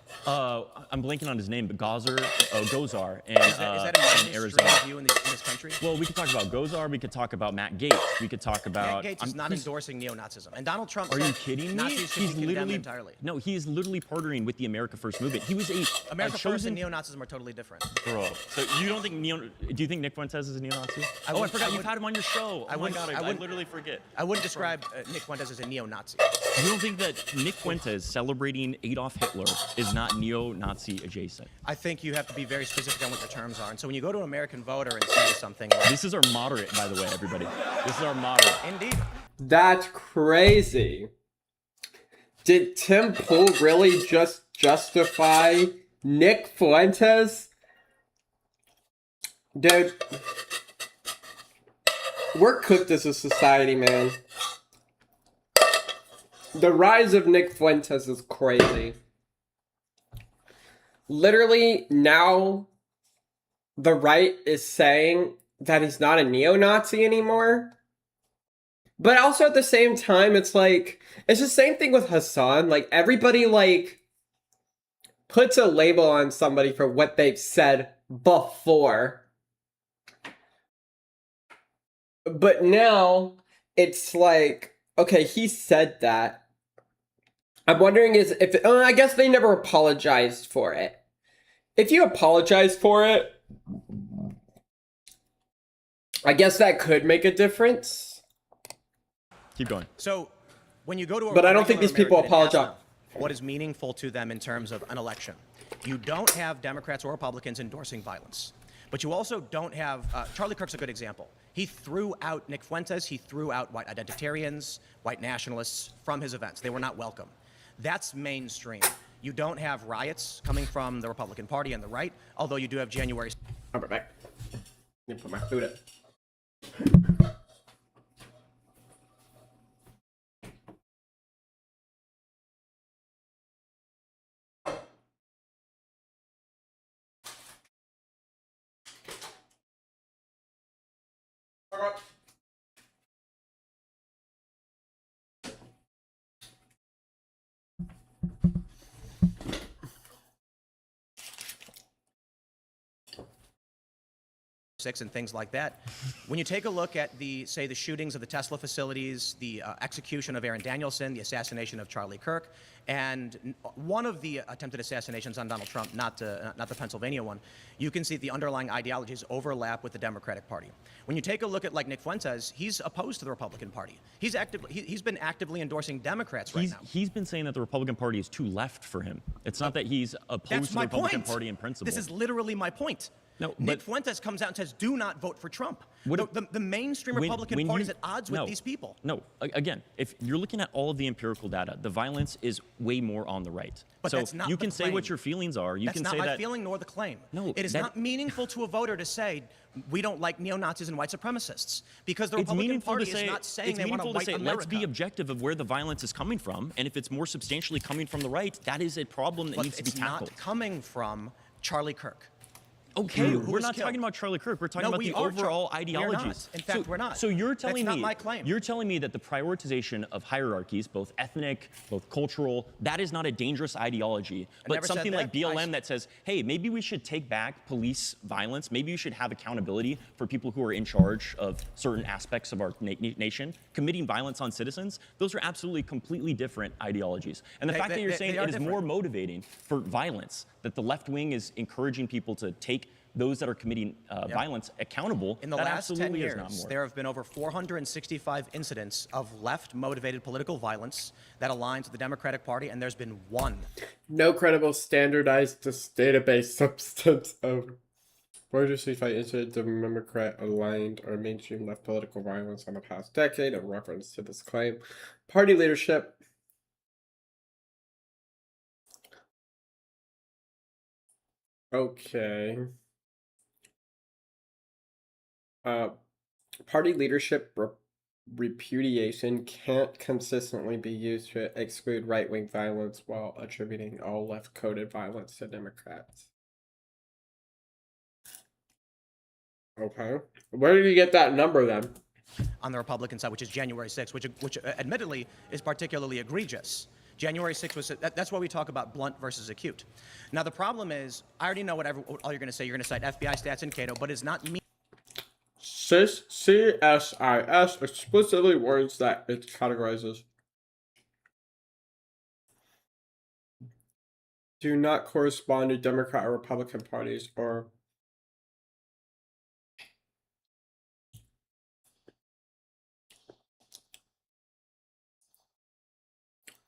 I'm blanking on his name, but Gozar in Is that a Arizona. view in this country? Well, we could talk about Gozar. We could talk about Matt Gaetz. We could talk about. Matt Gaetz is not endorsing neo-Nazism, and Donald Trump. Are you kidding me? Nazis should be condemned entirely. No, he is literally partnering with the America First movement. He was America chosen. First and neo-Nazism are totally different. Bro, so you don't think do you think Nick Fuentes is a neo-Nazi? I forgot you've had him on your show. Oh my God, I literally forget. I wouldn't describe Nick Fuentes as a neo-Nazi. You don't think that Nick Fuentes celebrating Adolf Hitler is not neo-Nazi adjacent? I think you have to be very specific on what the terms are. And so when you go to an American voter and say something like... This is our moderate, by the way, everybody. This is our moderate. Indeed. That's crazy. Did Tim Pool really just justify Nick Fuentes? Dude, we're cooked as a society, man. The rise of Nick Fuentes is crazy. Literally, now the right is saying that he's not a neo-Nazi anymore. But also at the same time, it's like, it's the same thing with Hassan. Like, everybody, like, puts a label on somebody for what they've said before. But now, it's like, okay, he said that. I'm wondering if I guess they never apologized for it. If you apologize for it, I guess that could make a difference. Keep going. So, when you go to a but I don't think these people apologize. What is meaningful to them in terms of an election? You don't have Democrats or Republicans endorsing violence. But you also don't have, Charlie Kirk's a good example. He threw out Nick Fuentes, he threw out white identitarians, white nationalists from his events. They were not welcome. That's mainstream. You don't have riots coming from the Republican Party and the right, although you do have January. I'll be back. Let me put my food up. And things like that. When you take a look at the shootings of the Tesla facilities, the execution of Aaron Danielson, the assassination of Charlie Kirk, and one of the attempted assassinations on Donald Trump, not the Pennsylvania one, you can see the underlying ideologies overlap with the Democratic Party. When you take a look at like Nick Fuentes, he's opposed to the Republican Party. He's been actively endorsing Democrats right now. He's been saying that the Republican Party is too left for him. It's not that he's opposed to the Republican Party in principle. This is literally my point. No, Nick Fuentes comes out and says, do not vote for Trump. The mainstream Republican Party is at odds with these people. No, again, if you're looking at all of the empirical data, the violence is way more on the right. But so that's not you the can say claim. what your feelings are. You That's can not say my that. feeling nor the claim. No, it is not meaningful to a voter to say we don't like neo-Nazis and white supremacists because the Republican Party is not saying they want a white America. Let's be objective of where the violence is coming from, and if it's more substantially coming from the right, that is a problem that needs to be tackled. It's not coming from Charlie Kirk. Okay, we're not talking about Charlie Kirk. We're talking about the overall ideologies. In fact, we're not. So you're telling That's me not my claim. You're telling me that the prioritization of hierarchies, both ethnic, both cultural, that is not a dangerous ideology. But something like BLM that says, hey, maybe we should take back police violence. Maybe we should have accountability for people who are in charge of certain aspects of our nation, committing violence on citizens. Those are absolutely completely different ideologies. And the fact that you're saying it is more motivating for violence, that the left wing is encouraging people to take those that are committing violence accountable. In the last 10 years, there have been over 465 incidents of left-motivated political violence that aligns with the Democratic Party, and there's been one. No credible standardized database substance of Where does he fight into Democrat-aligned or mainstream left political violence in the past decade in reference to this claim? Party leadership. Okay. Party leadership repudiation can't consistently be used to exclude right-wing violence while attributing all left-coded violence to Democrats. Okay. Where did you get that number then? On the Republican side, which is January 6th, which admittedly is particularly egregious. January 6th was, that's why we talk about blunt versus acute. Now, the problem is, I already know what all you're going to say. You're going to cite FBI stats and Cato, but it's not me. CSIS explicitly words that it categorizes do not correspond to Democrat or Republican parties or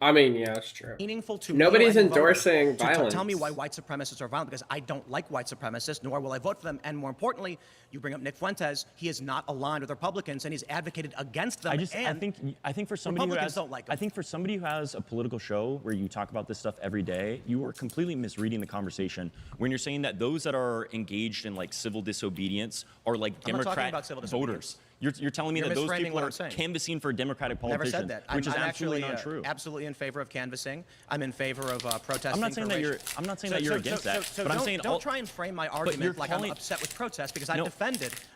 I mean, yeah, it's true. Meaningful to Nobody's me or any endorsing voter violence. to tell me why white supremacists are violent, because I don't like white supremacists, nor will I vote for them. And more importantly, you bring up Nick Fuentes. He is not aligned with Republicans, and he's advocated against them. I think for somebody who Republicans has, don't like them. I think for somebody who has a political show where you talk about this stuff every day, you are completely misreading the conversation when you're saying that those that are engaged in like civil disobedience are like I'm not talking Democrat about civil voters. You're telling me that those misframing people what are I'm saying. canvassing for Democratic Never politicians, said that. which is I'm absolutely actually, not true. Absolutely in favor of canvassing. I'm in favor of protesting. I'm not saying for that racial- I'm not saying that you're against that, but I'm saying don't try and frame my argument you're like calling- I'm upset with protests, because No.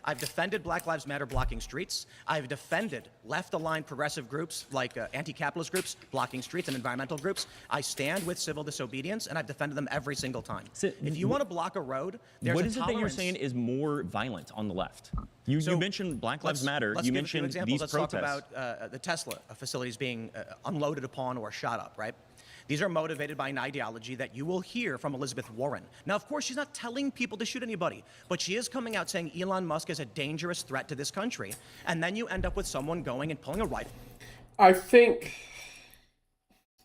I've defended Black Lives Matter blocking streets. I've defended left-aligned progressive groups like anti-capitalist groups blocking streets and environmental groups. I stand with civil disobedience, and I've defended them every single time. If you want to block a road, there's what a is it that you're tolerance. saying is more violent on the left? You mentioned Black Lives Matter. Let's You give a few mentioned examples. these Let's protests. talk about the Tesla facilities being unloaded upon or shot up, right? These are motivated by an ideology that you will hear from Elizabeth Warren. Now, of course, she's not telling people to shoot anybody, but she is coming out saying Elon Musk is a dangerous threat to this country. And then you end up with someone going and pulling a rifle. I think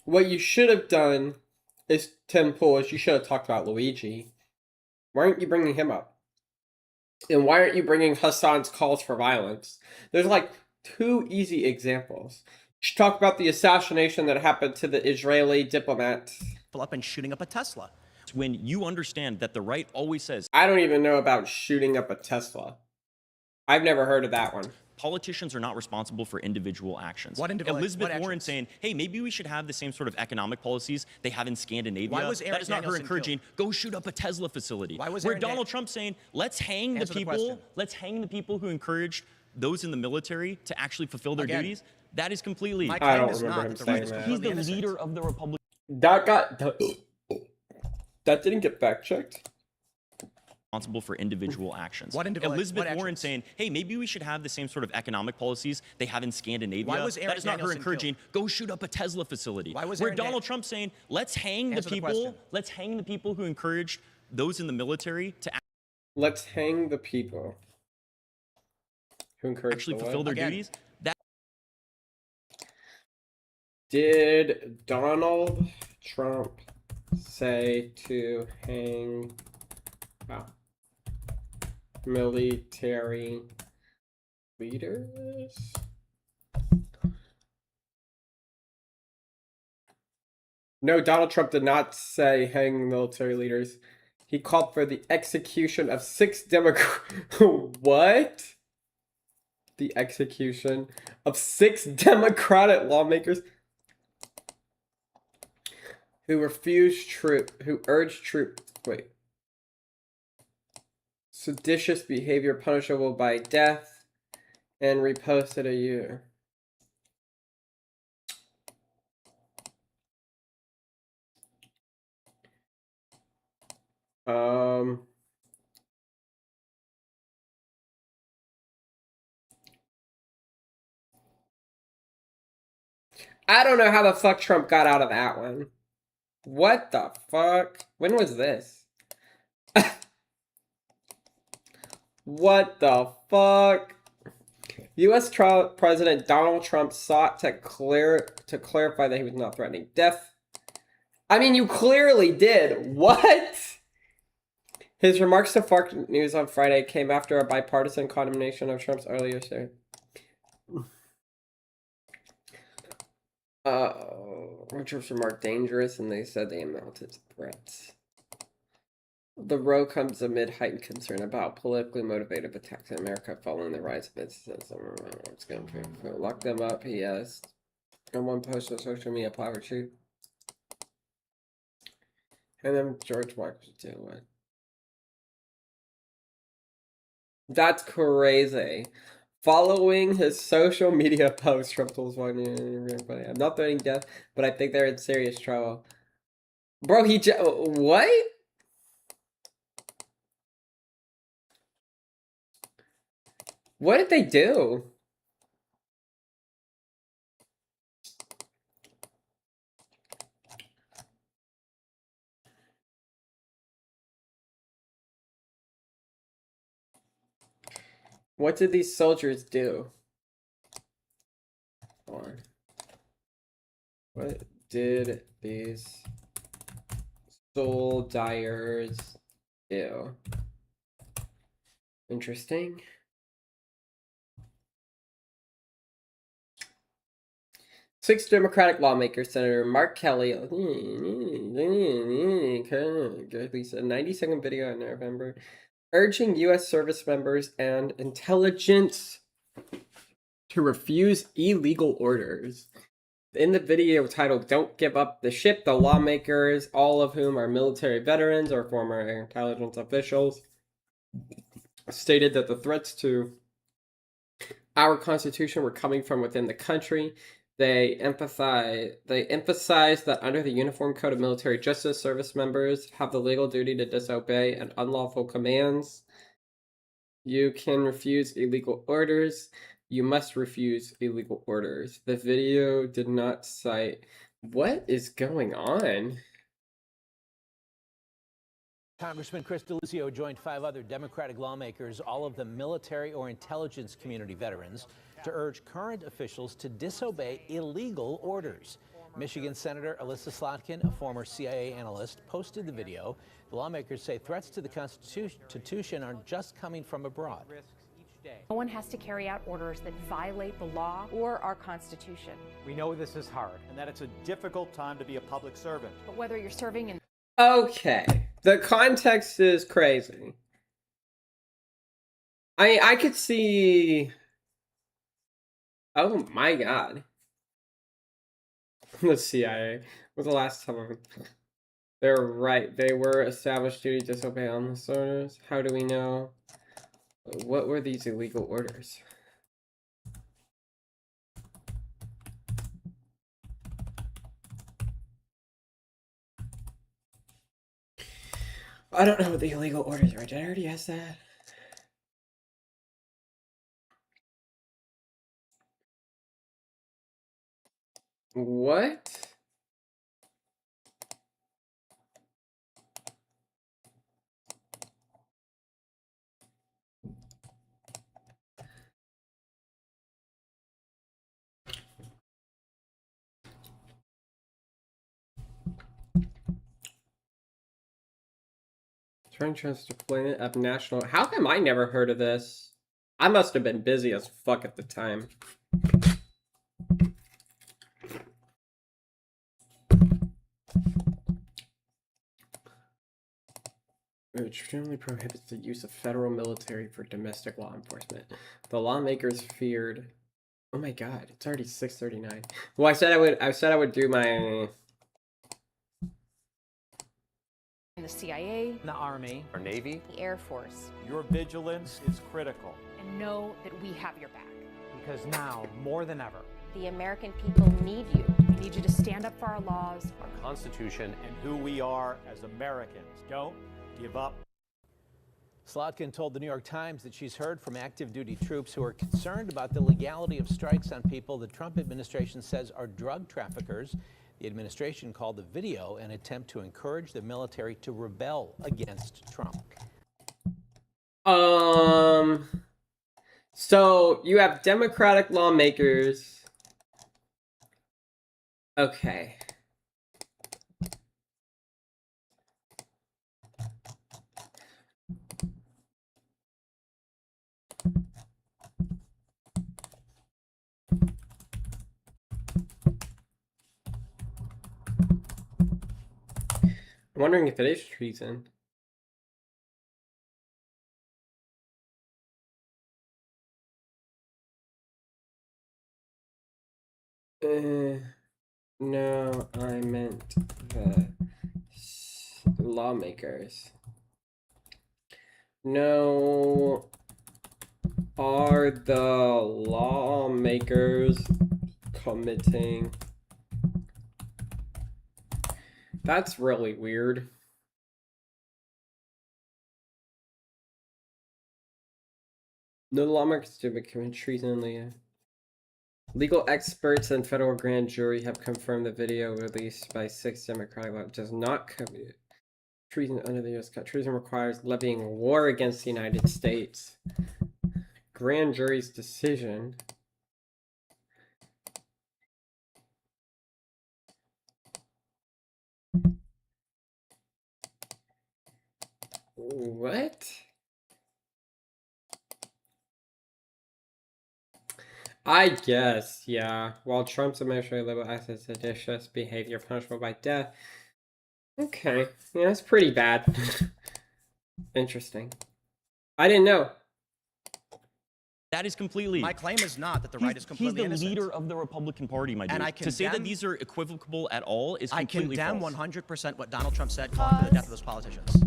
what you should have done is, Tim Pool, is you should have talked about Luigi. Why aren't you bringing him up? And why aren't you bringing Hassan's calls for violence? There's like two easy examples. You should talk about the assassination that happened to the Israeli diplomat. Up and shooting up a Tesla. When you understand that the right always says, I don't even know about shooting up a Tesla. I've never heard of that one. Politicians are not responsible for individual actions. Elizabeth Warren saying, hey, maybe we should have the same sort of economic policies they have in Scandinavia. Why was Aaron that is not her Danielson encouraging, go shoot up a Tesla facility. Why was Where Aaron Donald Trump saying, let's hang the Answer the people, question. let's hang the people who encouraged those in the military to actually fulfill their duties. That is completely. I don't remember him saying that. He's the leader of the Republican. That didn't get fact checked. Responsible for individual actions. what Elizabeth Warren actions? saying, hey, maybe we should have the same sort of economic policies they have in Scandinavia. Why was Aaron that is not her Danielson encouraging, go shoot up a Tesla facility. Why was Where Aaron Donald Trump saying, let's hang the Answer the people, question. let's hang the people who encouraged those in the military to Let's hang the people who encourage actually the fulfill what? their duties. That Did Donald Trump say to hang military leaders? No, Donald Trump did not say hang military leaders. He called for the execution of 6 What? The execution of 6 Democratic lawmakers who urged seditious behavior punishable by death and reposted a year. I don't know how the fuck Trump got out of that one. What the fuck? When was this? What the fuck? U.S. President Donald Trump sought to clarify that he was not threatening death. I mean, you clearly did. What? His remarks to Fox News on Friday came after a bipartisan condemnation of Trump's earlier statement. Trump's remark dangerous, and they said they amounted to threats. The row comes amid heightened concern about politically motivated attacks in America following the rise of incidents. It's going to lock them up, he asked. On one post on social media platform, and then George Michael too. What? That's crazy. Following his social media post, Trump told his wife, "I'm not threatening death, but I think they're in serious trouble." Bro, what? What did they do? What did these soldiers do? Or what did these soldiers do? Interesting. Six Democratic lawmakers, Senator Mark Kelly, released a 90-second video in November urging U.S. service members and intelligence to refuse illegal orders. In the video titled "Don't Give Up the Ship," the lawmakers, all of whom are military veterans or former intelligence officials, stated that the threats to our Constitution were coming from within the country. They emphasized that under the Uniform Code of Military Justice, service members have the legal duty to disobey an unlawful commands. You can refuse illegal orders. You must refuse illegal orders. The video did not cite... What is going on? Congressman Chris Deluzio joined 5 other Democratic lawmakers, all of them military or intelligence community veterans, to urge current officials to disobey illegal orders. Michigan Senator Alyssa Slotkin, a former CIA analyst, posted the video. The lawmakers say threats to the Constitution aren't just coming from abroad. No one has to carry out orders that violate the law or our Constitution. We know this is hard and that it's a difficult time to be a public servant. But whether you're serving in... Okay. The context is crazy. I could see... Oh my god. The CIA was the last time. They're right. They were established duty to disobey on the orders. How do we know? What were these illegal orders? I don't know what the illegal orders are. Did I already ask that? What? Trying to deployment of national... How come I never heard of this? I must have been busy as fuck at the time. Which generally prohibits the use of federal military for domestic law enforcement. The lawmakers feared... Oh my god, it's already 6:39. Well, I said I would do my... the CIA, the Army, or Navy, the Air Force. Your vigilance is critical. And know that we have your back. Because now, more than ever, the American people need you. We need you to stand up for our laws, our Constitution, and who we are as Americans. Don't give up. Slotkin told the New York Times that she's heard from active duty troops who are concerned about the legality of strikes on people the Trump administration says are drug traffickers. The administration called the video an attempt to encourage the military to rebel against Trump. So you have Democratic lawmakers. Okay. I'm wondering if it is treason. No, I meant the lawmakers. No, are the lawmakers committing? That's really weird. No lawmakers to commit treason. Legal experts and federal grand jury have confirmed the video released by 6 Democratic law does not commit treason under the U.S. Treason requires levying war against the United States. Grand jury's decision. What? I guess, yeah. While Trump's administration labeled as seditious behavior punishable by death. Okay, yeah, that's pretty bad. Interesting. I didn't know. That is completely. My claim is not that the right is completely innocent. He's the innocent. leader of the Republican Party, my dude. And I to say that these are equivocal at all is completely condemn false. 100% what Donald Trump said, calling for the death of those politicians.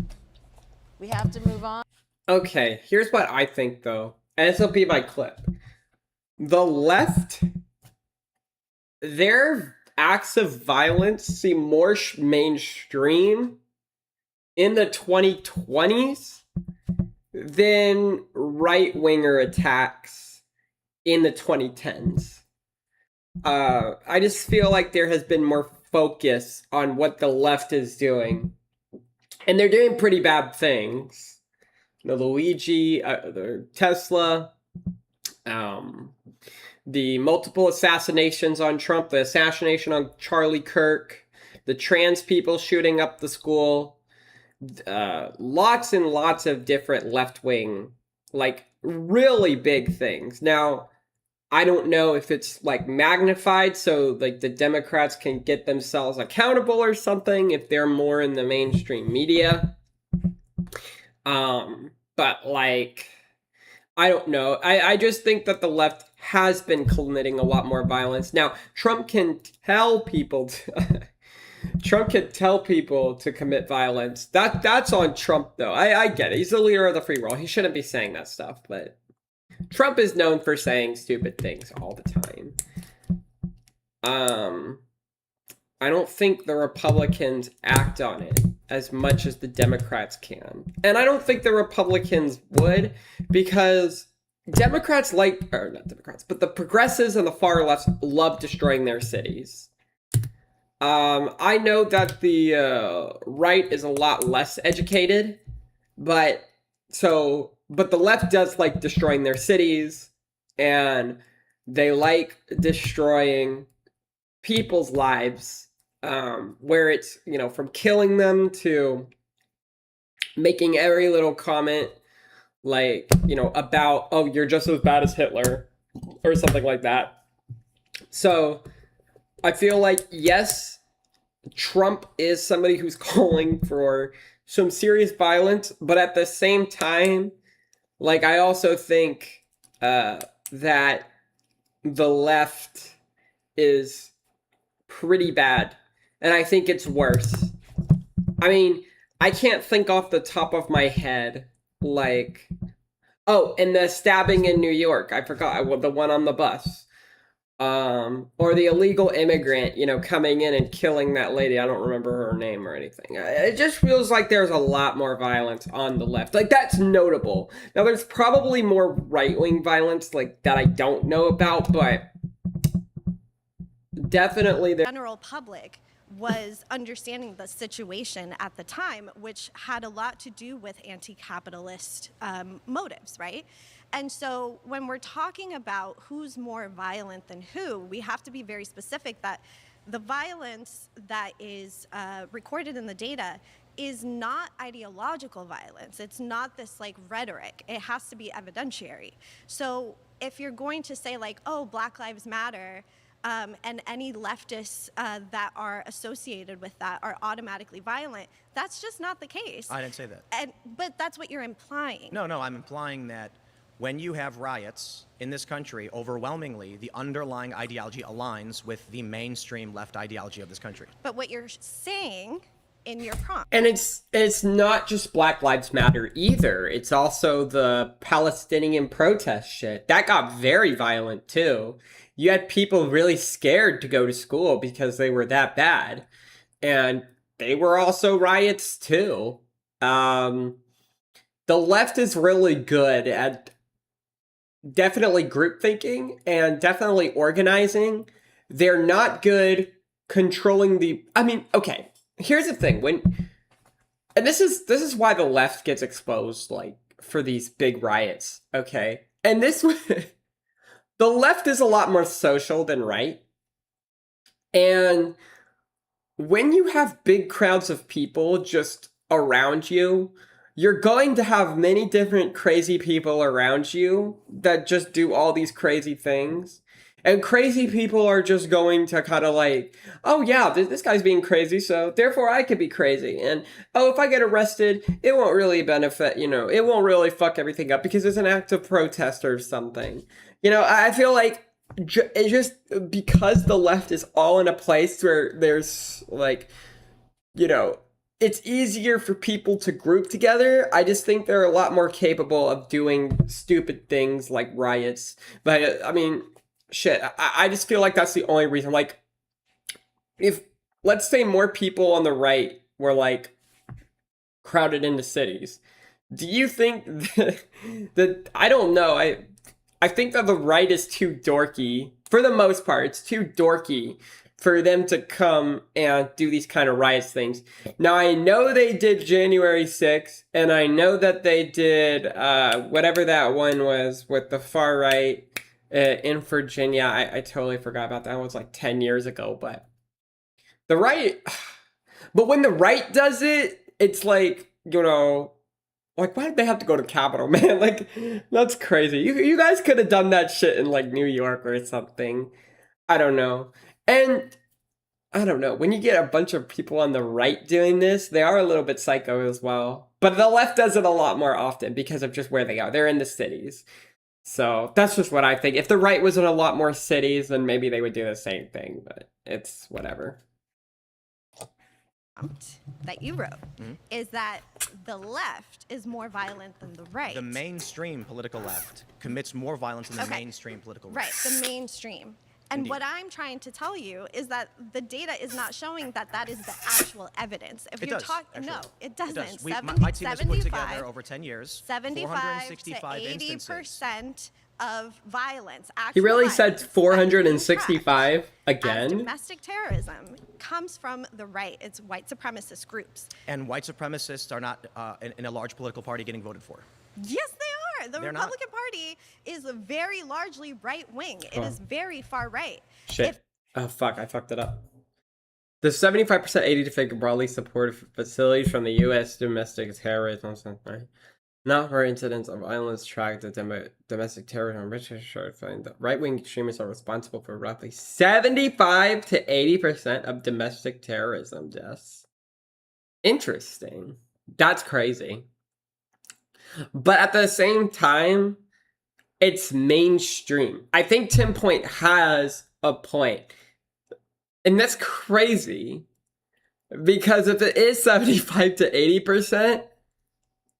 We have to move on. Okay, here's what I think, though. And this will be my clip. The left, their acts of violence seem more mainstream in the 2020s than right-winger attacks in the 2010s. I just feel like there has been more focus on what the left is doing. And they're doing pretty bad things. The Luigi, the Tesla, the multiple assassinations on Trump, the assassination on Charlie Kirk, the trans people shooting up the school, lots and lots of different left-wing, like, really big things. Now, I don't know if it's, like, magnified so, like, the Democrats can get themselves accountable or something if they're more in the mainstream media. But, like, I don't know. I just think that the left has been committing a lot more violence. Now, Trump can tell people to commit violence. That's on Trump, though. I get it. He's the leader of the free world. He shouldn't be saying that stuff, but Trump is known for saying stupid things all the time. I don't think the Republicans act on it as much as the Democrats can. And I don't think the Republicans would, because Democrats not Democrats, but the progressives and the far left love destroying their cities. I know that the right is a lot less educated, but the left does like destroying their cities, and they like destroying people's lives, where it's, from killing them to making every little comment like, about, oh, you're just as bad as Hitler or something like that. So I feel like, yes, Trump is somebody who's calling for some serious violence, but at the same time, like, I also think that the left is pretty bad, and I think it's worse. I mean, I can't think off the top of my head, like, oh, and the stabbing in New York, I forgot, the one on the bus. Or the illegal immigrant, coming in and killing that lady. I don't remember her name or anything. It just feels like there's a lot more violence on the left. Like, that's notable. Now, there's probably more right-wing violence, like, that I don't know about, but definitely The general public was understanding the situation at the time, which had a lot to do with anti-capitalist motives, right? And so when we're talking about who's more violent than who, we have to be very specific that the violence that is recorded in the data is not ideological violence. It's not this like rhetoric. It has to be evidentiary. So if you're going to say like, oh, Black Lives Matter, and any leftists that are associated with that are automatically violent. That's just not the case. I didn't say that. But that's what you're implying. No, I'm implying that when you have riots in this country, overwhelmingly, the underlying ideology aligns with the mainstream left ideology of this country. But what you're saying in your prompt. And it's not just Black Lives Matter either. It's also the Palestinian protest shit. That got very violent too. You had people really scared to go to school because they were that bad. And they were also riots too. The left is really good at definitely group thinking and definitely organizing. They're not good controlling the... I mean, okay. Here's the thing, and this is why the left gets exposed, like, for these big riots, okay? And the left is a lot more social than right. And when you have big crowds of people just around you, you're going to have many different crazy people around you that just do all these crazy things. And crazy people are just going to kind of like, oh yeah, this guy's being crazy, so therefore I could be crazy. And oh, if I get arrested, it won't really benefit, it won't really fuck everything up because it's an act of protest or something. I feel like it's just because the left is all in a place where there's like, it's easier for people to group together. I just think they're a lot more capable of doing stupid things like riots. But I mean... shit, I just feel like that's the only reason. Like, if, let's say more people on the right were, like, crowded into cities, do you think that I don't know, I think that the right is too dorky, for the most part, it's too dorky for them to come and do these kind of riots things. Now, I know they did January 6th, and I know that they did whatever that one was with the far right, in Virginia. I totally forgot about that. It was like 10 years ago, but the right, but when the right does it, it's like, like, why did they have to go to Capitol, man? Like, that's crazy. You guys could have done that shit in like New York or something. I don't know. And I don't know, when you get a bunch of people on the right doing this, they are a little bit psycho as well. But the left does it a lot more often because of just where they are. They're in the cities. So that's just what I think. If the right was in a lot more cities, then maybe they would do the same thing, but it's whatever. That you wrote is that the left is more violent than the right. The mainstream political left commits more violence than the mainstream political right. Right, the mainstream. And Indeed. what I'm trying to tell you is that the data is not showing that that is the actual evidence. If It you're does, talking, no, it doesn't. It does. My 70, team has put together over 10 years 75 to 465 instances. 80% of violence. He really actual said 465 again? domestic terrorism comes from the right. It's white supremacist groups. And white supremacists are not in a large political party getting voted for. Yes, they are. The They're Republican Party is very largely right wing. It is very far right. Shit. Oh, fuck. I fucked it up. The 75% 80 to figure broadly supported facilities from the U.S. domestic terrorism. Not for incidents of violence tracked to domestic terrorism. Richard find that right-wing extremists are responsible for roughly 75 to 80% of domestic terrorism deaths. Interesting. That's crazy. But at the same time, it's mainstream. I think Tim Point has a point. And that's crazy. Because if it is 75 to 80%,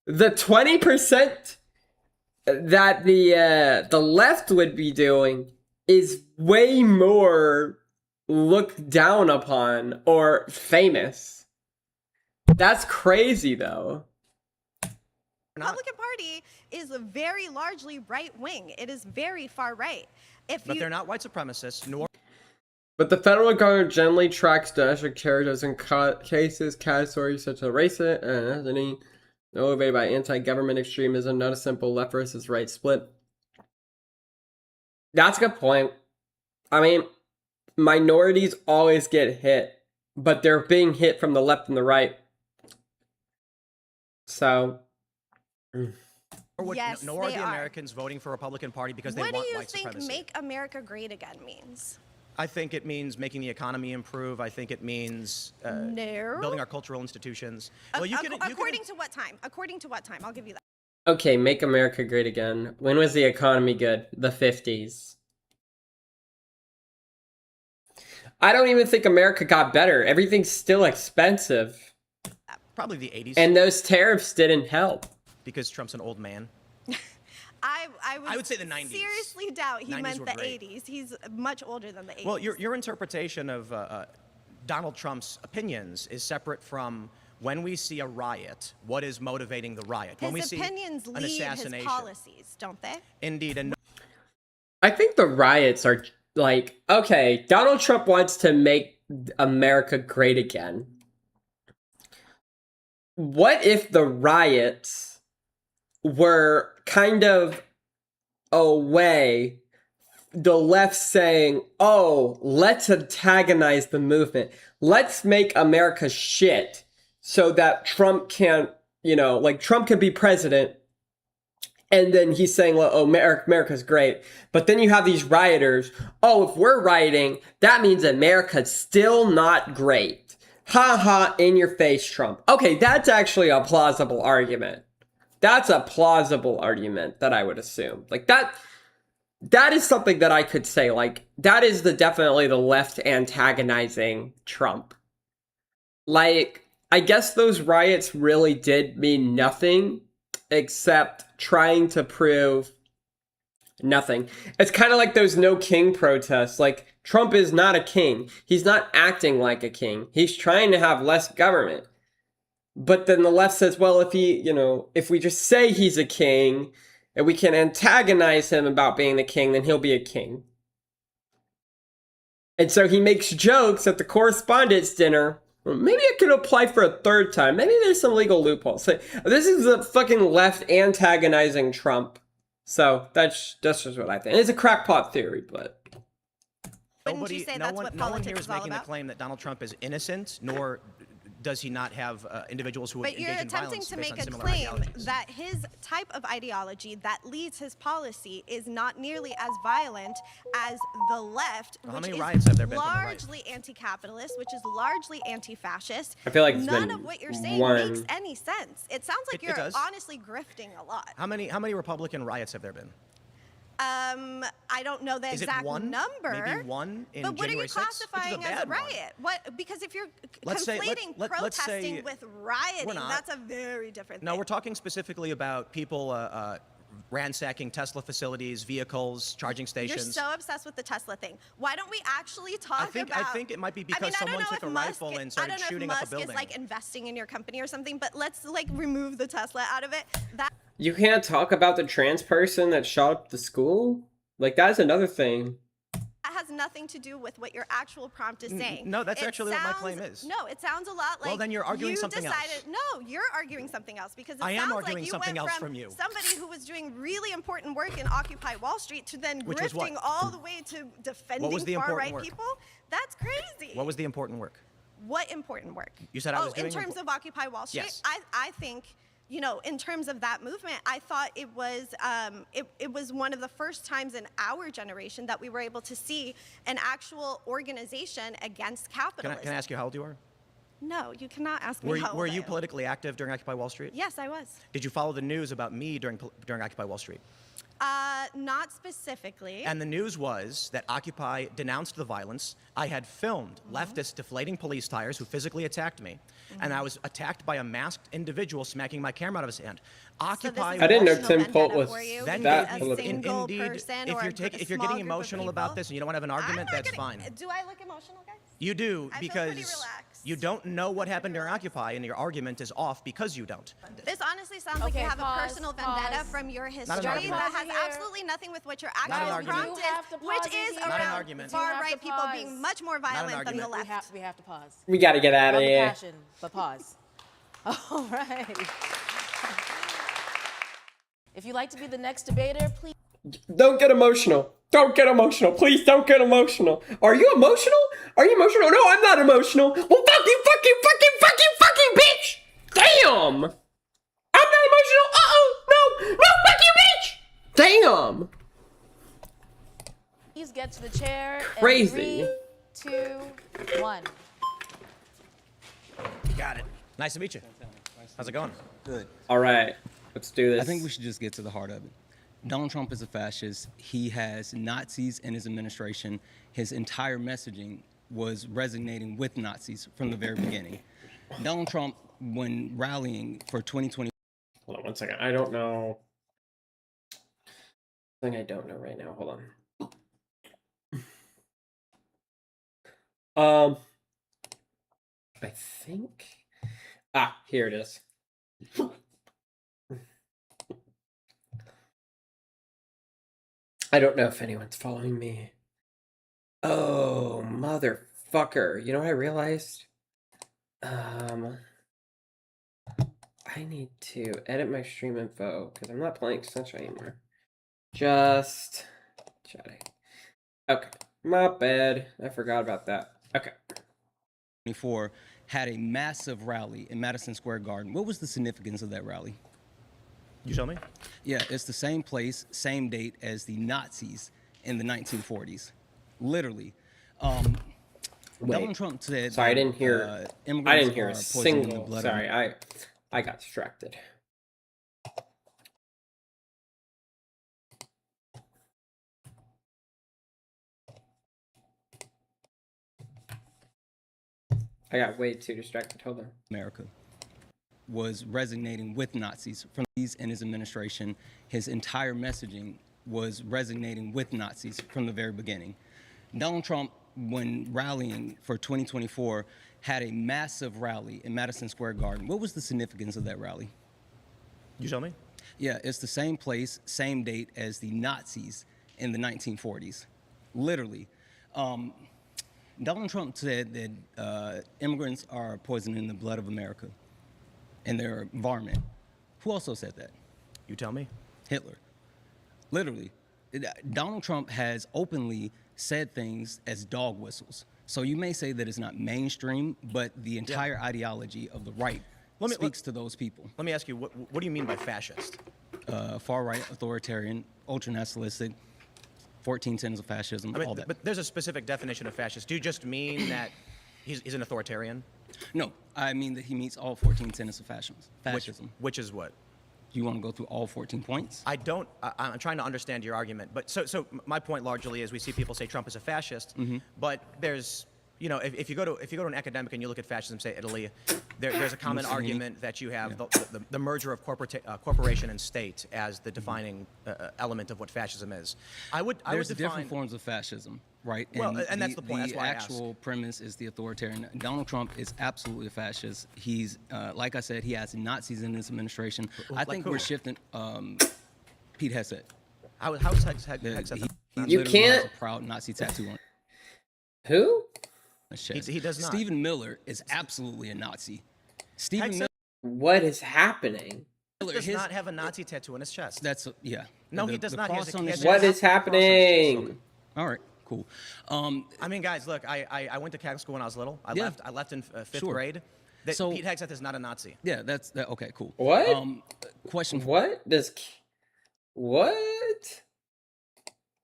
the 20% that the left would be doing is way more looked down upon or famous. That's crazy, though. Republican Party is very largely right wing. It is very far right. But they're not white supremacists, nor. But the federal government generally tracks domestic terrorism cases categories such as racist and ethnic, motivated by anti-government extremism, not a simple left versus right split. That's a good point. I mean, minorities always get hit, but they're being hit from the left and the right. So. Yes, nor are they the are. Americans voting for Republican Party because they What want do you white think supremacy. "Make America Great Again" means? I think it means making the economy improve. I think it means No. building our cultural institutions. Well, According to what time? According to what time? I'll give you that. Okay, make America great again. When was the economy good? The 50s. I don't even think America got better. Everything's still expensive. Probably the 80s. And those tariffs didn't help. Because Trump's an old man. I would say the 90s. Seriously doubt he 90s meant were the great. 80s. He's much older than the 80s. Well, your interpretation of Donald Trump's opinions is separate from when we see a riot, what is motivating the riot? When we His see opinions an lead his assassination. policies, don't they? Indeed, and I think the riots are like, okay, Donald Trump wants to make America great again. What if the riots were kind of a way, the left saying, oh, let's antagonize the movement. Let's make America shit so that Trump can't, like Trump can be president. And then he's saying, well, oh, America's great. But then you have these rioters. Oh, if we're rioting, that means America's still not great. Ha ha, in your face, Trump. Okay, that's actually a plausible argument. That's a plausible argument that I would assume. Like that is something that I could say. Like, that is definitely the left antagonizing Trump. Like, I guess those riots really did mean nothing except trying to prove nothing. It's kind of like those no king protests. Like, Trump is not a king. He's not acting like a king. He's trying to have less government. But then the left says, well, if if we just say he's a king and we can antagonize him about being the king, then he'll be a king. And so he makes jokes at the correspondence dinner. Well, maybe it could apply for a third time. Maybe there's some legal loopholes. So this is the fucking left antagonizing Trump. So that's just what I think. It's a crackpot theory, but no one here is making the claim that Donald Trump is innocent, nor does he not have individuals who But engage you're in violence attempting to based make on a similar claim ideologies. that his type of ideology that leads his policy is not nearly as violent as the left, Well, how which many is riots have there been from the right? largely anti-capitalist, which is largely anti-fascist. I feel like it's none been of what you're saying one. makes any sense. It sounds like It you're does. honestly grifting a lot. How many Republican riots have there been? I don't know the Is it exact one? number. Maybe one in But what January are you 6th, which is a classifying as a bad one. riot? What? Because if you're Let's say- conflating let's say- protesting with rioting, We're not. that's a very different No, thing. we're talking specifically about people ransacking Tesla facilities, vehicles, charging You're stations. so obsessed with the Tesla thing. Why don't we actually talk I think about? it might be I because mean, I don't someone know took if a Musk rifle is- and started shooting I up a don't know if building. Musk is like investing in your company or something, but let's like remove the Tesla out of it. That you can't talk about the trans person that shot up the school? Like, that's another thing. has nothing to do with what your actual prompt is saying. No, that's It actually what my sounds- claim is. No, it sounds a lot like Well, then you're arguing you something else. decided, No, you're arguing something else because it I am sounds arguing like you something went else from from you. somebody who was doing really important work in Occupy Wall Street to then Which was what? grifting all the way to defending What was the important far-right work? people. That's crazy. What was the important work? What important work? You said I was doing in terms of Occupy Wall Street, Yes. I think, in terms of that movement, I thought it was it was one of the first times in our generation that we were able to see an actual organization against capitalism. Can I ask you how old you are? No, you cannot ask me Were how old were I you am. politically active during Occupy Wall Street? Yes, I was. Did you follow the news about me during Occupy Wall Street? Not specifically. And the news was that Occupy denounced the violence. I had filmed leftists deflating police tires who physically attacked me. And I was attacked by a masked individual smacking my camera out of his hand. Occupy. I didn't know Tim Polt was Then that gave me- political. Indeed, if you're getting emotional about this and you don't want to have an argument, that's fine. Do I look emotional, guys? You do I feel pretty because relaxed. you don't know what happened during Occupy, and your argument is off because you don't. This honestly sounds like you Okay, have pause, a personal vendetta pause. from your Not an history argument. that has Here. absolutely nothing with what your Not an actual argument. prompt You have to is, which pause is it here. Not an around argument. far-right You people have to being pause. much more violent than the argument. left. We have to pause. We gotta get out of Love the here. passion, but pause. All right. If you'd like to be the next debater, please. Don't get emotional. Don't get emotional. Please don't get emotional. Are you emotional? Are you emotional? No, I'm not emotional. Well, fuck you, fucking bitch! Damn! I'm not emotional. Uh-oh. No, fuck you, bitch! Damn! please get to the chair. Crazy. In 3, 2, 1. Got it. Nice to meet you. How's it going? Good. All right, let's do this. I think we should just get to the heart of it. Donald Trump is a fascist. He has Nazis in his administration. His entire messaging was resonating with Nazis from the very beginning. Donald Trump, when rallying for 2020. Hold on one second. I don't know. Something I don't know right now. Hold on. I think. Ah, here it is. I don't know if anyone's following me. Oh, motherfucker. You know what I realized? I need to edit my stream info because I'm not playing Sunshine anymore. Just chatting. Okay, my bad. I forgot about that. Okay. 24 had a massive rally in Madison Square Garden. What was the significance of that rally? You tell me? Yeah, it's the same place, same date as the Nazis in the 1940s. Literally. Donald Trump said. Sorry, I didn't hear. I didn't hear a single. Sorry, I got distracted. I got way too distracted. Hold on. America was resonating with Nazis from these in his administration. His entire messaging was resonating with Nazis from the very beginning. Donald Trump, when rallying for 2024, had a massive rally in Madison Square Garden. What was the significance of that rally? You tell me? Yeah, it's the same place, same date as the Nazis in the 1940s. Literally. Donald Trump said that immigrants are poisoning the blood of America and their environment. Who also said that? You tell me. Hitler. Literally. Donald Trump has openly said things as dog whistles. So you may say that it's not mainstream, but the entire ideology of the right speaks to those people. Let me ask you, what do you mean by fascist? Far-right, authoritarian, ultra-nationalistic, 14 tenets of fascism, all that. But there's a specific definition of fascist. Do you just mean that he's an authoritarian? No, I mean that he meets all 14 tenets of fascism. Which is what? You want to go through all 14 points? I don't. I'm trying to understand your argument. But so my point largely is we see people say Trump is a fascist, but there's, you know, if you go to an academic and you look at fascism, say Italy, there's a common argument that you have the merger of corporation and state as the defining element of what fascism is. There's different forms of fascism, right? Well, and that's the point. That's why the actual premise is the authoritarian. Donald Trump is absolutely a fascist. He's, like I said, he has Nazis in his administration. I think we're shifting. Pete Hegseth. How is Hegseth? He literally has a proud Nazi tattoo on. Who? He does not. Stephen Miller is absolutely a Nazi. Stephen Miller. What is happening? He does not have a Nazi tattoo on his chest. Yeah. No, he does not. What is happening? All right, cool. I mean, guys, look, I went to Catholic school when I was little. I left in fifth grade. So Pete Hegseth is not a Nazi. Yeah, that's okay, cool. What? Question. What does? What?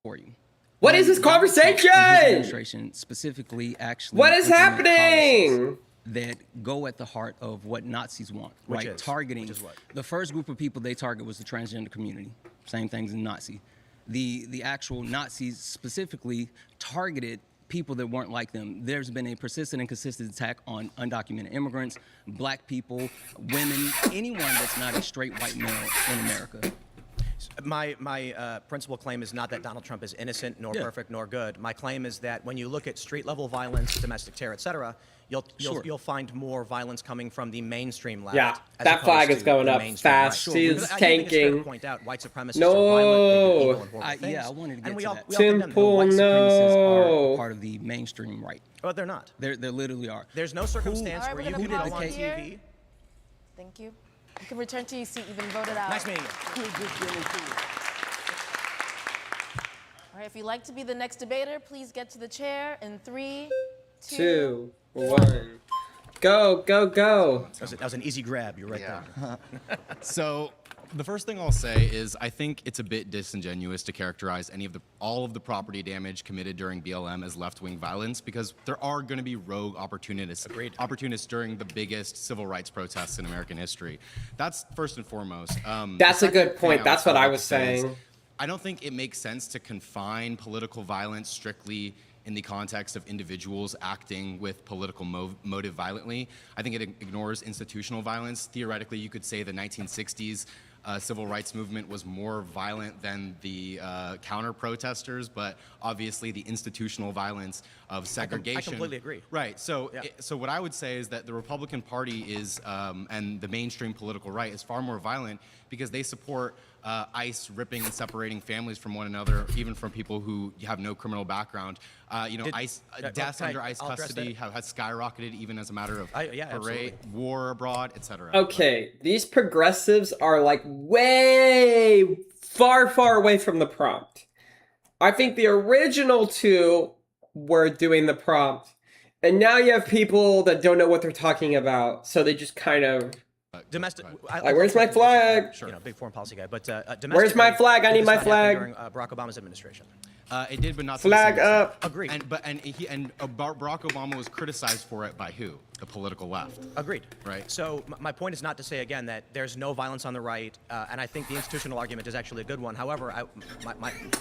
For you. What is this conversation? Administration specifically, actually. What is happening? That go at the heart of what Nazis want, right? Targeting. The first group of people they target was the transgender community. Same things in Nazi. The actual Nazis specifically targeted people that weren't like them. There's been a persistent and consistent attack on undocumented immigrants, black people, women, anyone that's not a straight white male in America. My principal claim is not that Donald Trump is innocent, nor perfect, nor good. My claim is that when you look at street-level violence, domestic terror, etc., you'll find more violence coming from the mainstream left. Yeah, that flag is going up fast. She's tanking. Point out white supremacists are violent, evil, and horrible things. Yeah, I wanted to get to that. Simple, white supremacists are part of the mainstream right. But they're not. They literally are. There's no circumstance where you can go on TV. Thank you. You can return to your seat. You've been voted out. Nice meeting you. All right, if you'd like to be the next debater, please get to the chair in 3, 2, 1. Go, go, go. That was an easy grab. You're right there. So, The first thing I'll say is I think it's a bit disingenuous to characterize all of the property damage committed during BLM as left-wing violence, because there are going to be rogue opportunists during the biggest civil rights protests in American history. That's first and foremost. That's a good point. That's what I was saying. I don't think it makes sense to confine political violence strictly in the context of individuals acting with political motive violently. I think it ignores institutional violence. Theoretically, you could say the 1960s civil rights movement was more violent than the counter-protesters, but obviously the institutional violence of segregation. I completely agree. Right. So, so what I would say is that the Republican Party is, and the mainstream political right is far more violent because they support ICE ripping and separating families from one another, even from people who have no criminal background. ICE deaths under ICE custody has skyrocketed, even as a matter of war abroad, etc. Okay, these progressives are like way far away from the prompt. I think the original two were doing the prompt, and now you have people that don't know what they're talking about, so they just kind of. Domestic. Where's my flag? Sure. Big foreign policy guy, but domestic. Where's my flag? I need my flag. During Barack Obama's administration. It did, but not flag up. Agreed. And Barack Obama was criticized for it by who? The political left. Agreed. Right. So my point is not to say again that there's no violence on the right, and I think the institutional argument is actually a good one. However,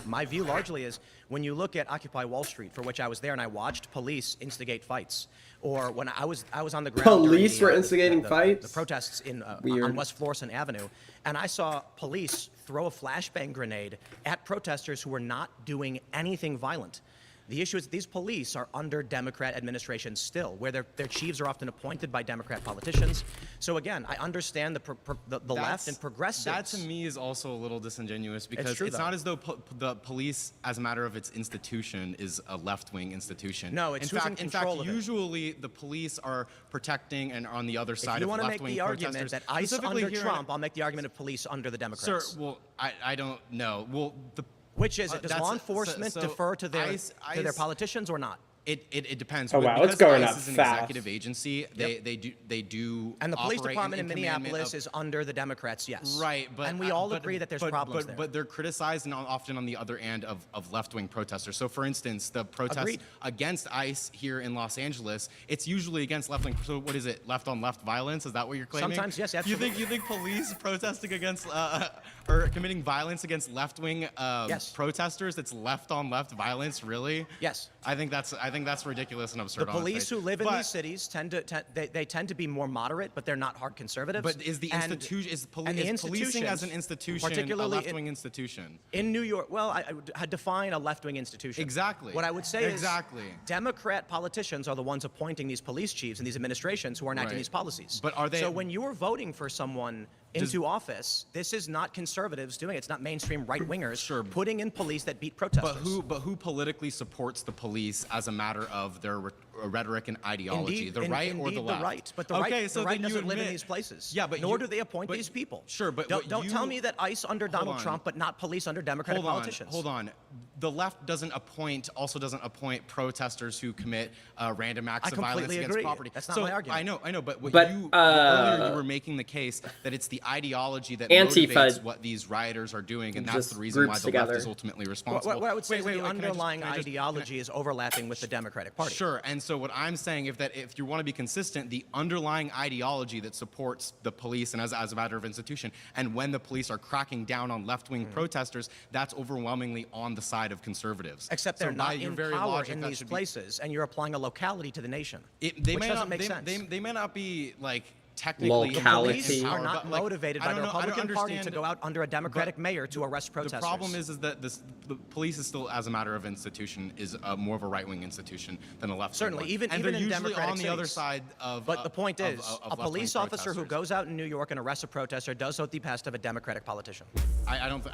my view largely is when you look at Occupy Wall Street, for which I was there and I watched police instigate fights, or when I was on the ground. Police were instigating fights. The protests on West Florissant Avenue, and I saw police throw a flashbang grenade at protesters who were not doing anything violent. The issue is that these police are under Democrat administration still, where their chiefs are often appointed by Democrat politicians. So again, I understand the left and progressives. That to me is also a little disingenuous because it's not as though the police, as a matter of its institution, is a left-wing institution. No, it's in fact, usually the police are protecting and on the other side of left-wing protesters. If you want to make the argument that ICE under Trump, I'll make the argument of police under the Democrats. Sir, well, I don't know. Well, which is it? Does law enforcement defer to their politicians or not? It depends. Oh wow, it's going up ICE is an fast. executive agency. They do. And the police department in commandment Minneapolis is under the Democrats, yes. Right, but and we all agree that there's problems there. But they're criticized and often on the other end of left-wing protesters. So, for instance, the protest against ICE here in Los Angeles, it's usually against left-wing. So, what is it? Left-on-left violence? Is that what you're claiming? Sometimes, yes, absolutely. You think police protesting against or committing violence against left-wing protesters? It's left-on-left violence, really? Yes. I think that's ridiculous and absurd. The police who live in these cities tend to be more moderate, but they're not hard conservatives. But is the institution is policing as an institution particularly a left-wing institution? In New York, well, I define a left-wing institution. Exactly. What I would say is Democrat politicians are the ones appointing these police chiefs and these administrations who are enacting these policies. But are they? So when you're voting for someone into office, this is not conservatives doing it. It's not mainstream right-wingers putting in police that beat protesters. But who politically supports the police as a matter of their rhetoric and ideology? Indeed, the right or the left? The right. But the right doesn't live in these places. Yeah, but nor do they appoint these people. Sure, but don't tell me that ICE under Donald Trump, but not police under Democratic politicians. Hold on. The left doesn't appoint protesters who commit random acts of violence against property. That's not my argument. I know, but earlier you were making the case that it's the ideology that motivates what these rioters are doing, and that's the reason why the left is ultimately responsible. What I would say is the underlying ideology is overlapping with the Democratic Party. Sure, and so what I'm saying is that if you want to be consistent, the underlying ideology that supports the police and as a matter of institution, and when the police are cracking down on left-wing protesters, that's overwhelmingly on the side of conservatives. Except they're not in power in these places, and you're applying a locality to the nation, which doesn't make sense. They may not be like technically the police are not motivated by the Republican Party to go out under a Democratic mayor to arrest protesters. The problem is that the police is still, as a matter of institution, is more of a right-wing institution than a left-wing. Certainly, even in Democratic on the other side of. But the point is, a police officer who goes out in New York and arrests a protester does so at the behest of a Democratic politician. I don't think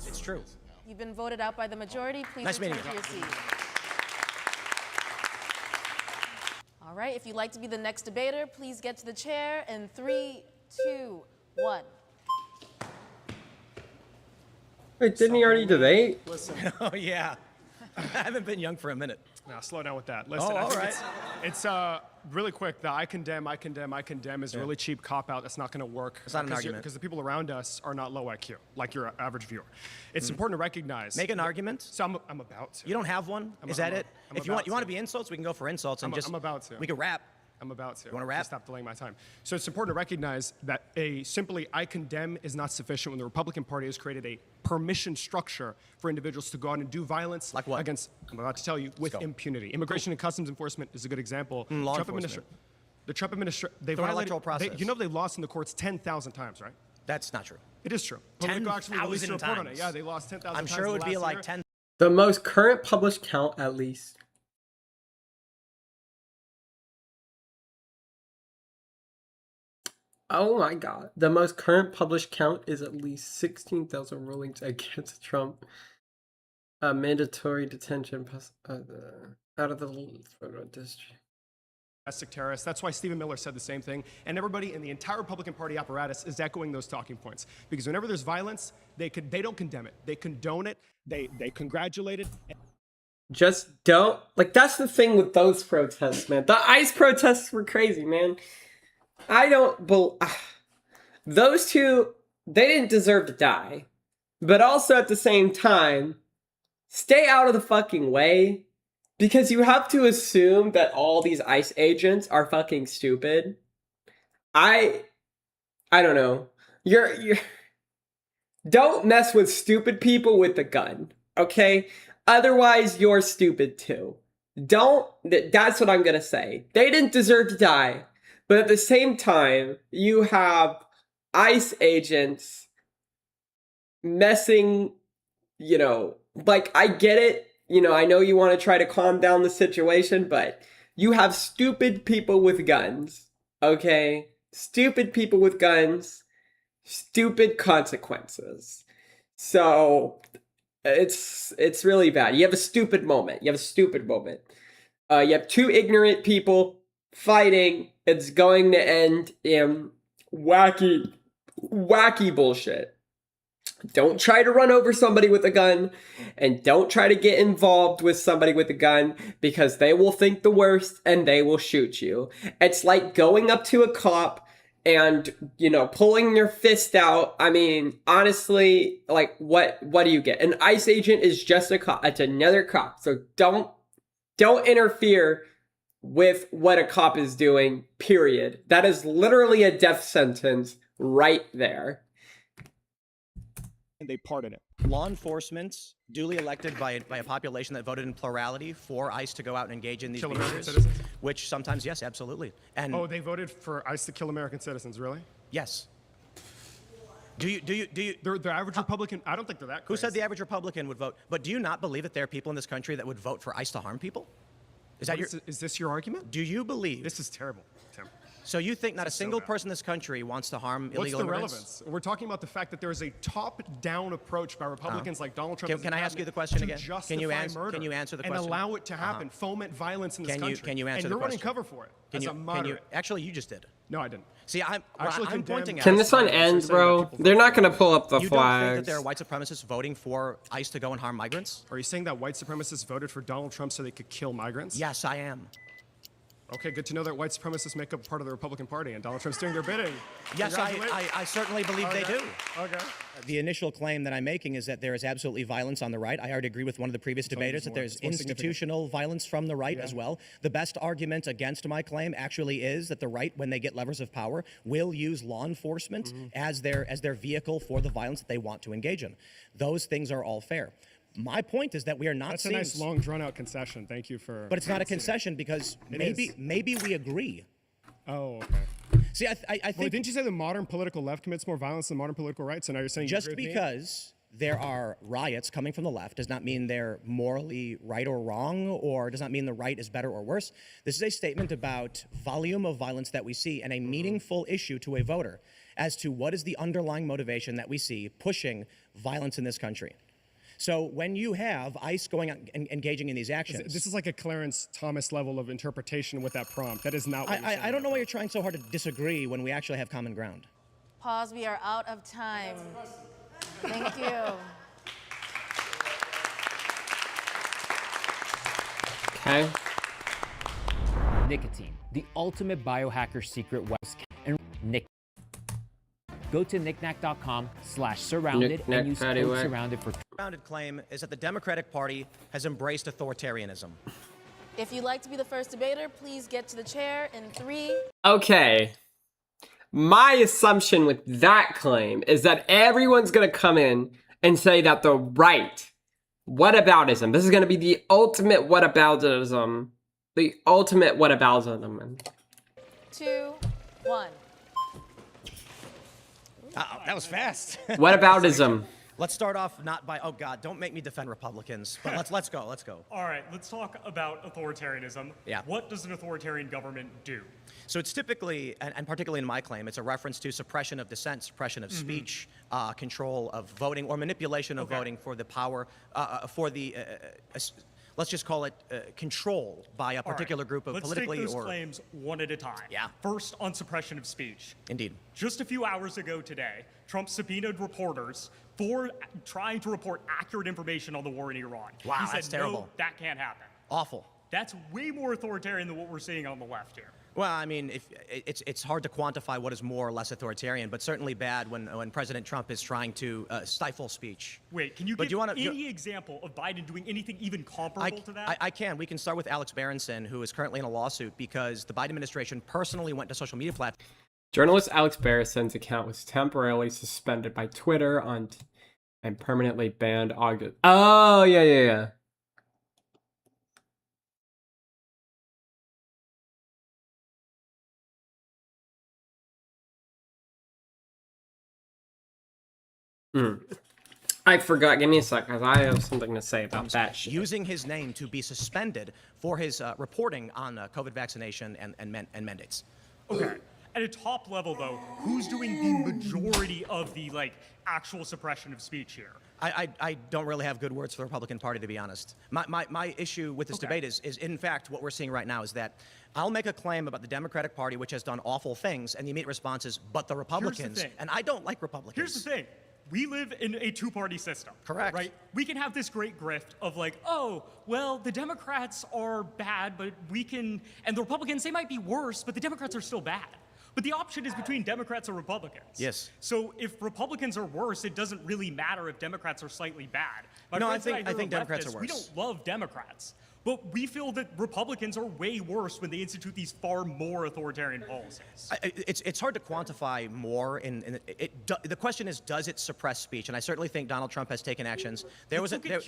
it's true. You've been voted out by the majority. Please return to your seat. All right, if you'd like to be the next debater, please get to the chair in 3, 2, 1. Wait, didn't he already debate? Oh, yeah. I haven't been young for a minute. Now, slow down with that. Listen, all right. It's really quick. The I condemn is a really cheap cop-out. That's not going to work. It's not an argument. Because the people around us are not low IQ, like your average viewer. It's important to recognize. Make an argument. So I'm about to. You don't have one? Is that it? If you want to be insults, we can go for insults. And I'm about to. We can rap. I'm about to. You want to rap? Stop delaying my time. So it's important to recognize that simply I condemn is not sufficient when the Republican Party has created a permission structure for individuals to go out and do violence against, I'm about to tell you, with impunity. Immigration and Customs Enforcement is a good example. Law enforcement. The Trump administration, they Through an violated, electoral process. you know they lost in the courts 10,000 times, right? That's not true. It is true. 10,000 times. Yeah, they lost 10,000 I'm times. sure it would be like 10. The most current published count, at least. Oh my god. The most current published count is at least 16,000 rulings against Trump. Mandatory detention out of the district. Domestic terrorists. That's why Stephen Miller said the same thing. And everybody in the entire Republican Party apparatus is echoing those talking points. Because whenever there's violence, they don't condemn it. They condone it. They congratulate it. Just don't. Like, that's the thing with those protests, man. The ICE protests were crazy, man. I don't believe those two, they didn't deserve to die. But also at the same time, stay out of the fucking way. Because you have to assume that all these ICE agents are fucking stupid. I don't know. You're don't mess with stupid people with a gun, okay? Otherwise, you're stupid too. That's what I'm gonna say. They didn't deserve to die. But at the same time, you have ICE agents messing, like, I get it. I know you want to try to calm down the situation, but you have stupid people with guns, okay? Stupid people with guns, stupid consequences. So, it's really bad. You have a stupid moment. You have two ignorant people fighting. It's going to end in wacky bullshit. Don't try to run over somebody with a gun, and don't try to get involved with somebody with a gun, because they will think the worst and they will shoot you. It's like going up to a cop and, pulling your fist out. I mean, honestly, like, what do you get? An ICE agent is just a cop. It's another cop. So don't interfere with what a cop is doing, period. That is literally a death sentence right there. And they pardon it. Law enforcement, duly elected by a population that voted in plurality for ICE to go out and engage in these Kill American behaviors, citizens? which sometimes, yes, absolutely. And they voted for ICE to kill American citizens, really? Yes. Do you? The average Republican, I don't think they're that crazy. Who said the average Republican would vote? But do you not believe that there are people in this country that would vote for ICE to harm people? Is this your argument? Do you believe? This is terrible, Tim. So you think not a single person in this country wants to harm illegal immigrants? What's the relevance? We're talking about the fact that there is a top-down approach by Republicans like Donald Trump. Can I ask you the question again? Can you answer the question? And allow it to happen, foment violence in this country. Can you answer the question? And you're running question? cover for it as a moderate. Actually, you just did. No, I didn't. See, I'm pointing out. Can this one end, bro? They're not going to pull up the flags. You don't think that there are white supremacists voting for ICE to go and harm migrants? Are you saying that white supremacists voted for Donald Trump so they could kill migrants? Yes, I am. Okay, good to know that white supremacists make up part of the Republican Party and Donald Trump's doing their bidding. Yes, I certainly believe they do. Okay. The initial claim that I'm making is that there is absolutely violence on the right. I already agree with one of the previous debaters that there's institutional violence from the right as well. The best argument against my claim actually is that the right, when they get levers of power, will use law enforcement as their vehicle for the violence that they want to engage in. Those things are all fair. My point is that we are not That's seeing... a nice, long, drawn-out concession. Thank you for... But it's not a concession because maybe we agree. Oh, okay. See, I think... Well, didn't you say the modern political left commits more violence than modern political right? So now you're saying just you agree with because there are riots coming from the left does not mean they're morally right or wrong, or does not mean the right is better or worse. This is a statement about volume of violence that we see and a meaningful issue to a voter as to what is the underlying motivation that we see pushing violence in this country. So when you have ICE going out and engaging in these actions... This is like a Clarence Thomas level of interpretation with that prompt. That is not what I don't know why you're trying so hard to disagree when we actually have common ground. Pause, we are out of time. Thank you. Okay. Nicotine, the ultimate biohacker secret weapon, and Nick. Go to knickknack.com/surrounded and use code surrounded for. Surrounded claim is that the Democratic Party has embraced authoritarianism. If you'd like to be the first debater, please get to the chair in 3. Okay. My assumption with that claim is that everyone's going to come in and say that the right, whataboutism, this is going to be the ultimate whataboutism. The ultimate whataboutism. 2, 1. That was fast. Whataboutism. Let's start off not by, oh God, don't make me defend Republicans, but let's go. All right, let's talk about authoritarianism. Yeah. What does an authoritarian government do? So it's typically, and particularly in my claim, it's a reference to suppression of dissent, suppression of speech, control of voting, or manipulation of voting for the power, let's just call it control by a particular group of politically Let's take those claims one at a time. Yeah. First, on suppression of speech. Indeed. Just a few hours ago today, Trump subpoenaed reporters for trying to report accurate information on the war in Iran. Wow, he said, that's terrible. No, that can't happen. Awful. That's way more authoritarian than what we're seeing on the left here. Well, I mean, it's hard to quantify what is more or less authoritarian, but certainly bad when President Trump is trying to stifle speech. Wait, can you give any example of Biden doing anything even comparable to that? I can. We can start with Alex Berenson, who is currently in a lawsuit because the Biden administration personally went to social media platforms. Journalist Alex Bereson's account was temporarily suspended by Twitter and permanently banned August. Oh, yeah. I forgot. Give me a sec, because I have something to say about that shit. Using his name to be suspended for his reporting on COVID vaccination and mandates. Okay. At a top level, though, who's doing the majority of the actual suppression of speech here? I don't really have good words for the Republican Party, to be honest. My issue with this debate is in fact what we're seeing right now is that I'll make a claim about the Democratic Party, which has done awful things, and the immediate response is, but the Republicans, and I don't like Republicans. Here's the thing. We live in a two-party system. Correct. Right? We can have this great grift of oh, well, the Democrats are bad, but and the Republicans, they might be worse, but the Democrats are still bad. But the option is between Democrats or Republicans. Yes. So if Republicans are worse, it doesn't really matter if Democrats are slightly bad. I think Democrats are worse. We don't love Democrats. But we feel that Republicans are way worse when they institute these far more authoritarian policies. It's hard to quantify more. The question is, does it suppress speech? And I certainly think Donald Trump has taken actions. Let's look at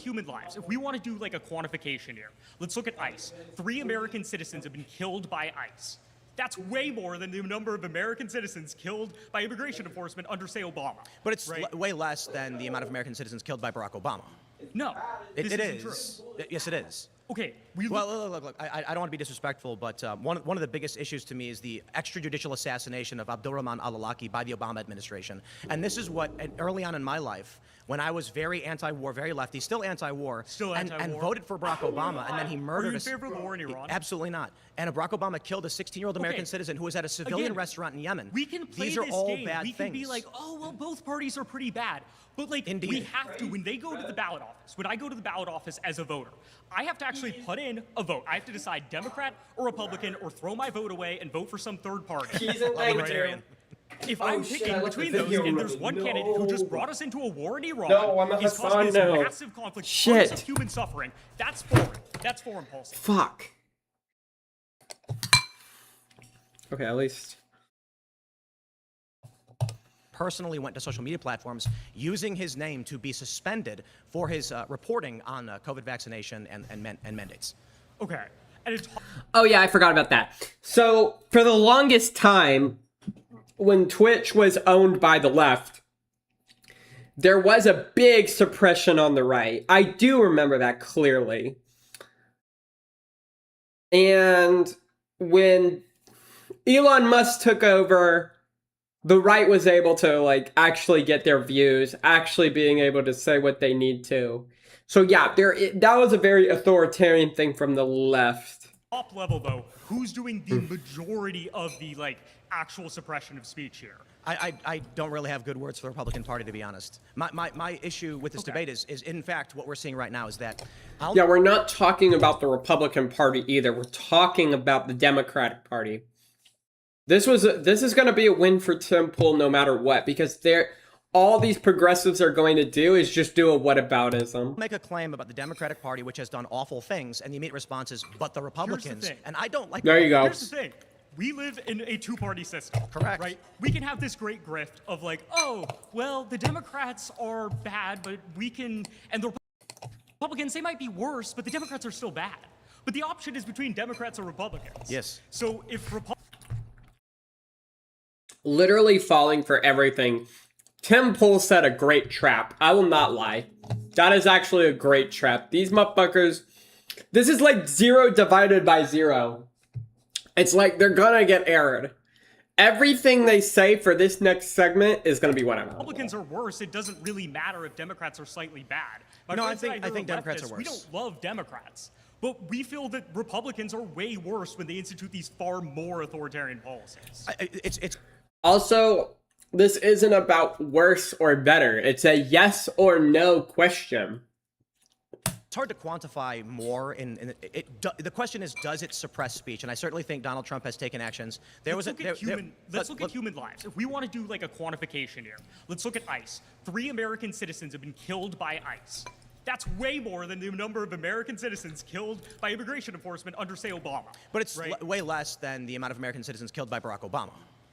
human lives. If we want to do a quantification here, let's look at ICE. 3 American citizens have been killed by ICE. That's way more than the number of American citizens killed by immigration enforcement under, say, Obama. But it's way less than the amount of American citizens killed by Barack Obama. No, it is. Yes, it is. Okay. Look. I don't want to be disrespectful, but one of the biggest issues to me is the extrajudicial assassination of Abdulrahman al-Awlaki by the Obama administration. And this is what, early on in my life, when I was very anti-war, very lefty, still anti-war, and voted for Barack Obama, and then he murdered Are you in favor of the war in Iran? Absolutely not. And Barack Obama killed a 16-year-old American citizen who was at a civilian restaurant in Yemen. We can play These are this all game. bad we can things. be oh, well, both parties are pretty bad. But we have to, when they go to the ballot office, when I go to the ballot office as a voter, I have to actually put in a vote. I have to decide Democrat or Republican or throw my vote away and vote for some third party. He's a libertarian. If I'm picking between those, and there's one candidate who just brought us into a war in Iran, is Hassan, causing this massive conflict, tons of human suffering, that's foreign. That's foreign policy. Fuck. Okay, at least. Personally went to social media platforms using his name to be suspended for his reporting on COVID vaccination and mandates. Okay. Oh yeah, I forgot about that. So for the longest time, when Twitch was owned by the left, there was a big suppression on the right. I do remember that clearly. And when Elon Musk took over, the right was able to actually get their views, actually being able to say what they need to. So yeah, that was a very authoritarian thing from the left. Top level though, who's doing the majority of the actual suppression of speech here? I don't really have good words for the Republican Party, to be honest. My issue with this debate is in fact what we're seeing right now is that yeah, we're not talking about the Republican Party either. We're talking about the Democratic Party. This is going to be a win for Tim Pool no matter what, because all these progressives are going to do is just do a whataboutism. Make a claim about the Democratic Party, which has done awful things, and the immediate response is, but the Republicans. And I don't like. There you go. Here's the thing. We live in a two-party system. Correct. Right? We can have this great grift of like, oh, well, the Democrats are bad, but we can, and the Republicans, they might be worse, but the Democrats are still bad. But the option is between Democrats or Republicans. Yes. So if Literally falling for everything. Tim Pool set a great trap. I will not lie. That is actually a great trap. These motherfuckers, this is like 0 divided by 0. It's like they're gonna get errored. Everything they say for this next segment is gonna be whatever. Republicans are worse, it doesn't really matter if Democrats are slightly bad. No, I think Democrats are worse. We don't love Democrats, but we feel that Republicans are way worse when they institute these far more authoritarian policies. It's also, this isn't about worse or better. It's a yes or no question. It's hard to quantify more. The question is, does it suppress speech? And I certainly think Donald Trump has taken actions. Let's look at human lives. If we want to do like a quantification here, let's look at ICE. 3 American citizens have been killed by ICE. That's way more than the number of American citizens killed by immigration enforcement under, say, Obama. But it's way less than the amount of American citizens killed by Barack Obama.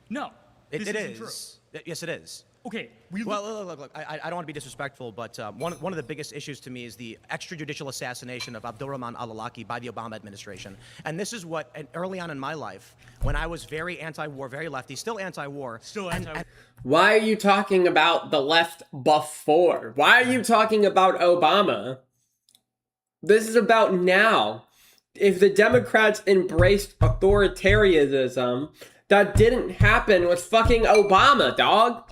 No, it is. Yes, it is. Okay. Look. I don't want to be disrespectful, but one of the biggest issues to me is the extrajudicial assassination of Abdulrahman al-Awlaki by the Obama administration. And this is what, early on in my life, when I was very anti-war, very lefty, still anti-war. Why are you talking about the left before? Why are you talking about Obama? This is about now. If the Democrats embraced authoritarianism, that didn't happen with fucking Obama, dog.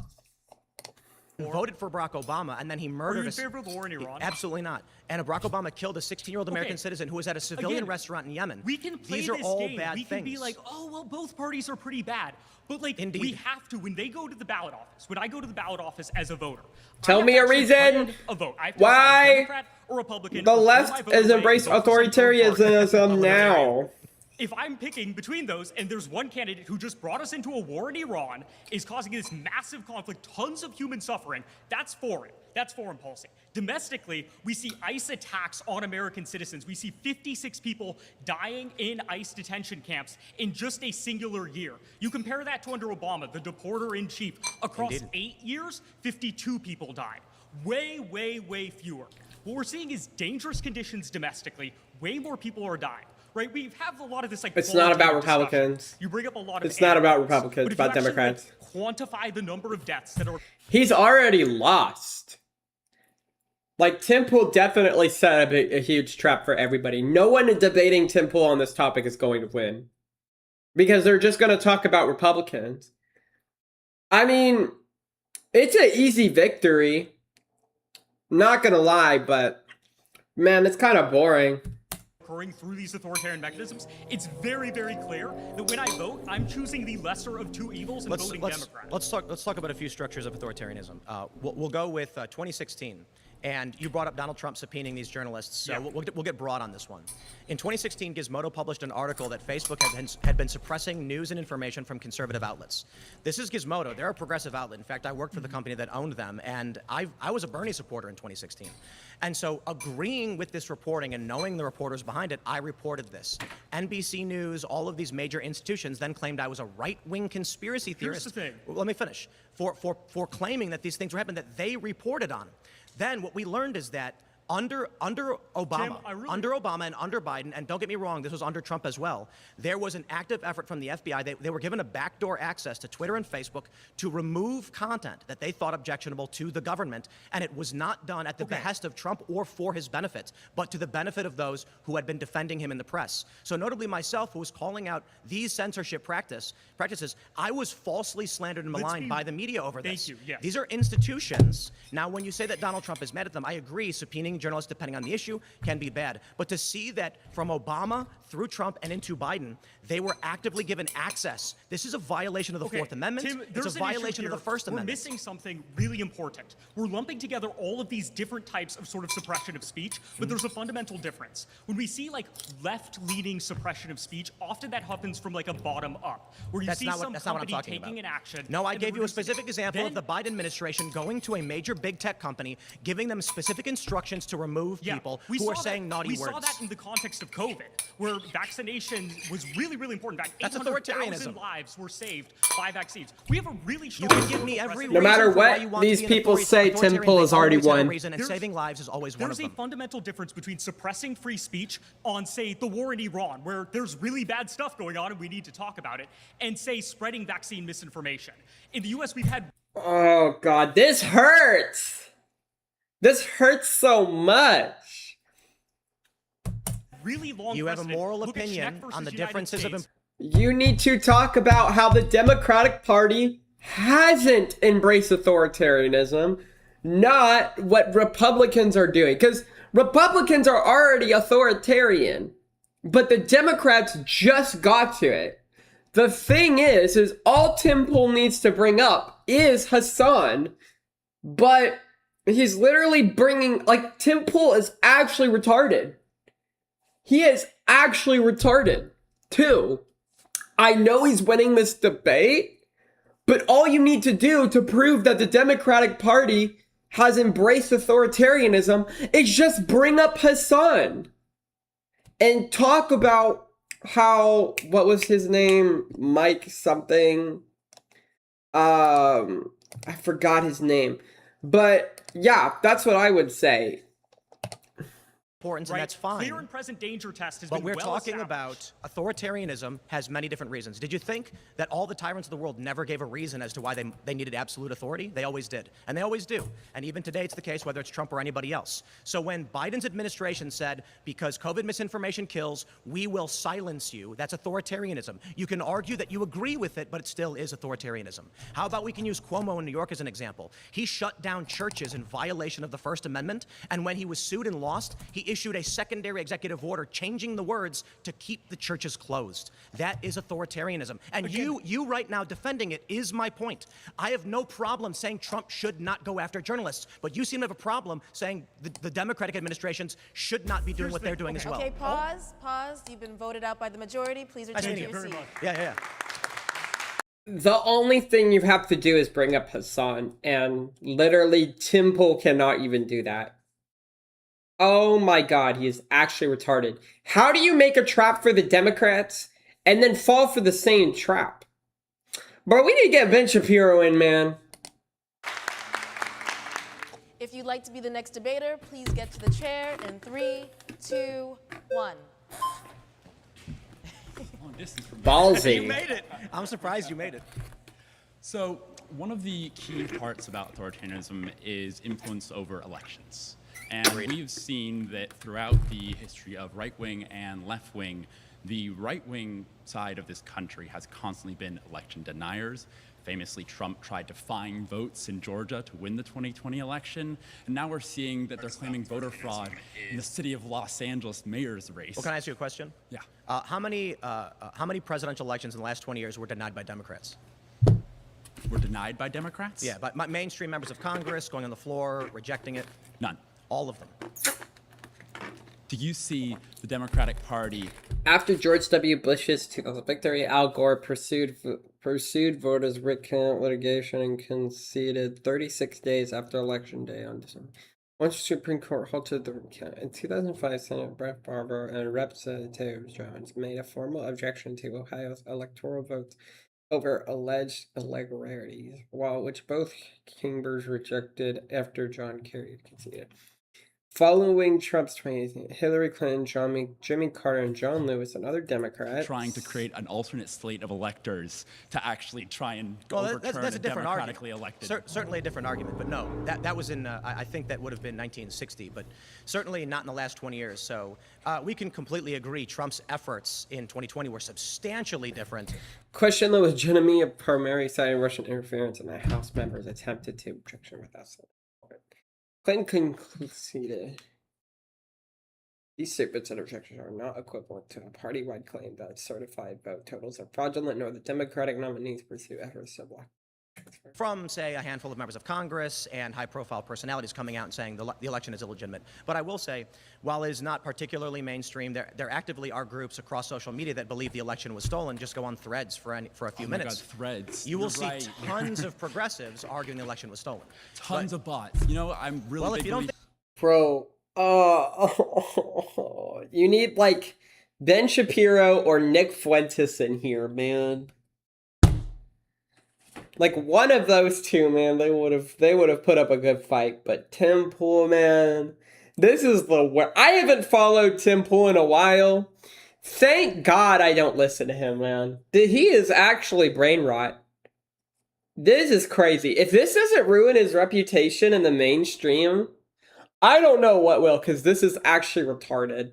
Voted for Barack Obama, and then he murdered. Are you in favor of the war in Iran? Absolutely not. And Barack Obama killed a 16-year-old American citizen who was at a civilian restaurant in Yemen. We can play These are this all game. bad we can things. be like, oh, well, both parties are pretty bad. But, like, we have to, when they go to the ballot office, when I go to the ballot office as a voter, tell me a reason why Democrat or Republican, the left has embraced authoritarianism now. If I'm picking between those, and there's one candidate who just brought us into a war in Iran, is causing this massive conflict, tons of human suffering, that's foreign. That's foreign policy. Domestically, we see ICE attacks on American citizens. We see 56 people dying in ICE detention camps in just a singular year. You compare that to under Obama, the deporter-in-chief. Across 8 years, 52 people died. Way, way, way fewer. What we're seeing is dangerous conditions domestically. Way more people are dying. Right, we have a lot of this like. It's not about Republicans. You bring up a lot of. It's not about Republicans. It's about Democrats. Quantify the number of deaths that are. He's already lost. Like Tim Pool definitely set up a huge trap for everybody. No one debating Tim Pool on this topic is going to win, because they're just going to talk about Republicans. I mean, it's an easy victory. Not gonna lie, but man, it's kind of boring. Through these authoritarian mechanisms, it's very, very clear that when I vote, I'm choosing the lesser of two evils and voting Democrat. Let's talk about a few structures of authoritarianism. We'll go with 2016. And you brought up Donald Trump subpoenaing these journalists, so we'll get broad on this one. In 2016, Gizmodo published an article that Facebook had been suppressing news and information from conservative outlets. This is Gizmodo. They're a progressive outlet. In fact, I worked for the company that owned them, and I was a Bernie supporter in 2016. And so agreeing with this reporting and knowing the reporters behind it, I reported this. NBC News, all of these major institutions then claimed I was a right-wing conspiracy theorist. Here's the thing. Let me finish. For claiming that these things were happening that they reported on. Then what we learned is that under Obama, under Obama and under Biden, and don't get me wrong, this was under Trump as well, there was an active effort from the FBI. They were given a backdoor access to Twitter and Facebook to remove content that they thought objectionable to the government, and it was not done at the behest of Trump or for his benefit, but to the benefit of those who had been defending him in the press. So notably myself, who was calling out these censorship practices, I was falsely slandered and maligned by the media over this. Thank you, yes. These are institutions. Now, when you say that Donald Trump is mad at them, I agree, subpoenaing being journalists, depending on the issue, can be bad. But to see that from Obama through Trump and into Biden, they were actively given access. This is a violation of the Fourth Amendment. Tim, it's there's a an issue violation of here. the First Amendment. We're missing something really important. We're lumping together all of these different types of sort of suppression of speech, but there's a fundamental difference. When we see like left-leaning suppression of speech, often that happens from like a bottom up, where you see some company taking an action. No, I gave you a specific example of the Biden administration going to a major big tech company, giving them specific instructions to remove people who are saying naughty words. We saw that in the context of COVID, where vaccination was really, really important. In fact, That's 800,000 authoritarianism. lives were saved by vaccines. We have a really strong. You can give me every No matter what these people say, Tim Pool has already won. And saving lives is always one of them. There's a fundamental difference between suppressing free speech on, say, the war in Iran, where there's really bad stuff going on and we need to talk about it, and, say, spreading vaccine misinformation. In the U.S., we've had... Oh, God, this hurts. This hurts so much. Really long You have a precedent. moral Look at opinion Schneck versus on the United differences of... States. You need to talk about how the Democratic Party hasn't embraced authoritarianism, not what Republicans are doing. Because Republicans are already authoritarian, but the Democrats just got to it. The thing is all Tim Pool needs to bring up is Hassan, but he's literally bringing, like, Tim Pool is actually retarded. He is actually retarded, too. I know he's winning this debate, but all you need to do to prove that the Democratic Party has embraced authoritarianism is just bring up Hassan and talk about how, what was his name? Mike something. I forgot his name. But yeah, that's what I would say. And that's fine. Clear and present danger test has But been we're well talking about authoritarianism has many different reasons. Did you think that all the tyrants of the world never gave a reason as to why they needed absolute authority? They always did. And they always do. And even today it's the case, whether it's Trump or anybody else. So when Biden's administration said, because COVID misinformation kills, we will silence you, that's authoritarianism. You can argue that you agree with it, but it still is authoritarianism. How about we can use Cuomo in New York as an example? He shut down churches in violation of the First Amendment, and when he was sued and lost, he issued a secondary executive order changing the words to keep the churches closed. That is authoritarianism. And you right now defending it is my point. I have no problem saying Trump should not go after journalists, but you seem to have a problem saying the Democratic administrations should not be doing what they're doing as well. Okay, pause. You've been voted out by the majority. Please return to your seat. Yeah. The only thing you have to do is bring up Hassan, and literally Tim Pool cannot even do that. Oh my God, he is actually retarded. How do you make a trap for the Democrats and then fall for the same trap? Bro, we need to get Ben Shapiro in, man. If you'd like to be the next debater, please get to the chair in 3, 2, 1. Ballsy. You made it. I'm surprised you made it. So one of the key parts about authoritarianism is influence over elections. And we've seen that throughout the history of right-wing and left-wing, the right-wing side of this country has constantly been election deniers. Famously, Trump tried to find votes in Georgia to win the 2020 election. And now we're seeing that they're claiming voter fraud in the city of Los Angeles mayor's race. Well, can I ask you a question? Yeah. How many presidential elections in the last 20 years were denied by Democrats? Were denied by Democrats? Yeah, by mainstream members of Congress going on the floor, rejecting it. None. All of them. Do you see the Democratic Party? After George W. Bush's victory, Al Gore pursued voters' recount litigation and conceded 36 days after Election Day on December. Once the Supreme Court halted the recount, in 2005, Senator Brett Barber and Representative Jones made a formal objection to Ohio's electoral votes over alleged irregularities, which both chambers rejected after John Kerry conceded. Following Trump's 2018, Hillary Clinton, Jimmy Carter, and John Lewis, and other Democrats Trying to create an alternate slate of electors to actually try and Well, overturn that's a a different democratically argument. elected. Certainly a different argument, but no, that was in, I think that would have been 1960, but certainly not in the last 20 years. So we can completely agree Trump's efforts in 2020 were substantially different. questioned the legitimacy of primary citing Russian interference, and the House members attempted to objection without support. Clinton conceded. These statements and objections are not equivalent to a party-wide claim that certified vote totals are fraudulent, nor the Democratic nominees pursue efforts to block. From, say, a handful of members of Congress and high-profile personalities coming out and saying the election is illegitimate. But I will say, while it is not particularly mainstream, there actively are groups across social media that believe the election was stolen. Just go on Threads for a few minutes. God, Threads. You will You're see right. tons of progressives arguing the election was stolen. Tons of bots. You know, I'm really well, big if you don't Bro, you need like Ben Shapiro or Nick Fuentes in here, man. Like one of those two, man, they would have put up a good fight. But Tim Pool, man, this is I haven't followed Tim Pool in a while. Thank God I don't listen to him, man. He is actually brain rot. This is crazy. If this doesn't ruin his reputation in the mainstream, I don't know what will, because this is actually retarded.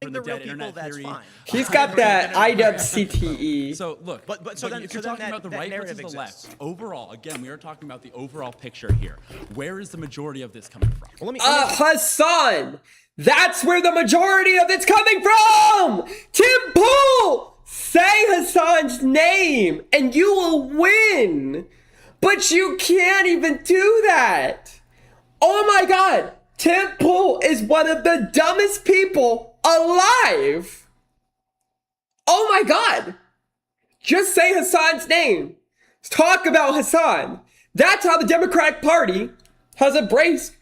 the real people, that's fine. He's got that IWCTE. So look, so then if you're talking about the right versus the left, overall, again, we are talking about the overall picture here. Where is the majority of this coming from? Well, Hassan! That's where the majority of it's coming from! Tim Pool! Say Hassan's name and you will win! But you can't even do that! Oh my god! Tim Pool is one of the dumbest people alive! Oh my god! Just say Hassan's name. Talk about Hassan. That's how the Democratic Party has embraced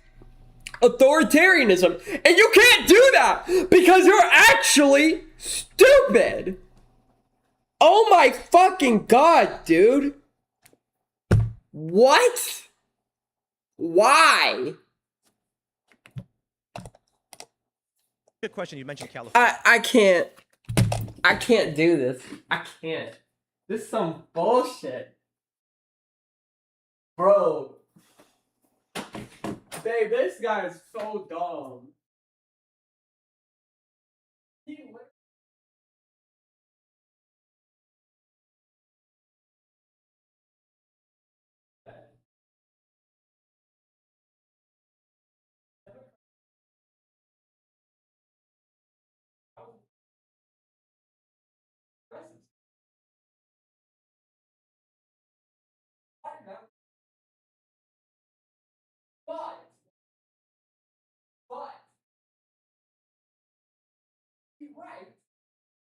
authoritarianism. And you can't do that because you're actually stupid. Oh my fucking god, dude. What? Why? Good question. You mentioned California. I can't do this. I can't. This is some bullshit. Bro. Babe, this guy is so dumb. Right.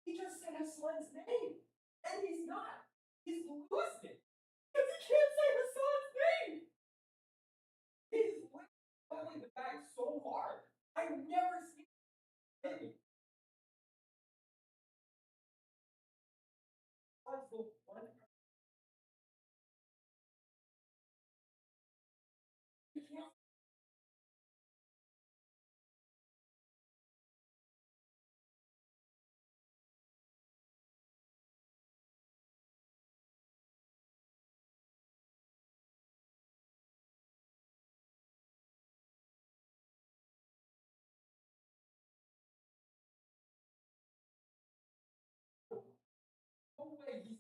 He just said Hassan's name. And he's not. He's losing it. Because he can't say Hassan's name. He's pulling the bag so hard. I've never seen it. That's the one. You can't. No way he's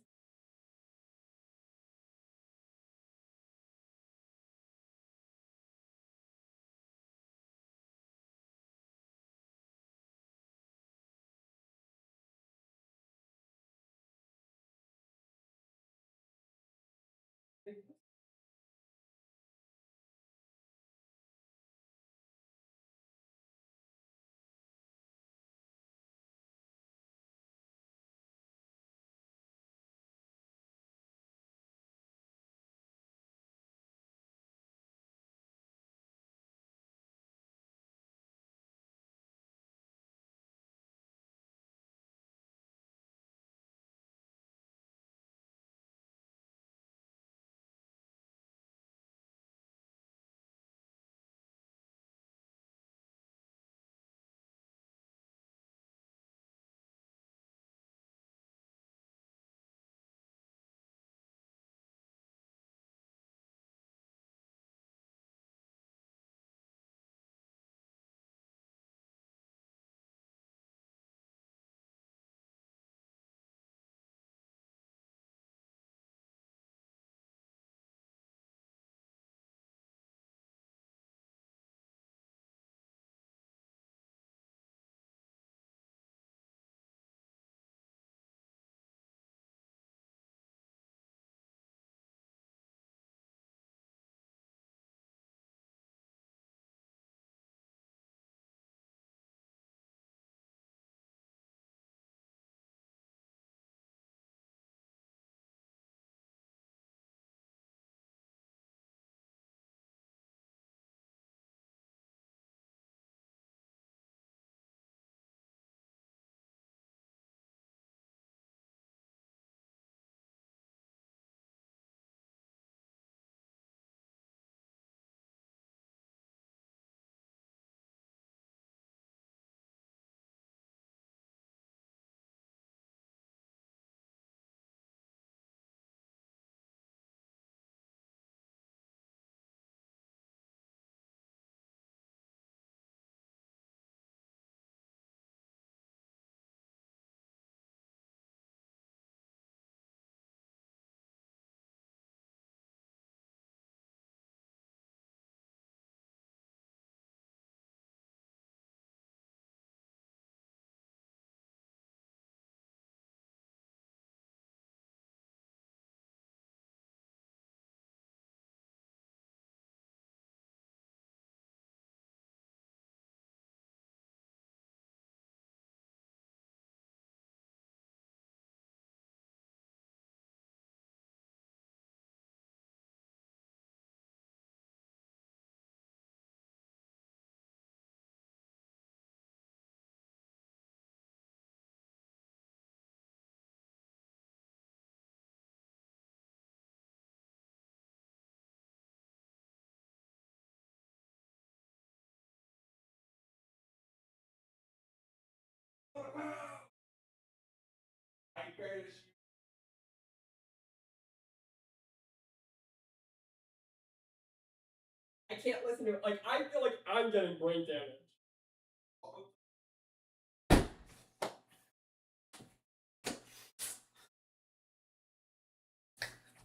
I can't listen to it. Like, I feel like I'm getting brain damage.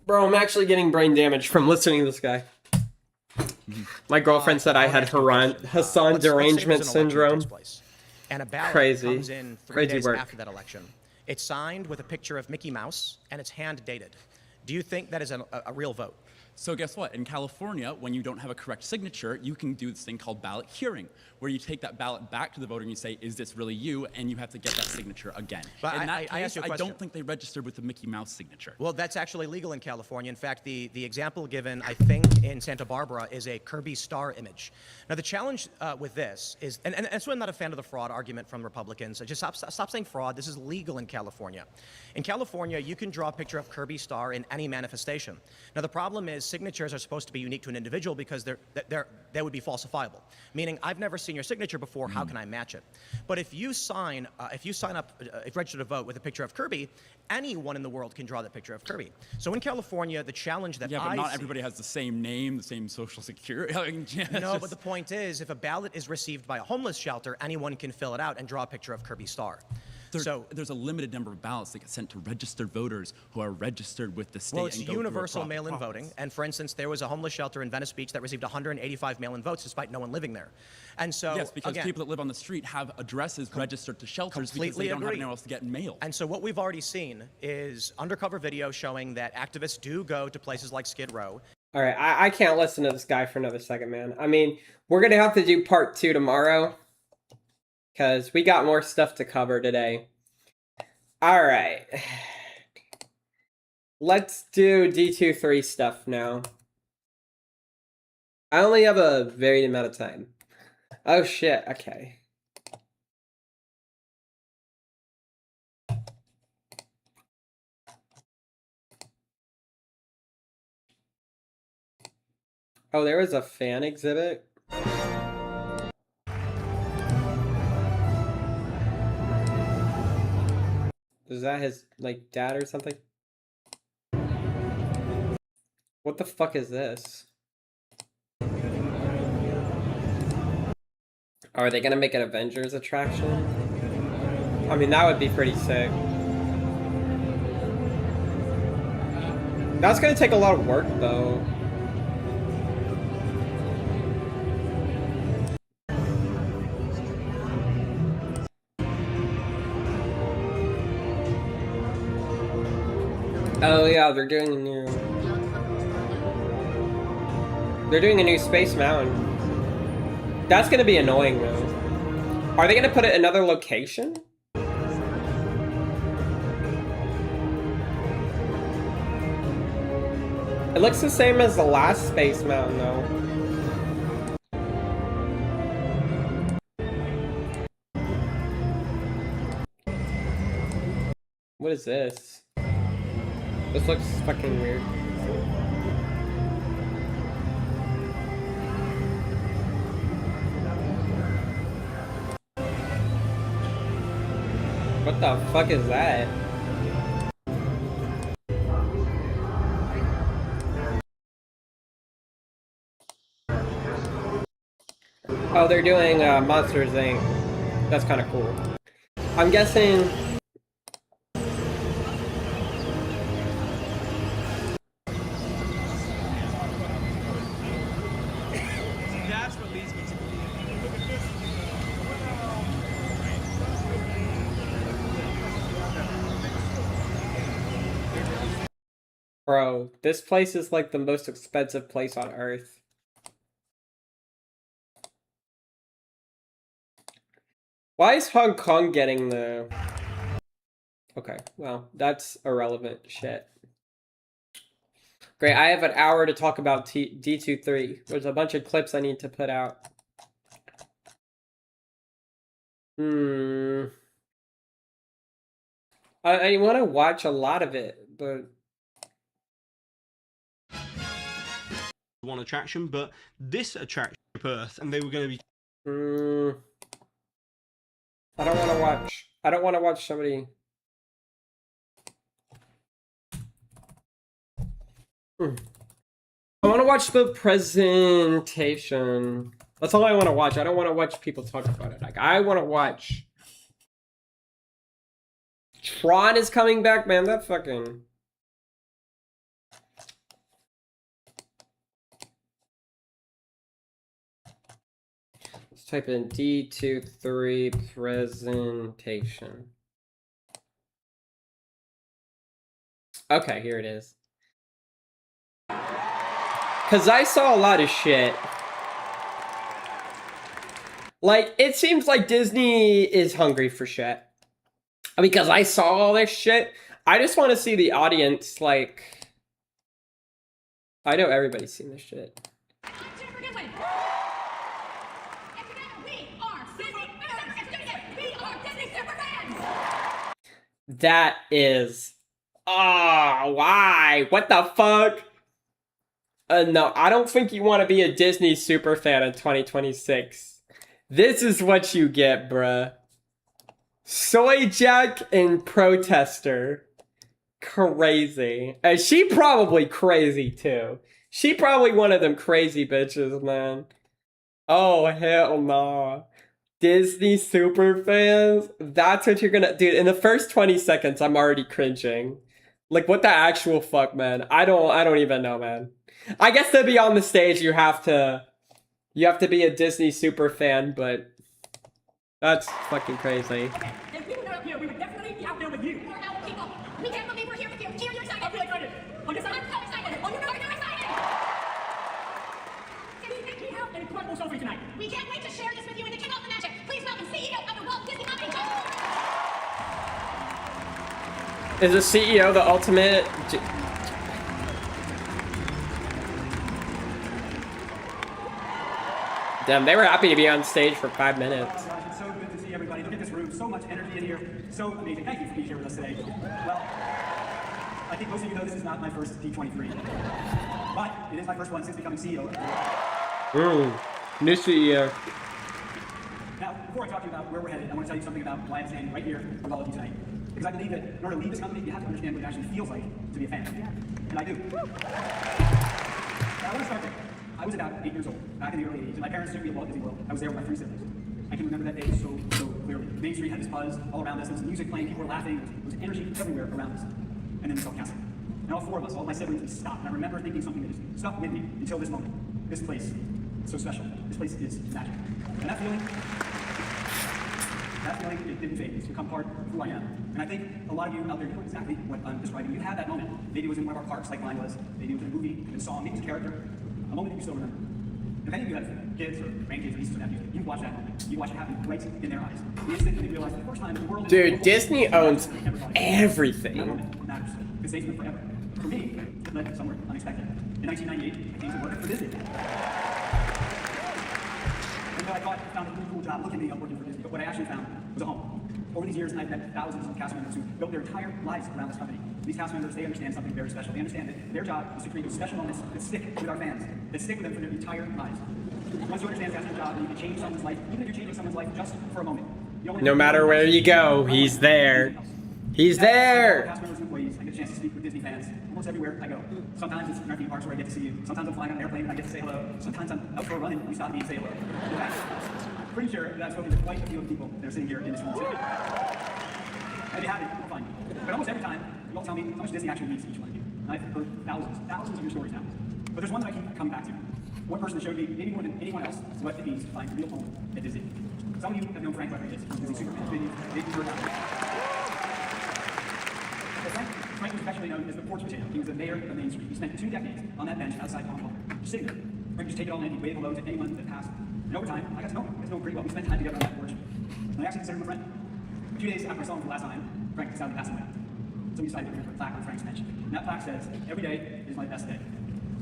Bro, I'm actually getting brain damage from listening to this guy. My girlfriend said I had Hassan derangement syndrome. And a ballot Crazy. comes in 3 Crazy days work. after that election. It's signed with a picture of Mickey Mouse, and it's hand dated. Do you think that is a real vote? So guess what? In California, when you don't have a correct signature, you can do this thing called ballot hearing, where you take that ballot back to the voter and you say, is this really you? And you have to get that signature again. But in that I case, asked you a I question. don't think they registered with the Mickey Mouse signature. Well, that's actually legal in California. In fact, the example given, I think, in Santa Barbara is a Kirby star image. Now, the challenge with this is, and that's why I'm not a fan of the fraud argument from Republicans. Just stop saying fraud. This is legal in California. In California, you can draw a picture of Kirby star in any manifestation. Now, the problem is signatures are supposed to be unique to an individual because they would be falsifiable. Meaning, I've never seen your signature before. How can I match it? But if you sign up, if you register to vote with a picture of Kirby, anyone in the world can draw that picture of Kirby. So in California, the challenge that but not everybody has the same name, the same social security. No, but the point is, if a ballot is received by a homeless shelter, anyone can fill it out and draw a picture of Kirby star. There's a limited number of ballots that get sent to registered voters who are registered with the state. Well, it's and go through a universal proper mail-in process. voting. And for instance, there was a homeless shelter in Venice Beach that received 185 mail-in votes despite no one living there. And so, yes, because again, people that live on the street have addresses registered to shelters because completely they don't have agree. anywhere else to get mail. And so what we've already seen is undercover video showing that activists do go to places like Skid Row. All right, I can't listen to this guy for another second, man. I mean, we're going to have to do part 2 tomorrow because we got more stuff to cover today. All right. Let's do D23 stuff now. I only have a varied amount of time. Oh, shit. Okay. Oh, there was a fan exhibit? Is that his, like, dad or something? What the fuck is this? Are they gonna make an Avengers attraction? I mean, that would be pretty sick. That's gonna take a lot of work, though. Oh yeah, they're doing a new Space Mountain. That's gonna be annoying though. Are they gonna put it in another location? It looks the same as the last Space Mountain though. What is this? This looks fucking weird. What the fuck is that? Oh, they're doing Monsters Inc. That's kind of cool. I'm guessing... That's what leads me to believe. Look at this. Bro, this place is like the most expensive place on Earth. Why is Hong Kong getting the... Okay, well, that's irrelevant shit. Great, I have an hour to talk about D23. There's a bunch of clips I need to put out. I want to watch a lot of it, but... One attraction, but this attraction Perth, and they were going to be... I don't want to watch somebody... I want to watch the presentation. That's all I want to watch. I don't want to watch people talk about it. Like, I want to watch. Tron is coming back, man. That fucking. Let's type in D23 presentation. Okay, here it is. Because I saw a lot of shit. Like, it seems like Disney is hungry for shit. Because I saw all this shit. I just want to see the audience, like... I know everybody's seen this shit. That is... Oh, why? What the fuck? No, I don't think you want to be a Disney superfan in 2026. This is what you get, bruh. Soy Jack and Protester. Crazy. And she probably crazy, too. She probably one of them crazy bitches, man. Oh, hell no. Disney superfans? That's what you're gonna... Dude, in the first 20 seconds, I'm already cringing. Like, what the actual fuck, man? I don't even know, man. I guess to be on the stage, you have to be a Disney super fan, but that's fucking crazy. If we were not up here, we would definitely be out there with you. We're our people. We can't believe we're here with you. Here, you're excited. I'm really excited. Oh, you're so excited. Oh, you're excited. We think we have an incredible show for you tonight. We can't wait to share this with you and to kick off the magic. Please welcome CEO of the Walt Disney Company. Is the CEO the ultimate... Damn, they were happy to be on stage for 5 minutes. Oh, gosh, it's so good to see everybody. Look at this room. So much energy in here. So amazing. Thank you for being here with us today. Well, I think most of you know this is not my first D23. But it is my first one since becoming CEO. New CEO. Now, before I talk to you about where we're headed, I want to tell you something about why I'm standing right here with all of you tonight. Because I believe that in order to lead this company, you have to understand what it actually feels like to be a fan. And I do. Now, I want to start there. I was about 8 years old, back in the early 80s, and my parents took me to Walt Disney World. I was there with my 3 siblings. I can remember that day so clearly. Main Street had this buzz all around us. There was music playing, people were laughing. There was energy everywhere around us. And then we saw Castle. And all 4 of us, all my siblings, we stopped. And I remember thinking something that just stuck with me until this moment. This place is so special. This place is magic. And that feeling, it didn't fade. It's become part of who I am. And I think a lot of you out there know exactly what I'm describing. You had that moment. Maybe it was in one of our parks like mine was. Maybe it was in a movie, in a song, maybe it was a character. A moment that you still remember. If any of you have kids or grandkids or nieces or nephews, you've watched that moment. You watch it happen right in their eyes. The instant when they realize for the first time the world... Dude, Disney owns everything. That moment matters. It stays with me forever. For me, it led somewhere unexpected. In 1998, I came to work for Disney. And what I thought I found a really cool job. Look at me, I'm working for Disney. But what I actually found was a home. Over these years, I've met thousands of cast members who built their entire lives around this company. These cast members, they understand something very special. They understand that their job is to create those special moments that stick with our fans, that stick with them for their entire lives. Once you understand that's your job, and you can change someone's life, even if you're changing someone's life just for a moment. No matter where you go, he's there. He's there! Cast members and employees, I get a chance to speak with Disney fans almost everywhere I go. Sometimes it's in our theme parks where I get to see you. Sometimes I'm flying on an airplane and I get to say hello. Sometimes I'm out for a run and you stop me and say hello. In fact, I'm pretty sure that I've spoken to quite a few of the people that are sitting here in this room today. I'd be happy, we'll find you. But almost every time, you all tell me how much Disney actually means to each one of you. And I've heard thousands of your stories now. But there's one that I keep coming back to. One person that showed me, maybe more than anyone else, what it means to find a real home at Disney. Some of you have known Frank Webber is from Disney Superman. Maybe you've heard about him. Frank was affectionately known as the porch potato. He was the mayor of Main Street. He spent 2 decades on that bench outside Palm Hall, just sitting there. Frank would just take it all in, he'd wave hello to anyone that passed. And over time, I got to know him. I got to know him pretty well. We spent time together on that porch. And I actually considered him a friend. A few days after I saw him for the last time, Frank decided to pass away. So we decided to put a plaque on Frank's bench. And that plaque says, "Every day is my best day."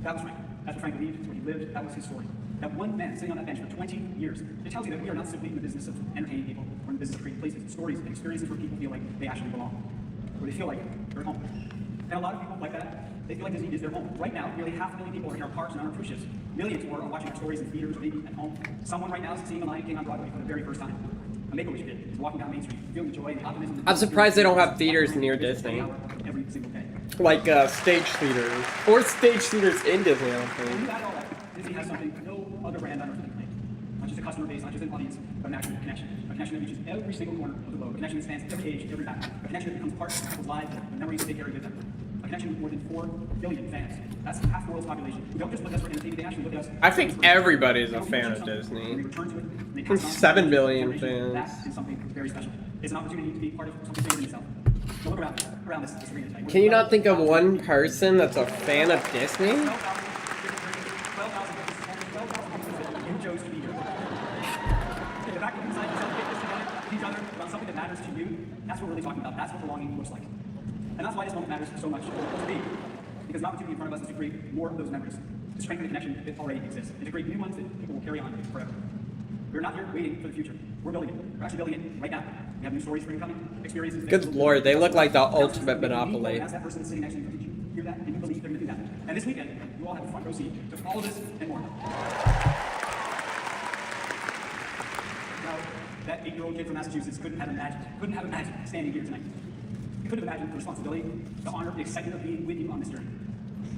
That was Frank. That's what Frank believed. That's what he lived. That was his story. That one man sitting on that bench for 20 years. It tells you that we are not simply in the business of entertaining people or in the business of creating places, stories, and experiences where people feel like they actually belong. Where they feel like they're home. And a lot of people like that, they feel like Disney is their home. Right now, nearly 500,000 people are in our parks and on our cruise ships. Millions more are watching our stories in theaters or maybe at home. Someone right now is seeing The Lion King on Broadway for the very first time. A Make-A-Wish kid is walking down Main Street, feeling the joy and the optimism. I'm surprised they don't have theaters near Disney. And every single day. Like stage leaders or stage leaders in Disney. I don't When think. you add all that, Disney has something no other brand on earth can claim. Not just a customer base, not just an audience, but an actual connection. A connection that reaches every single corner of the globe. A connection that spans every age, every background. A connection that becomes part of people's lives, the memories they carry with them. A connection with more than 4 billion fans. That's half the world's population. Who don't just look at us for entertainment, they actually look at us. I think everybody's a fan of Disney. 7 billion fans. That is something very special. It's an opportunity to be part of something bigger than yourself. So look around this arena tonight. Can you not think of one person that's a fan of Disney? 12,000 you chose to be here. Okay, the fact that you decided to celebrate this together with each other around something that matters to you, that's what we're really talking about. That's what belonging looks like. And that's why this moment matters so much to me. Because the opportunity in front of us is to create more of those memories, to strengthen the connection that already exists, and to create new ones that people will carry on forever. We're not here waiting for the future. We're building it. We're actually building it right now. We have new stories for incoming, experiences. Good lord, they look like the ultimate monopoly. As that person is sitting next to you, did you hear that? And you believe they're going to do that. And this weekend, you all have a front row seat to all of this and more. Now, that 8-year-old kid from Massachusetts couldn't have imagined standing here tonight. He couldn't have imagined the responsibility, the honor, the excitement of being with you on this journey.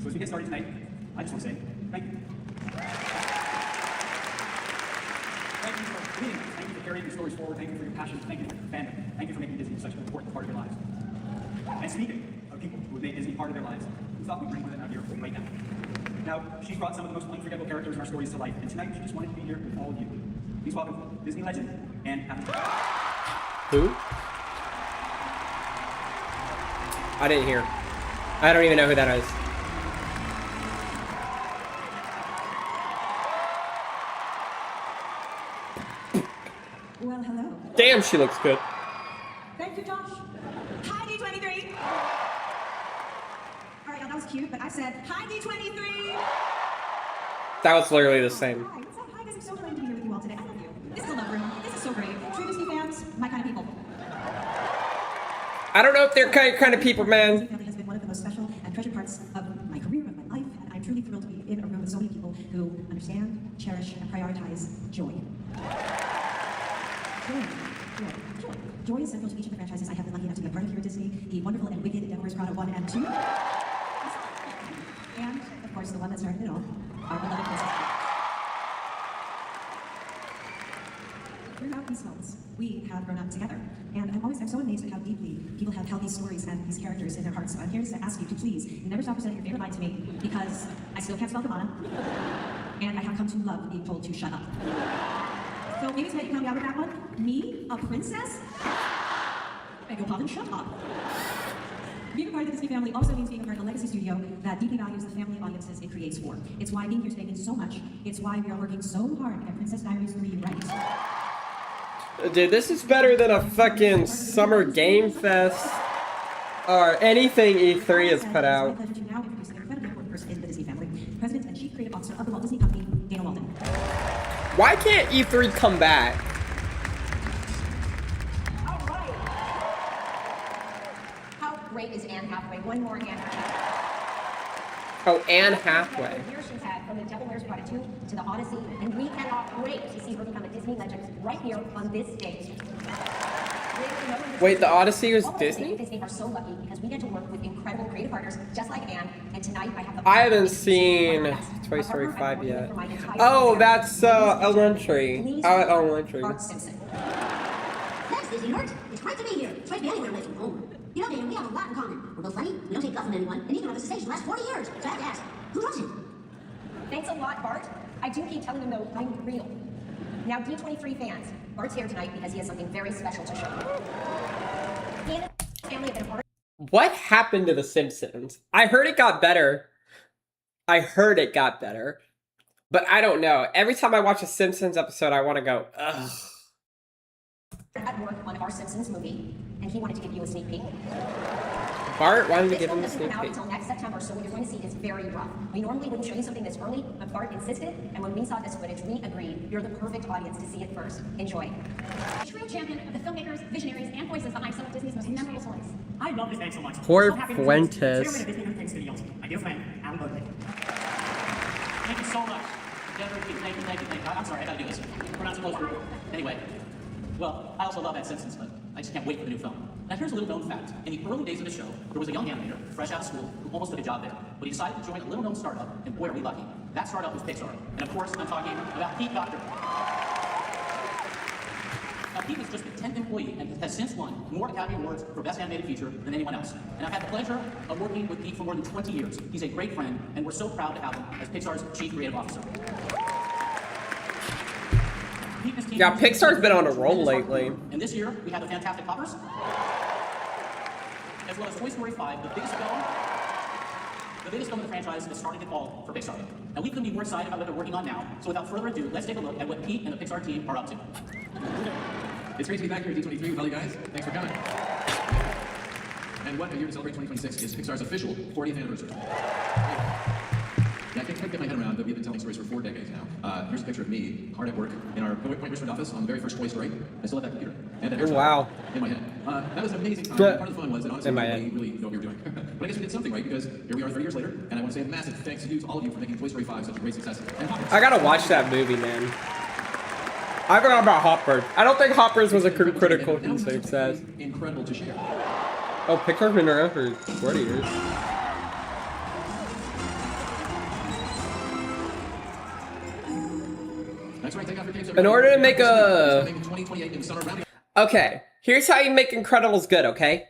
So as we get started tonight, I just want to say thank you. Thank you for leading us. Thank you for carrying your stories forward. Thank you for your passion. Thank you for your fandom. Thank you for making Disney such an important part of your lives. And speaking of people who have made Disney part of their lives, we thought we'd bring one of them out here right now. Now, she's brought some of the most unforgettable characters in our stories to life, and tonight she just wanted to be here with all of you. Please welcome Disney legend and Who? I didn't hear. I don't even know who that is. Well, hello. Damn, she looks good. Thank you, Josh. Hi, D23. All right, now that was cute, but I said, hi, D23. That was literally the same. Hi, what's up? Hi, guys. I'm so delighted to be here with you all today. I love you. This is a love room. This is so great. True Disney fans, my kind of people. I don't know if they're kind of people, man. Family has been one of the most special and treasured parts of my career, of my life, and I'm truly thrilled to be in a room with so many people who understand, cherish, and prioritize joy. Joy is central to each of the franchises I have been lucky enough to be a part of here at Disney. The wonderful and wicked Devil Wears Prada 1 and 2. And, of course, the one that started it all, our beloved Princess. Throughout these films, we have grown up together. And I'm so amazed at how deeply people have held these stories and these characters in their hearts. So I'm here to ask you to please never stop presenting your favorite line to me, because I still can't spell Kamana. And I have come to love being told to shut up. So maybe tonight you can help me out with that one. Me, a princess? Beg your pardon, shut up. Being a part of the Disney family also means being a part of a legacy studio that deeply values the family audiences it creates for. It's why being here today means so much. It's why we are working so hard at Princess Diaries 3 right. Dude, this is better than a fucking summer game fest or anything E3 has put out. It's my pleasure to now introduce an incredibly important person in the Disney family, President and Chief Creative Officer of the Walt Disney Company, Dana Walden. Why can't E3 come back? How great is Anne Hathaway? One more Anne Hathaway. Oh, Anne Hathaway. The year she's had from The Devil Wears Prada 2 to The Odyssey, and we cannot wait to see her become a Disney legend right here on this stage. Wait, The Odyssey was Disney? Disney are so lucky because we get to work with incredible creative partners just like Anne, and tonight I have the I haven't seen Toy Story 5 yet. Oh, that's Elementary. Elementary. Thanks, Disney Nerds. It's great to be here. It's great to be anywhere away from home. You know, Dan, we have a lot in common. We're both funny, we don't take guff from anyone, and neither of us has staged the last 40 years. So I have to ask, who runs it? Thanks a lot, Bart. I do keep telling them, though, I'm real. Now, D23 fans, Bart's here tonight because he has something very special to show you. He and his family have been part. What happened to The Simpsons? I heard it got better. But I don't know. Every time I watch a Simpsons episode, I want to go, ugh. At work on our Simpsons movie, and he wanted to give you a sneak peek. Bart wanted to This give one him a doesn't sneak come out peek. until next September, so what you're going to see is very rough. We normally wouldn't show you something this early, but Bart insisted, and when we saw this footage, we agreed. You're the perfect audience to see it first. Enjoy. A true champion of the filmmakers, visionaries, and voices behind some of Disney's most memorable stories. I love this man so much. Poor So happy to Fuentes. introduce the chairman of Disney Studios, my dear friend, Alan Budley. Thank you so much. Thank you. I'm sorry, I gotta do this. We're not supposed to. Anyway, well, I also love that Simpsons, but I just can't wait for the new film. Now here's a little known fact. In the early days of the show, there was a young animator, fresh out of school, who almost took a job there. But he decided to join a little known startup, and boy are we lucky. That startup was Pixar. And of course, I'm talking about Pete Docter. Now Pete was just the 10th employee and has since won more Academy Awards for Best Animated Feature than anyone else. And I've had the pleasure of working with Pete for more than 20 years. He's a great friend, and we're so proud to have him as Pixar's Chief Creative Officer. Yeah, Pixar's been on a roll lately. And this year, we have the Fantastic Hoppers, as well as Toy Story 5, the biggest film in the franchise is starting to fall for Pixar. And we couldn't be more excited about what they're working on now. So without further ado, let's take a look at what Pete and the Pixar team are up to. It's great to be back here at D23 with all you guys. Thanks for coming. And what a year to celebrate 2026 is Pixar's official 40th anniversary. Yeah, I can't quite get my head around, but we've been telling stories for 4 decades now. Here's a picture of me, hard at work, in our Point Richmond office on the very first Toy Story. I still have that computer. And that wow. In my head. That was an amazing time. Part of the fun was that honestly, In my we head. really know what we were doing. But I guess we did something right, because here we are 30 years later, and I want to say a massive thanks to you, to all of you, for making Toy Story 5 such a great success. And I gotta watch that movie, man. I forgot about Hoppers. I don't think Hoppers was a critical success. Incredible to share. Oh, Pixar's been around for 40 years. That's right, take out your tapes, In order to make a... 2028 in summer rounding. Okay, here's how you make Incredibles good, okay?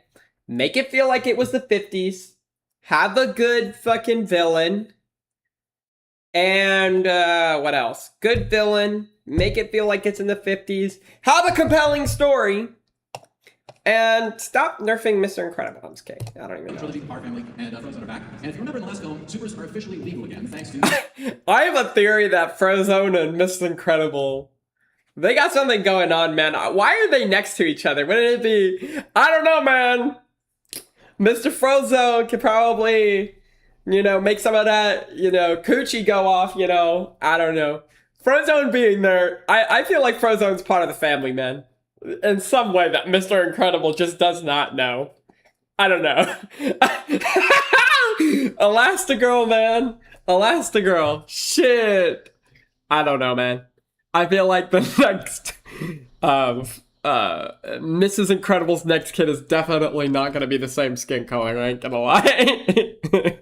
Make it feel like it was the 50s. Have a good fucking villain. And, what else? Good villain. Make it feel like it's in the 50s. Have a compelling story. And stop nerfing Mr. Incredible. I'm just kidding. I don't even know. Trilogy, Our Family, and Frozen are back. And if you remember in the last film, supers are officially legal again, thanks to... I have a theory that Frozone and Mr. Incredible, they got something going on, man. Why are they next to each other? Wouldn't it be... I don't know, man. Mr. Frozone could probably, you know, make some of that, you know, coochie go off, you know. I don't know. Frozone being there, I feel like Frozone's part of the family, man. In some way that Mr. Incredible just does not know. I don't know. Elastigirl, man. Elastigirl. Shit. I don't know, man. I feel like the next... Mrs. Incredible's next kid is definitely not going to be the same skin color, I ain't gonna lie.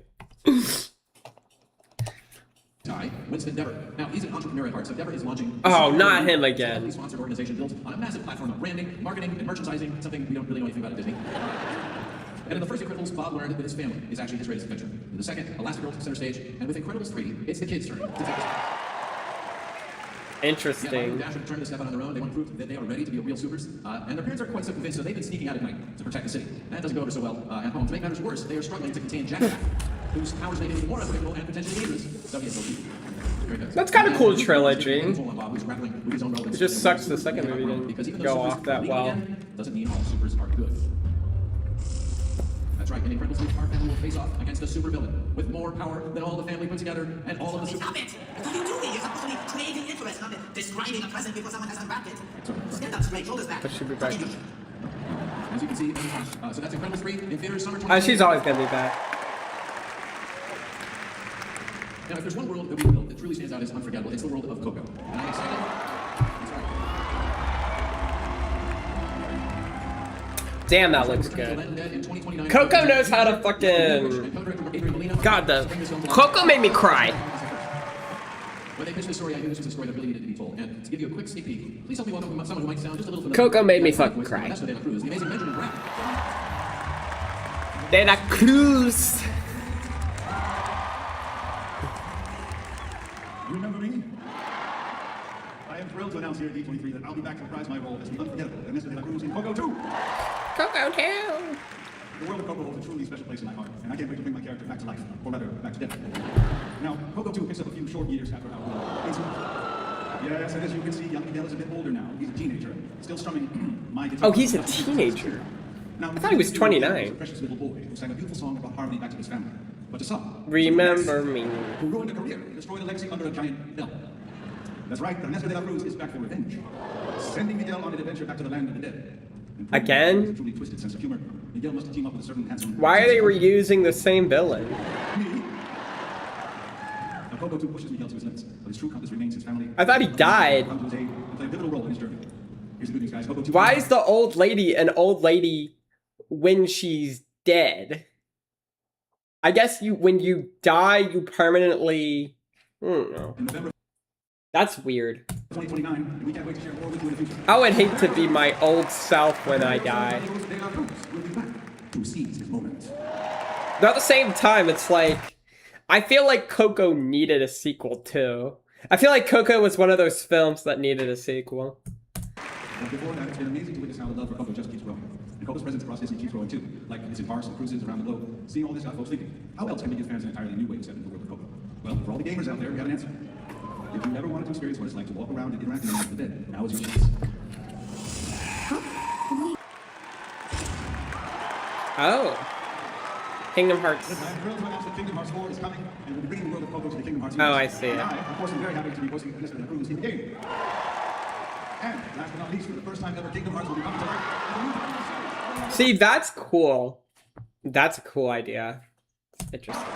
Winston Dever. Now, he's an entrepreneur at heart, so Dever is launching... Oh, not him again. A sponsored organization built on a massive platform of branding, marketing, and merchandising, something we don't really know anything about at Disney. And in the first Incredibles, Bob learned that his family is actually his greatest adventure. In the second, Elastigirl took center stage, and with Incredibles 3, it's the kids' turn to take it. Interesting. Yeah, Dash are determined to step out on their own. They want to prove that they are ready to be real supers. And their parents are quite so convinced, so they've been sneaking out at night to protect the city. That doesn't go over so well at home. To make matters worse, they are struggling to contain Jack, whose powers make him even more unpredictable and potentially dangerous. So he is OP. That's kind of cool trilogy. It just sucks the second movie didn't go off that well. Doesn't mean all supers are good. That's right, in Incredibles 3, our family will face off against a super villain with more power than all the family put together and all of the super... Stop it! What are you doing? You're supposed to be creating interest, not describing a present before someone has unwrapped it. Stand up straight, shoulders back. That should be back. As you can see, so that's Incredibles 3 in theaters summer 2020. She's always gonna be back. Now, if there's one world that we built that truly stands out as unforgettable, it's the world of Coco. And I'm excited. Damn, that looks good. Coco knows how to fucking... God, Coco made me cry. When they pitched this story, I knew this was a story that really needed to be told. And to give you a quick sneak peek, please help me welcome someone who might sound just a little familiar. Coco made me fucking cry. The amazing Benjamin Bratt. De la Cruz. You remember me? I am thrilled to announce here at D23 that I'll be back to reprise my role as the unforgettable Ernesto de la Cruz in Coco 2. Coco 2. The world of Coco holds a truly special place in my heart, and I can't wait to bring my character back to life, or rather, back to death. Now, Coco 2 picks up a few short years after our world. Yes, and as you can see, young Miguel is a bit older now. He's a teenager, still strumming my guitar. Oh, he's a teenager. Now, I thought he was 29. A precious little boy who sang a beautiful song about harmony back to his family. But to some, Remember me. Who ruined a career and destroyed a legacy under a giant bell. That's right, Ernesto de la Cruz is back for revenge, sending Miguel on an adventure back to the land of the dead. Again? Truly twisted sense of humor. Miguel must team up with a certain handsome... Why are they reusing the same villain? Now, Coco 2 pushes Miguel to his limits, but his true compass remains his family. I thought he died. And play a pivotal role in his journey. Here's the good news, guys. Coco 2. Why is the old lady an old lady when she's dead? I guess when you die, you permanently. I don't know. That's weird. 2029, we can't wait to share more with you in the future. I would hate to be my old self when I die. To seize this moment. But at the same time, it's like, I feel like Coco needed a sequel too. I feel like Coco was one of those films that needed a sequel. But before that, it's been amazing to witness how the love for Coco just keeps growing. And Coco's presence across Disney keeps growing too. Like it's in parks and cruises around the globe. Seeing all this got folks thinking, how else can we give fans an entirely new way to step into the world of Coco? Well, for all the gamers out there, we have an answer. If you ever wanted to experience what it's like to walk around and interact with the dead, now is your chance. Oh. Kingdom Hearts. Listen, I'm thrilled to announce that Kingdom Hearts 4 is coming, and we'll be bringing the world of Coco to the Kingdom Hearts Oh, universe. I see it. And I, of course, am very happy to be voicing Mr. Cruz in the game. And last but not least, for the first time ever, Kingdom Hearts will be coming to life. See, that's cool. That's a cool idea. Interesting.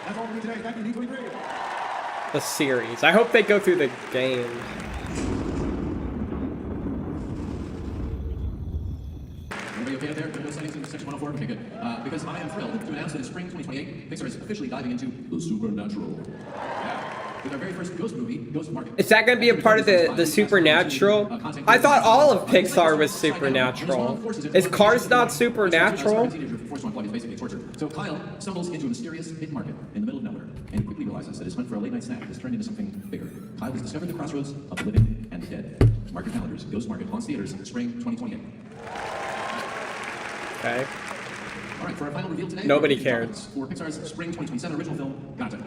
That's all for me today. Thank you, D23. The series. I hope they go through the game. Everybody okay out there? Windows settings in section 104? Okay, good. Because I am thrilled to announce that in spring 2028, Pixar is officially diving into the supernatural. Yeah. With our very first Ghost movie, Ghost Market. Is that going to be a part of the supernatural? I thought all of Pixar was supernatural. Is Cars not supernatural? So Kyle stumbles into a mysterious hidden market in the middle of nowhere and quickly realizes that his hunt for a late night snack has turned into something bigger. Kyle has discovered the crossroads of the living and the dead. Mark your calendars. Ghost Market haunts theaters in spring 2028. Okay. All right, for our final reveal today, nobody cares. For Pixar's spring 2027 original film, Gotcha.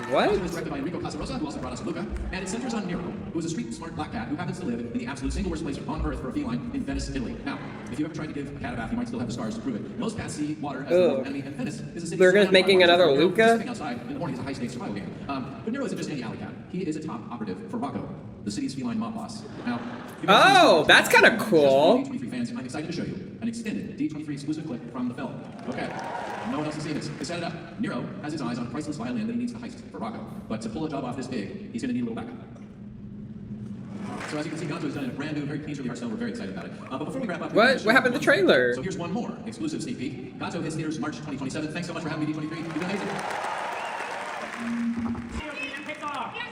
What? It was directed by Enrico Casarosa, who also brought us Luca, and it centers on Nero, who is a street smart black cat who happens to live in the absolute single worst place on earth for a feline in Venice, Italy. Now, if you ever tried to give a cat a bath, you might still have the scars to prove it. Most cats see water as the enemy, and Venice is a city. They're just making another Luca? Sitting outside in the morning is a high-stakes survival game. But Nero isn't just any alley cat. He is a top operative for Rocco, the city's feline mob boss. Now, oh, that's kind of cool. D23 fans, I'm excited to show you an extended D23 exclusive clip from the film. Okay. No one else has seen this. To set it up, Nero has his eyes on a priceless violin that he needs to heist for Rocco. But to pull a job off this big, he's going to need a little backup. So as you can see, Gonzo has done a brand new, very painterly art style. We're very excited about it. But before we wrap up... What happened to the trailer? So here's one more exclusive sneak peek. Gonzo hits theaters March 2027. Thanks so much for having me, D23. You've been amazing. We are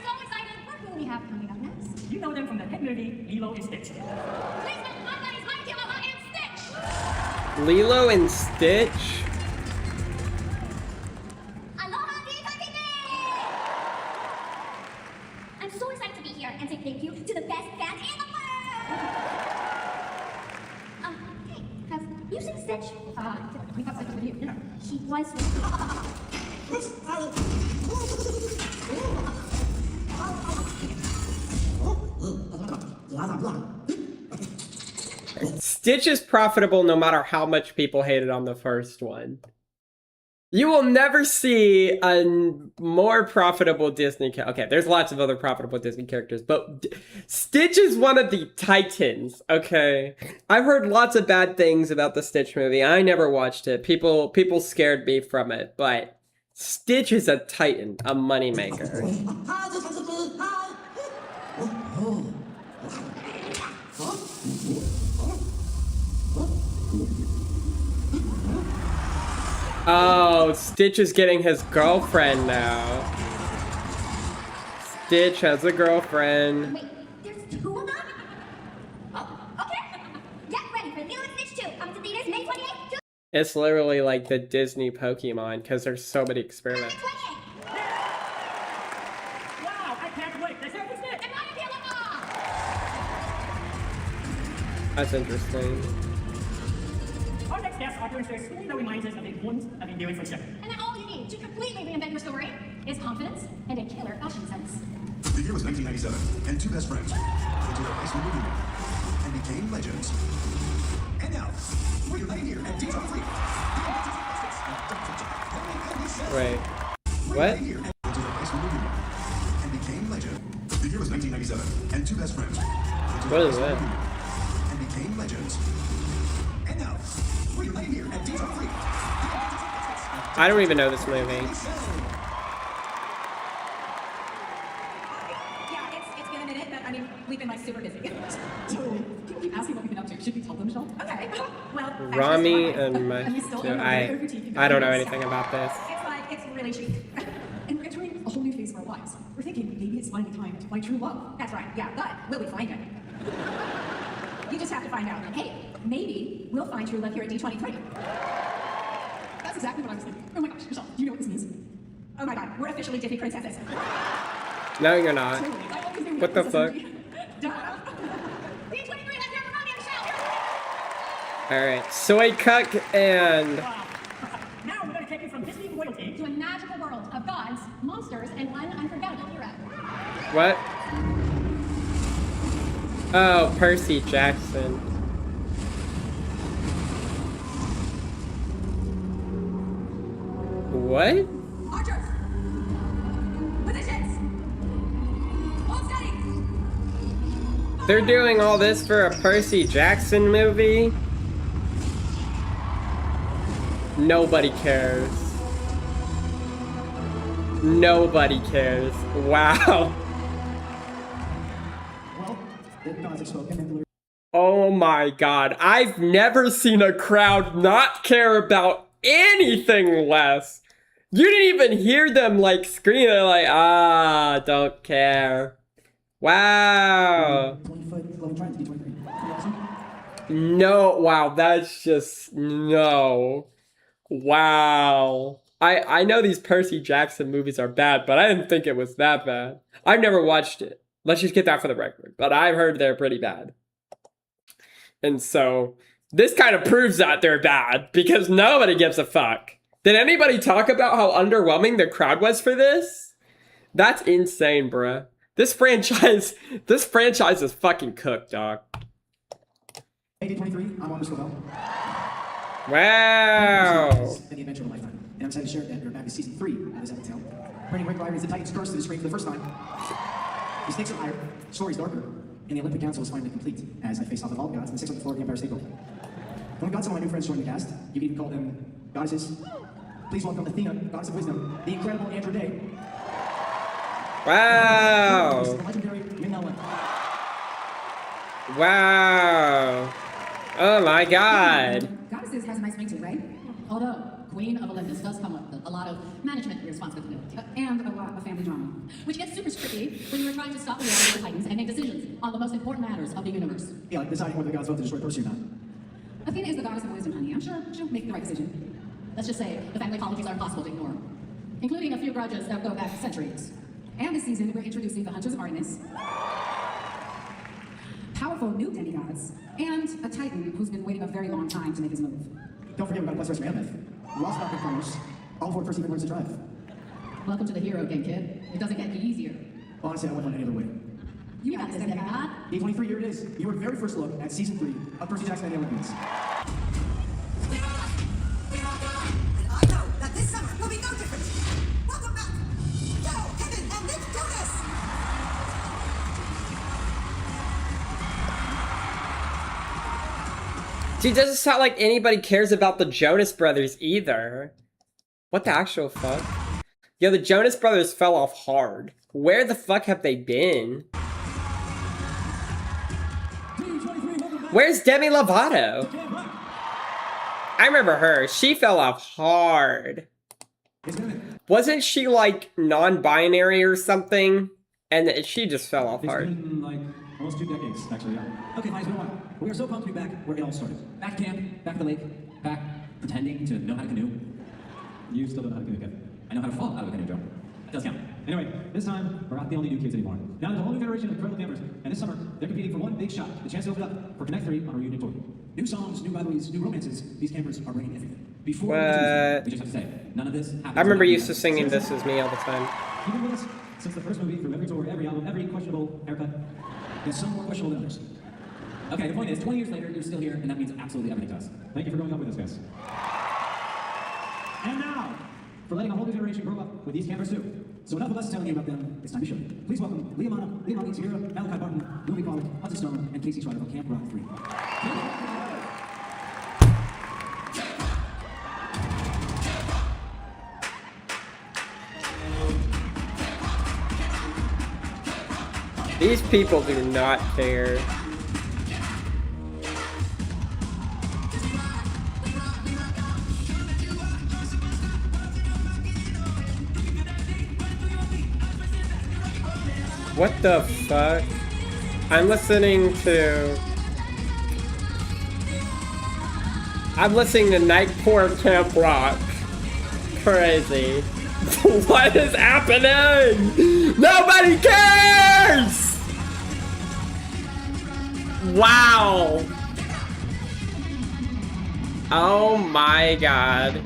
so excited for who we have coming up next. You know them from the hit movie Lilo and Stitch. Please welcome my buddies Mikey, Lola, and Stitch. Lilo and Stitch? Aloha, D23! I'm so excited to be here and say thank you to the best fans in the world! Hey, have you seen Stitch? We thought Stitch was you. Yeah. He was Stitch is profitable no matter how much people hated on the first one. You will never see a more profitable Disney okay, there's lots of other profitable Disney characters, but Stitch is one of the titans, okay? I've heard lots of bad things about the Stitch movie. I never watched it. People scared me from it, but Stitch is a titan, a moneymaker. Oh, Stitch is getting his girlfriend now. Stitch has a girlfriend. Wait, there's two of them? Oh, okay. Get ready for Lilo and Stitch 2. Coming to theaters May 28th. It's literally like the Disney Pokemon, because there's so many experiments. Wow, I can't wait. Let's hear it, Stitch. And I'm feeling That's interesting. Our next guests are doing this that reminds us of the importance of being doing for a second. And then all you need to completely reinvent your story is confidence and a killer fashion sense. The year was 1997, and two best friends went to their high school movie and became legends. And now, we're here at D23. Wait. What? And became legend. The year was 1997, and two best friends went to What their is high school that? movie and became legends. And now, we're here at D23. I don't even know this movie. Yeah, it's been a minute, but I mean, we've been Rami and I don't know anything about this. It's like, it's really cheap. And we're entering a whole new phase of our lives. We're thinking maybe it's finally time to find true love. That's right, yeah, but will we find it? You just have to find out. Hey, maybe we'll find true love here at D23. That's exactly what I was thinking. Oh my gosh, Michelle, do you know what this means? Oh my god, we're officially Disney princesses. No, you're not. What the fuck? D23, let's hear from Romeo, Michelle! Alright, Soy Cuck and... Now we're going to take you from Disney royalty To a magical world of gods, monsters, and one unforgettable hero. What? Oh, Percy Jackson. What? Archers! Positions! Hold steady! They're doing all this for a Percy Jackson movie? Nobody cares. Nobody cares. Wow. Well, the gods have spoken and the Oh my god. I've never seen a crowd not care about anything less. You didn't even hear them like scream. They're like, ah, don't care. Wow. 20-foot glowing triumph, D23. Awesome. No, wow, that's just, no. Wow. I know these Percy Jackson movies are bad, but I didn't think it was that bad. I've never watched it. Let's just get that for the record. But I've heard they're pretty bad. And so, this kind of proves that they're bad, because nobody gives a fuck. Did anybody talk about how underwhelming the crowd was for this? That's insane, bruh. This franchise is fucking cooked, dog. Hey, D23, I'm on Mr. Bell. Wow. And the adventure of a lifetime. And I'm excited to share that we're back to season 3 of this epic tale. Bringing Rick Rider as the Titans curse to the screen for the first time. The stakes are higher, stories darker, and the Olympic Council is finally complete as I face off with all the gods and the 6th floor of the Empire State Building. When I've got some of my new friends join the cast, you can even call them goddesses. Please welcome Athena, goddess of wisdom, the incredible Andrew Day. Wow. The legendary Minella. Wow. Oh my god. Goddesses has a nice ring to it, right? Although, Queen of Olympus does come with a lot of management responsibility and a lot of family drama, which gets super tricky when you are trying to stop the reality of the Titans and make decisions on the most important matters of the universe. Yeah, like deciding whether the gods vote to destroy Percy or not. Athena is the goddess of wisdom, honey. I'm sure she'll make the right decision. Let's just say the family apologies are impossible to ignore, including a few grudges that go back centuries. And this season, we're introducing the Hunters of Artemis, powerful new demigods, and a Titan who's been waiting a very long time to make his move. Don't forget about Blessed Mammoth. We lost Dr. Corners. All before Percy even learns to drive. Welcome to the hero game, kid. It doesn't get any easier. Honestly, I wouldn't want any other way. You got this, demigod. D23, here it is. Your very first look at season 3 of Percy Jackson and the Olympians. I know that this summer will be no different. Welcome back. Joe, Kevin, and Nick do this. Dude, doesn't sound like anybody cares about the Jonas Brothers either. What the actual fuck? Yo, the Jonas Brothers fell off hard. Where the fuck have they been? Where's Demi Lovato? I remember her. She fell off hard. Wasn't she like non-binary or something? And she just fell off hard. It's been like almost 2 decades, actually. Yeah. Okay, fine, it's been a while. We are so pumped to be back where it all started. Back at camp, back at the lake, back pretending to know how to canoe. You still don't know how to canoe, Kevin. I know how to fall out of a canoe, Joe. That does count. Anyway, this time, we're not the only new kids anymore. Now there's a whole new generation of incredible campers, and this summer, they're competing for one big shot, the chance to open up for Connect 3 on a reunion tour. New songs, new rivalries, new romances, these campers are bringing everything. Before we just have to say, none of this happens. I remember used to singing This Is Me all the time. You've been with us since the first movie, through every tour, every album, every questionable haircut. There's some more questionable than others. Okay, the point is, 20 years later, you're still here, and that means absolutely everything to us. Thank you for growing up with us, guys. And now, for letting a whole new generation grow up with these campers too. So enough of us telling you about them, it's time to show you. Please welcome Liamana, Liamani, Sierra, Malachi Barton, Louis Pollock, Hudson Stone, and Casey Schreiber of Camp Rock 3. These people do not care. What the fuck? I'm listening to Nightcore Camp Rock. Crazy. What is happening? Nobody cares! Wow. Oh my god.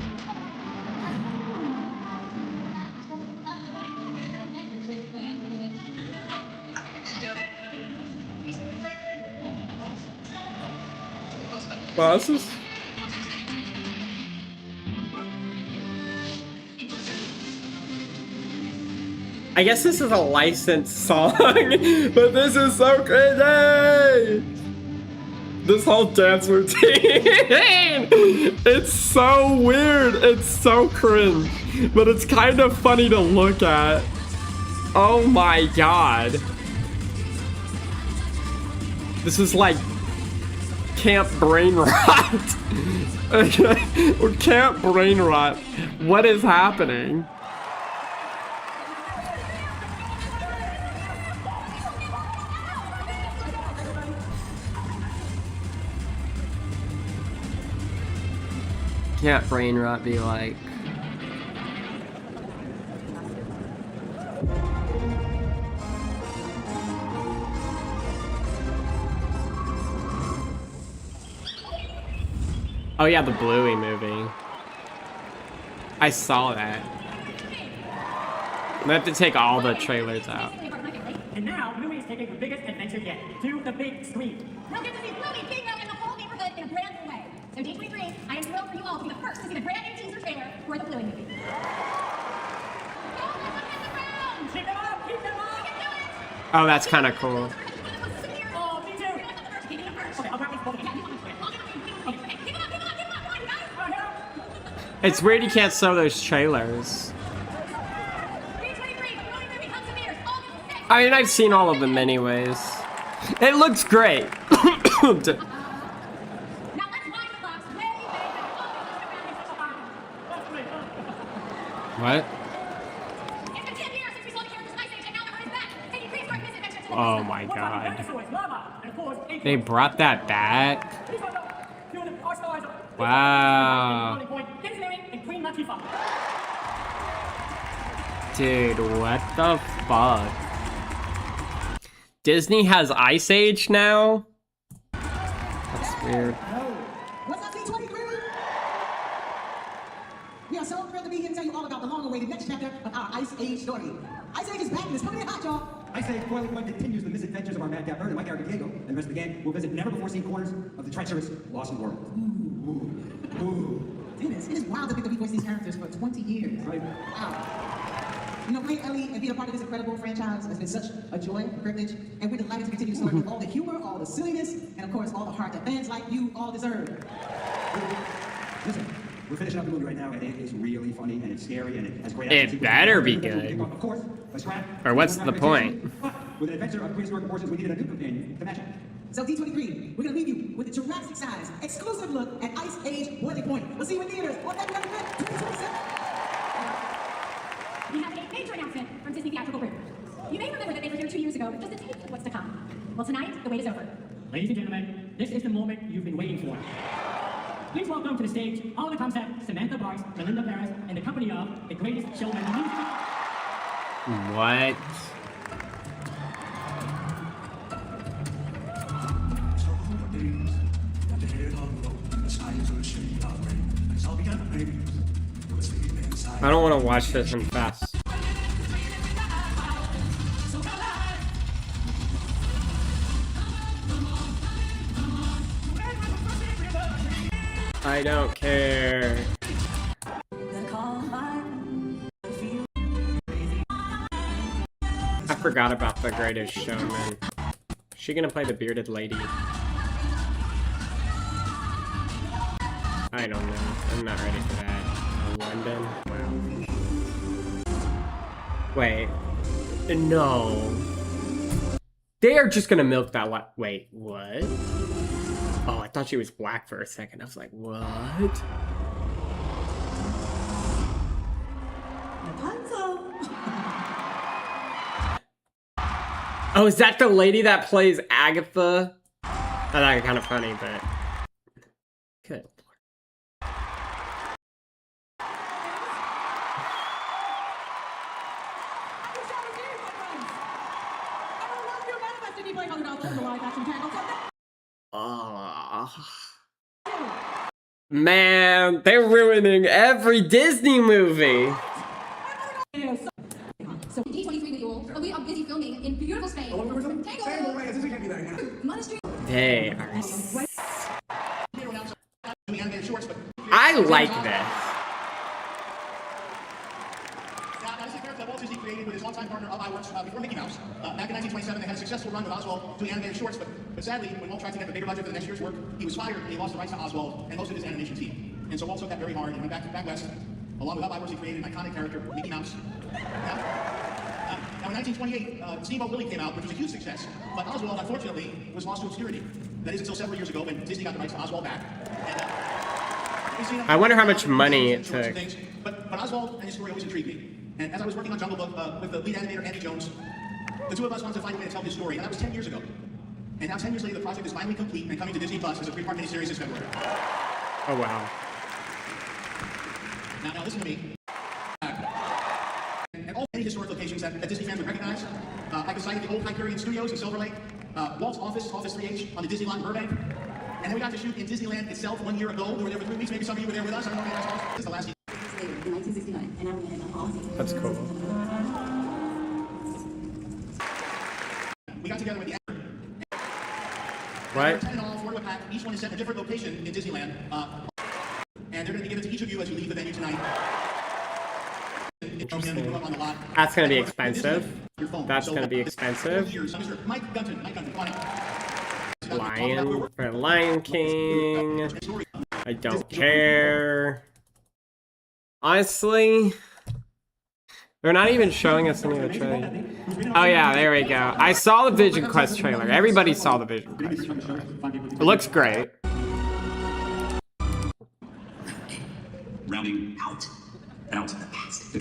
Well, this is... I guess this is a licensed song, but this is so crazy! This whole dance routine! It's so weird, it's so cringe, but it's kind of funny to look at. Oh my god. This is like Camp Brain Rot. Or Camp Brain Rot. What is happening? Can't Brain Rot be like? Oh yeah, the Bluey movie. I saw that. I'm gonna have to take all the trailers out. And now, Bluey is taking the biggest adventure yet, to the big screen. We'll get to see Bluey being out in the whole neighborhood in a brand new way. So D23, I am thrilled for you all to be the first to see the brand new teaser trailer for the Bluey movie. Keep them up! Keep them up! Oh, that's kind of cool. Oh, me too! Okay, I'll grab these both of you. It's weird you can't show those trailers. I mean, I've seen all of them anyways. It looks great. What? Oh my god. They brought that back? Wow. Dude, what the fuck? Disney has Ice Age now? That's weird. What's up, D23? We are so thrilled to be here to tell you all about the long-awaited next chapter of our Ice Age story. Ice Age is back and it's coming in hot, y'all. Ice Age Boiling Point continues the misadventures of our madcap bird and my character Diego, and the rest of the gang will visit never-before-seen corners of the treacherous Lost World. Dennis, it is wild to think that we voiced these characters for 20 years. Right. Wow. You know, playing Ellie and being a part of this incredible franchise has been such a joy, a privilege, and we're delighted to continue to with all the humor, all the silliness, and of course all the heart that fans like you all deserve. Listen, we're finishing up the movie right now, and it is really funny, and it's scary, and it has great action. It better be good. Of course, by scrap. Or what's the point? But with an adventure of prehistoric proportions, we needed a new companion to match it. So D23, we're gonna leave you with a Jurassic size, exclusive look at Ice Age Boiling Point. We'll see you in theaters on February 5th, 2027. We have a major announcement from Disney Theatrical Group. You may remember that they were here 2 years ago with just a taste of what's to come. Well, tonight, the wait is over. Ladies and gentlemen, this is the moment you've been waiting for. Please welcome to the stage all the concept, Samantha Barks, Melinda Paris, and the company of the greatest showman in music. What? I don't want to watch this in fast. I don't care. I forgot about The Greatest Showman. Is she gonna play the bearded lady? I don't know. I'm not ready for that. London? Wow. Wait. No. They are just gonna milk that lot. Wait, what? Oh, I thought she was black for a second. I was like, what? Oh, is that the lady that plays Agatha? I thought it kind of funny, but good. Man, they're ruining every Disney movie. So D23 Visual, we are busy filming in beautiful Spain. Monastery. They are. I like this. Now, this is a character that Walt Disney created with his longtime partner, iWorks, before Mickey Mouse. Back in 1927, they had a successful run with Oswald doing animated shorts, but sadly, when Walt tried to get the bigger budget for the next year's work, he was fired and he lost the rights to Oswald and most of his animation team. And so Walt took that very hard and went back west. Along with iWorks, he created an iconic character, Mickey Mouse. Now in 1928, Steamboat Willie came out, which was a huge success. But Oswald, unfortunately, was lost to obscurity. That is until several years ago when Disney got the rights to Oswald back. And, I wonder how much money it took. But Oswald and his story always intrigued me. And as I was working on Jungle Book with the lead animator, Andy Jones, the two of us wanted to find a way to tell his story, and that was 10 years ago. And now 10 years later, the project is finally complete and coming to Disney Plus as a three-part miniseries this February. Oh, wow. Now listen to me. And all many historic locations that Disney fans would recognize. I could cite the old Hyperion Studios in Silver Lake, Walt's office 3H on the Disney lot in Burbank. And then we got to shoot in Disneyland itself 1 year ago. We were there for 3 weeks. Maybe some of you were there with us. I don't know. This is the last year. In 1969, and I went in all That's cool. We got together with the Right. 10 in all, 4 to a pack. Each one is set in a different location in Disneyland. And they're going to give it to each of you as you leave the venue tonight. Interesting. That's going to be expensive. That's going to be expensive. Mike Gunton, come on up. Lion for Lion King. I don't care. Honestly, they're not even showing us any of the trailer. Oh yeah, there we go. I saw the Vision Quest trailer. Everybody saw the Vision Quest trailer. It looks great. Rounding out the past.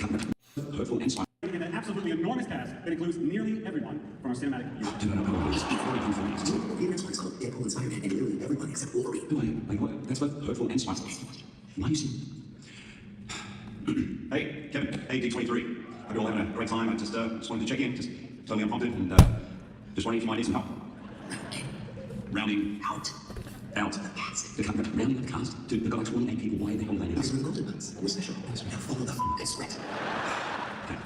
Hopeful and smart. An absolutely enormous cast that includes nearly everyone from our cinematic universe. Deadpool and Spider-Man and literally everyone except Wolverine. Like what? That's both hurtful and smart. Why you see? Hey, Kevin. Hey, D23. Hope you're all having a great time. I just wanted to check in. Just totally unprompted and just wondering if you might need some help. Rounding out the past. Rounding out the cast. Dude, they've got like 28 people. Why are they all there? These are the golden ones. We're special. Now follow the sweat. Okay.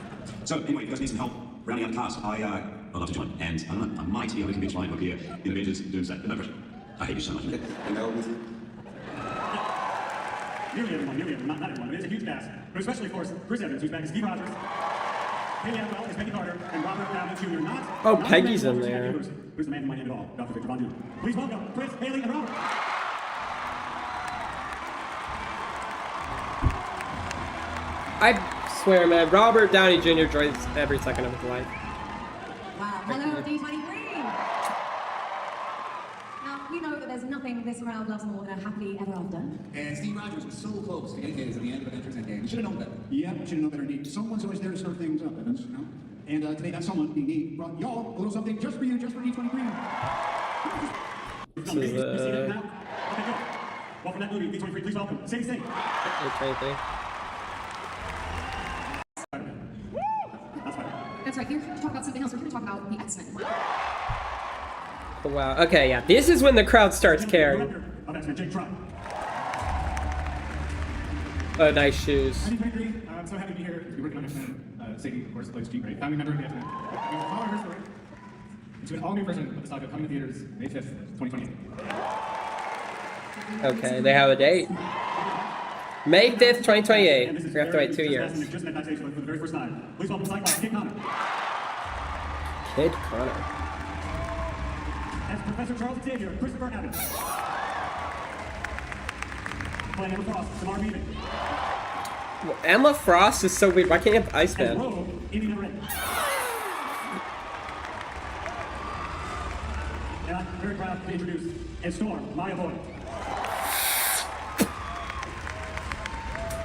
So anyway, if you guys need some help rounding out the cast, I'd love to join. And I don't know, I might be able to convince Ryan up here in Avengers Doomsday. But no pressure. I hate you so much. And now with you. Nearly everyone, not everyone, but it's a huge cast. But especially, of course, Chris Evans, who's back as Steve Rogers. Haley Atwell is Peggy Carter, and Robert Downey Jr. Oh, Peggy's in there. Who's the man who might name it all? Dr. Victor Von Doom. Please welcome Chris, Haley, and Robert. I swear, man, Robert Downey Jr. joins every second of his life. Wow. Hello, D23. Now, we know that there's nothing this crowd loves more than a happily ever after. And Steve Rogers was so close to getting his at the end of Avengers Endgame. You should have known better. Yeah, should have known better indeed. Someone's always there to stir things up, Evans, you know? And today that someone, being me, brought y'all a little something just for you, just for D23. This is, Okay, good. Well, from that movie, D23, please welcome Sadie Sink. That's right, here to talk about something else. We're here to talk about the X-Men. Oh, wow. Okay, yeah. This is when the crowd starts caring. Oh, nice shoes. I'm so happy to be here to be working on X-Men. Sadie, of course, plays Jean Grey, founding member of the X-Men. We will follow her story into an all-new version of the saga coming to theaters May 5th, 2028. Okay, they have a date. May 5th, 2028. We have to wait 2 years. Just met backstage for the very first time. Please welcome Cyclops, Kid Connor. Kid Connor. As Professor Charles Xavier, Christopher Abbott. Playing Emma Frost, Samara Weaving. Well, Emma Frost is so weird. Why can't you have Iceman? And Rogue, Amy Neverett. And I'm very proud to introduce and Storm, Maya Boyd.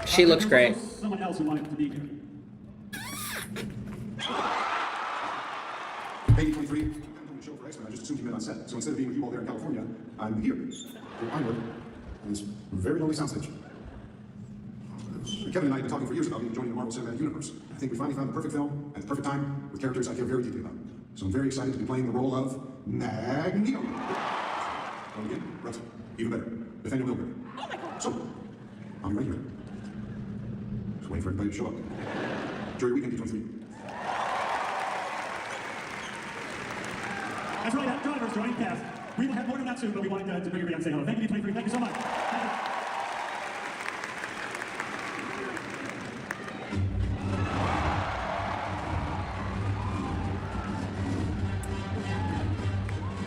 She looks great. Someone else who wanted to be here. Hey, D23, I'm doing a show for X-Men. I just assumed you met on set. So instead of being with you all there in California, I'm here. I'm with this very lonely soundstage. Kevin and I have been talking for years about joining the Marvel Cinematic Universe. I think we finally found the perfect film at the perfect time with characters I care very deeply about. So I'm very excited to be playing the role of Magneto. Well, again, Russell, even better, Nathaniel Milburn. Oh my God! So, I'll be right here. Just waiting for everybody to show up. Enjoy your weekend, D23. That's right, Adam Driver's joining the cast. We will have more than that soon, but we wanted to bring everybody on and say hello. Thank you, D23. Thank you so much.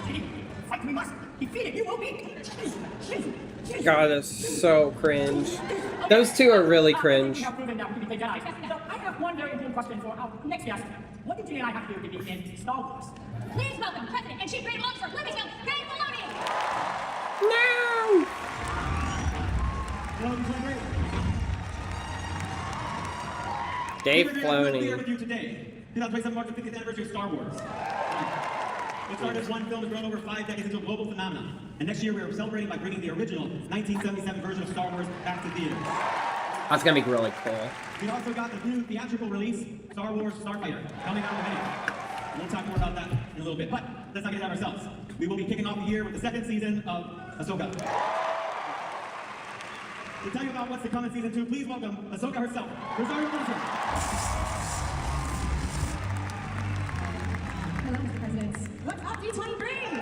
Thank you. Fight, we must defeat it. You will be. God, that's so cringe. Those two are really cringe. So I have one very important question for our next guest. What did Jay and I have to do to be in Star Wars? Please welcome President and Chief Creative Officer, Lucasfilm, Dave Filoni! No! Hello, D23. Dave We're here Filoni. with you today. 2027 marks the 50th anniversary of Star Wars. What started as one film has grown over 5 decades into a global phenomenon. And next year we are celebrating by bringing the original 1977 version of Star Wars back to theaters. That's gonna be really cool. We also got the new theatrical release, Star Wars Starfighter, coming out in May. We'll talk more about that in a little bit, but let's not get ahead of ourselves. We will be kicking off the year with the 2nd season of Ahsoka. To tell you about what's to come in season 2, please welcome Ahsoka herself, Rosario Dawson. Hello, Mr. President. What's up, D23?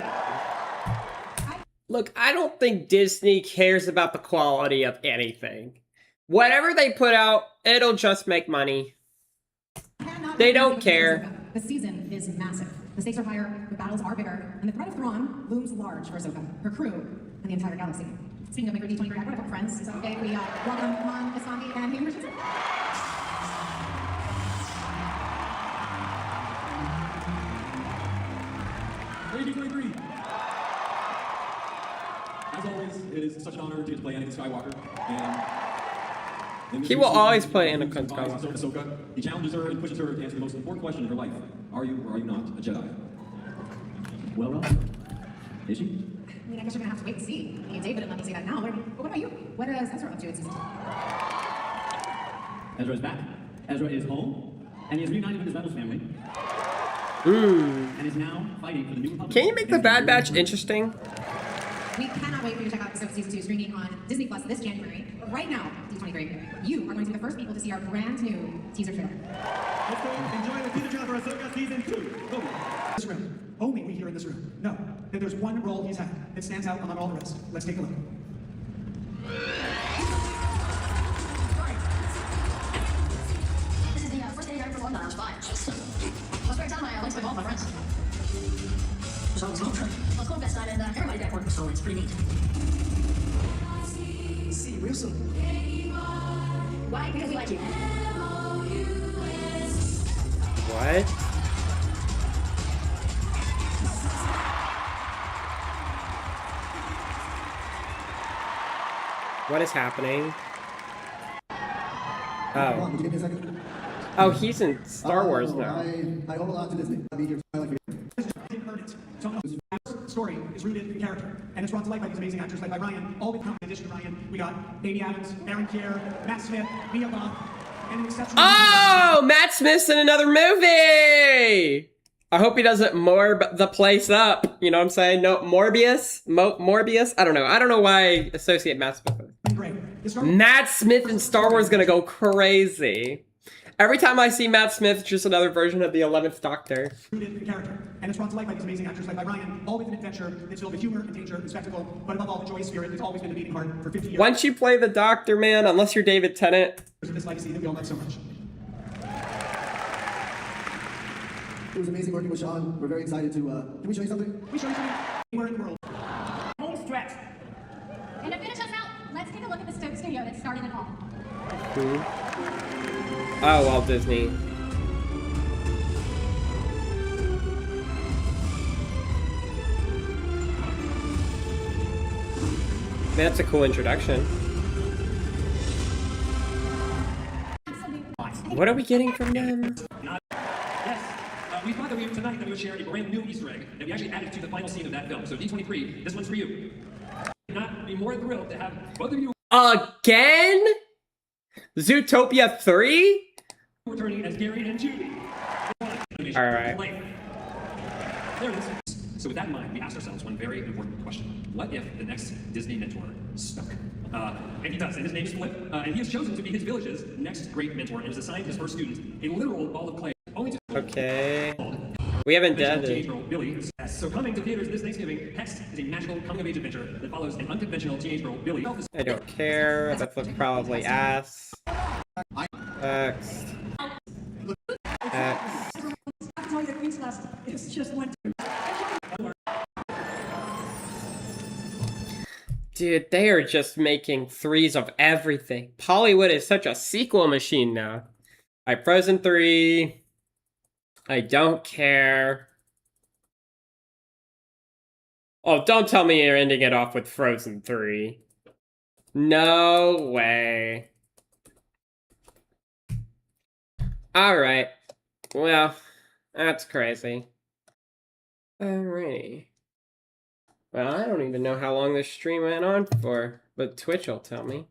Look, I don't think Disney cares about the quality of anything. Whatever they put out, it'll just make money. They don't care. The season is massive. The stakes are higher, the battles are bigger, and the threat of Thrawn looms large for Ahsoka, her crew, and the entire galaxy. Speaking of Maker D23, I've got a couple friends. Is that okay? We welcome Han, Asandi, and Hayden Christensen. Hey, D23. As always, it is such an honor to get to play Anakin Skywalker. And He will always play Anakin Skywalker. Ahsoka, he challenges her and pushes her to answer the most important question in her life. Are you or are you not a Jedi? Well, is she? I mean, I guess you're gonna have to wait and see. Me and David didn't let me say that now. But what about you? What is Ezra up to in season 2? Ezra is back. Ezra is home, and he is reunited with his rebels family. And is now fighting for the new Republic. Can you make the Bad Batch interesting? We cannot wait for you to check out Ahsoka Season 2 streaming on Disney Plus this January. But right now, D23, you are going to be the first people to see our brand new teaser trailer. Let's go enjoy the teaser trailer for Ahsoka Season 2. Go. This room. Only we here in this room know that there's one role he's had that stands out among all the rest. Let's take a look. This is the first day I performed on. I was 5. Well, spare time, I like to play ball with my friends. So it's going let's go invest and everybody's at work, so it's pretty neat. See, Wilson. Why? Because we like you. What? What is happening? Oh. Would you give me a second? Oh, he's in Star Wars now. I owe a lot to Disney. I'll be here. I like Story is rooted in character, and it's brought to life by these amazing actors led by Ryan. All with in addition to Ryan, we got Amy Adams, Aaron Kier, Matt Smith, Mia Goth, and an exceptional. Oh, Matt Smith's in another movie. I hope he doesn't morb the place up. You know what I'm saying? No, Morbius? Morbius? I don't know. I don't know why I associate Matt Smith with it. Matt Smith in Star Wars is gonna go crazy. Every time I see Matt Smith, it's just another version of the 11th Doctor. Rooted in character, and it's brought to life by these amazing actors led by Ryan. All with an adventure. It's filled with humor and danger and spectacle, but above all, the joyous spirit. It's always been a beating heart for 50 years. Once you play the Doctor, man, unless you're David Tennant. This legacy that we all love so much. It was amazing working with Sean. We're very excited to, can we show you something? We show you something. Anywhere in the world. Home stretch. And to finish us out, let's take a look at the studio that started it all. Oh, Walt Disney. That's a cool introduction. What are we getting from them? Yes. we thought that tonight that we would share a brand new Easter egg that we actually added to the final scene of that film. So D23, this one's for you. Could not be more thrilled to have both of you Again? Zootopia 3? returning as Gary and Judy. Alright. There it is. So with that in mind, we asked ourselves one very important question. What if the next Disney mentor stuck? And he does, and his name is Flip. And he has chosen to be his village's next great mentor and has assigned his first student a literal ball of clay. Only to Okay. We haven't done teenage it. girl, Billy. So coming to theaters this Thanksgiving, Hex is a magical coming-of-age adventure that follows an unconventional teenage girl, Billy. I don't care. That looks probably ass. Next. Next. The Queen's Nest is just one. Dude, they are just making 3s of everything. Hollywood is such a sequel machine now. Alright, Frozen 3. I don't care. Oh, don't tell me you're ending it off with Frozen 3. No way. Alright. Well, that's crazy. Alrighty. Well, I don't even know how long this stream went on for, but Twitch will tell me.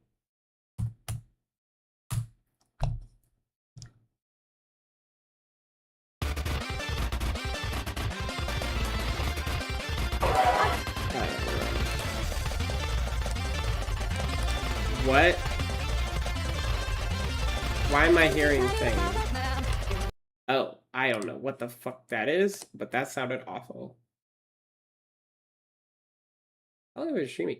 What? Why am I hearing things? Oh, I don't know what the fuck that is, but that sounded awful. How long was streaming?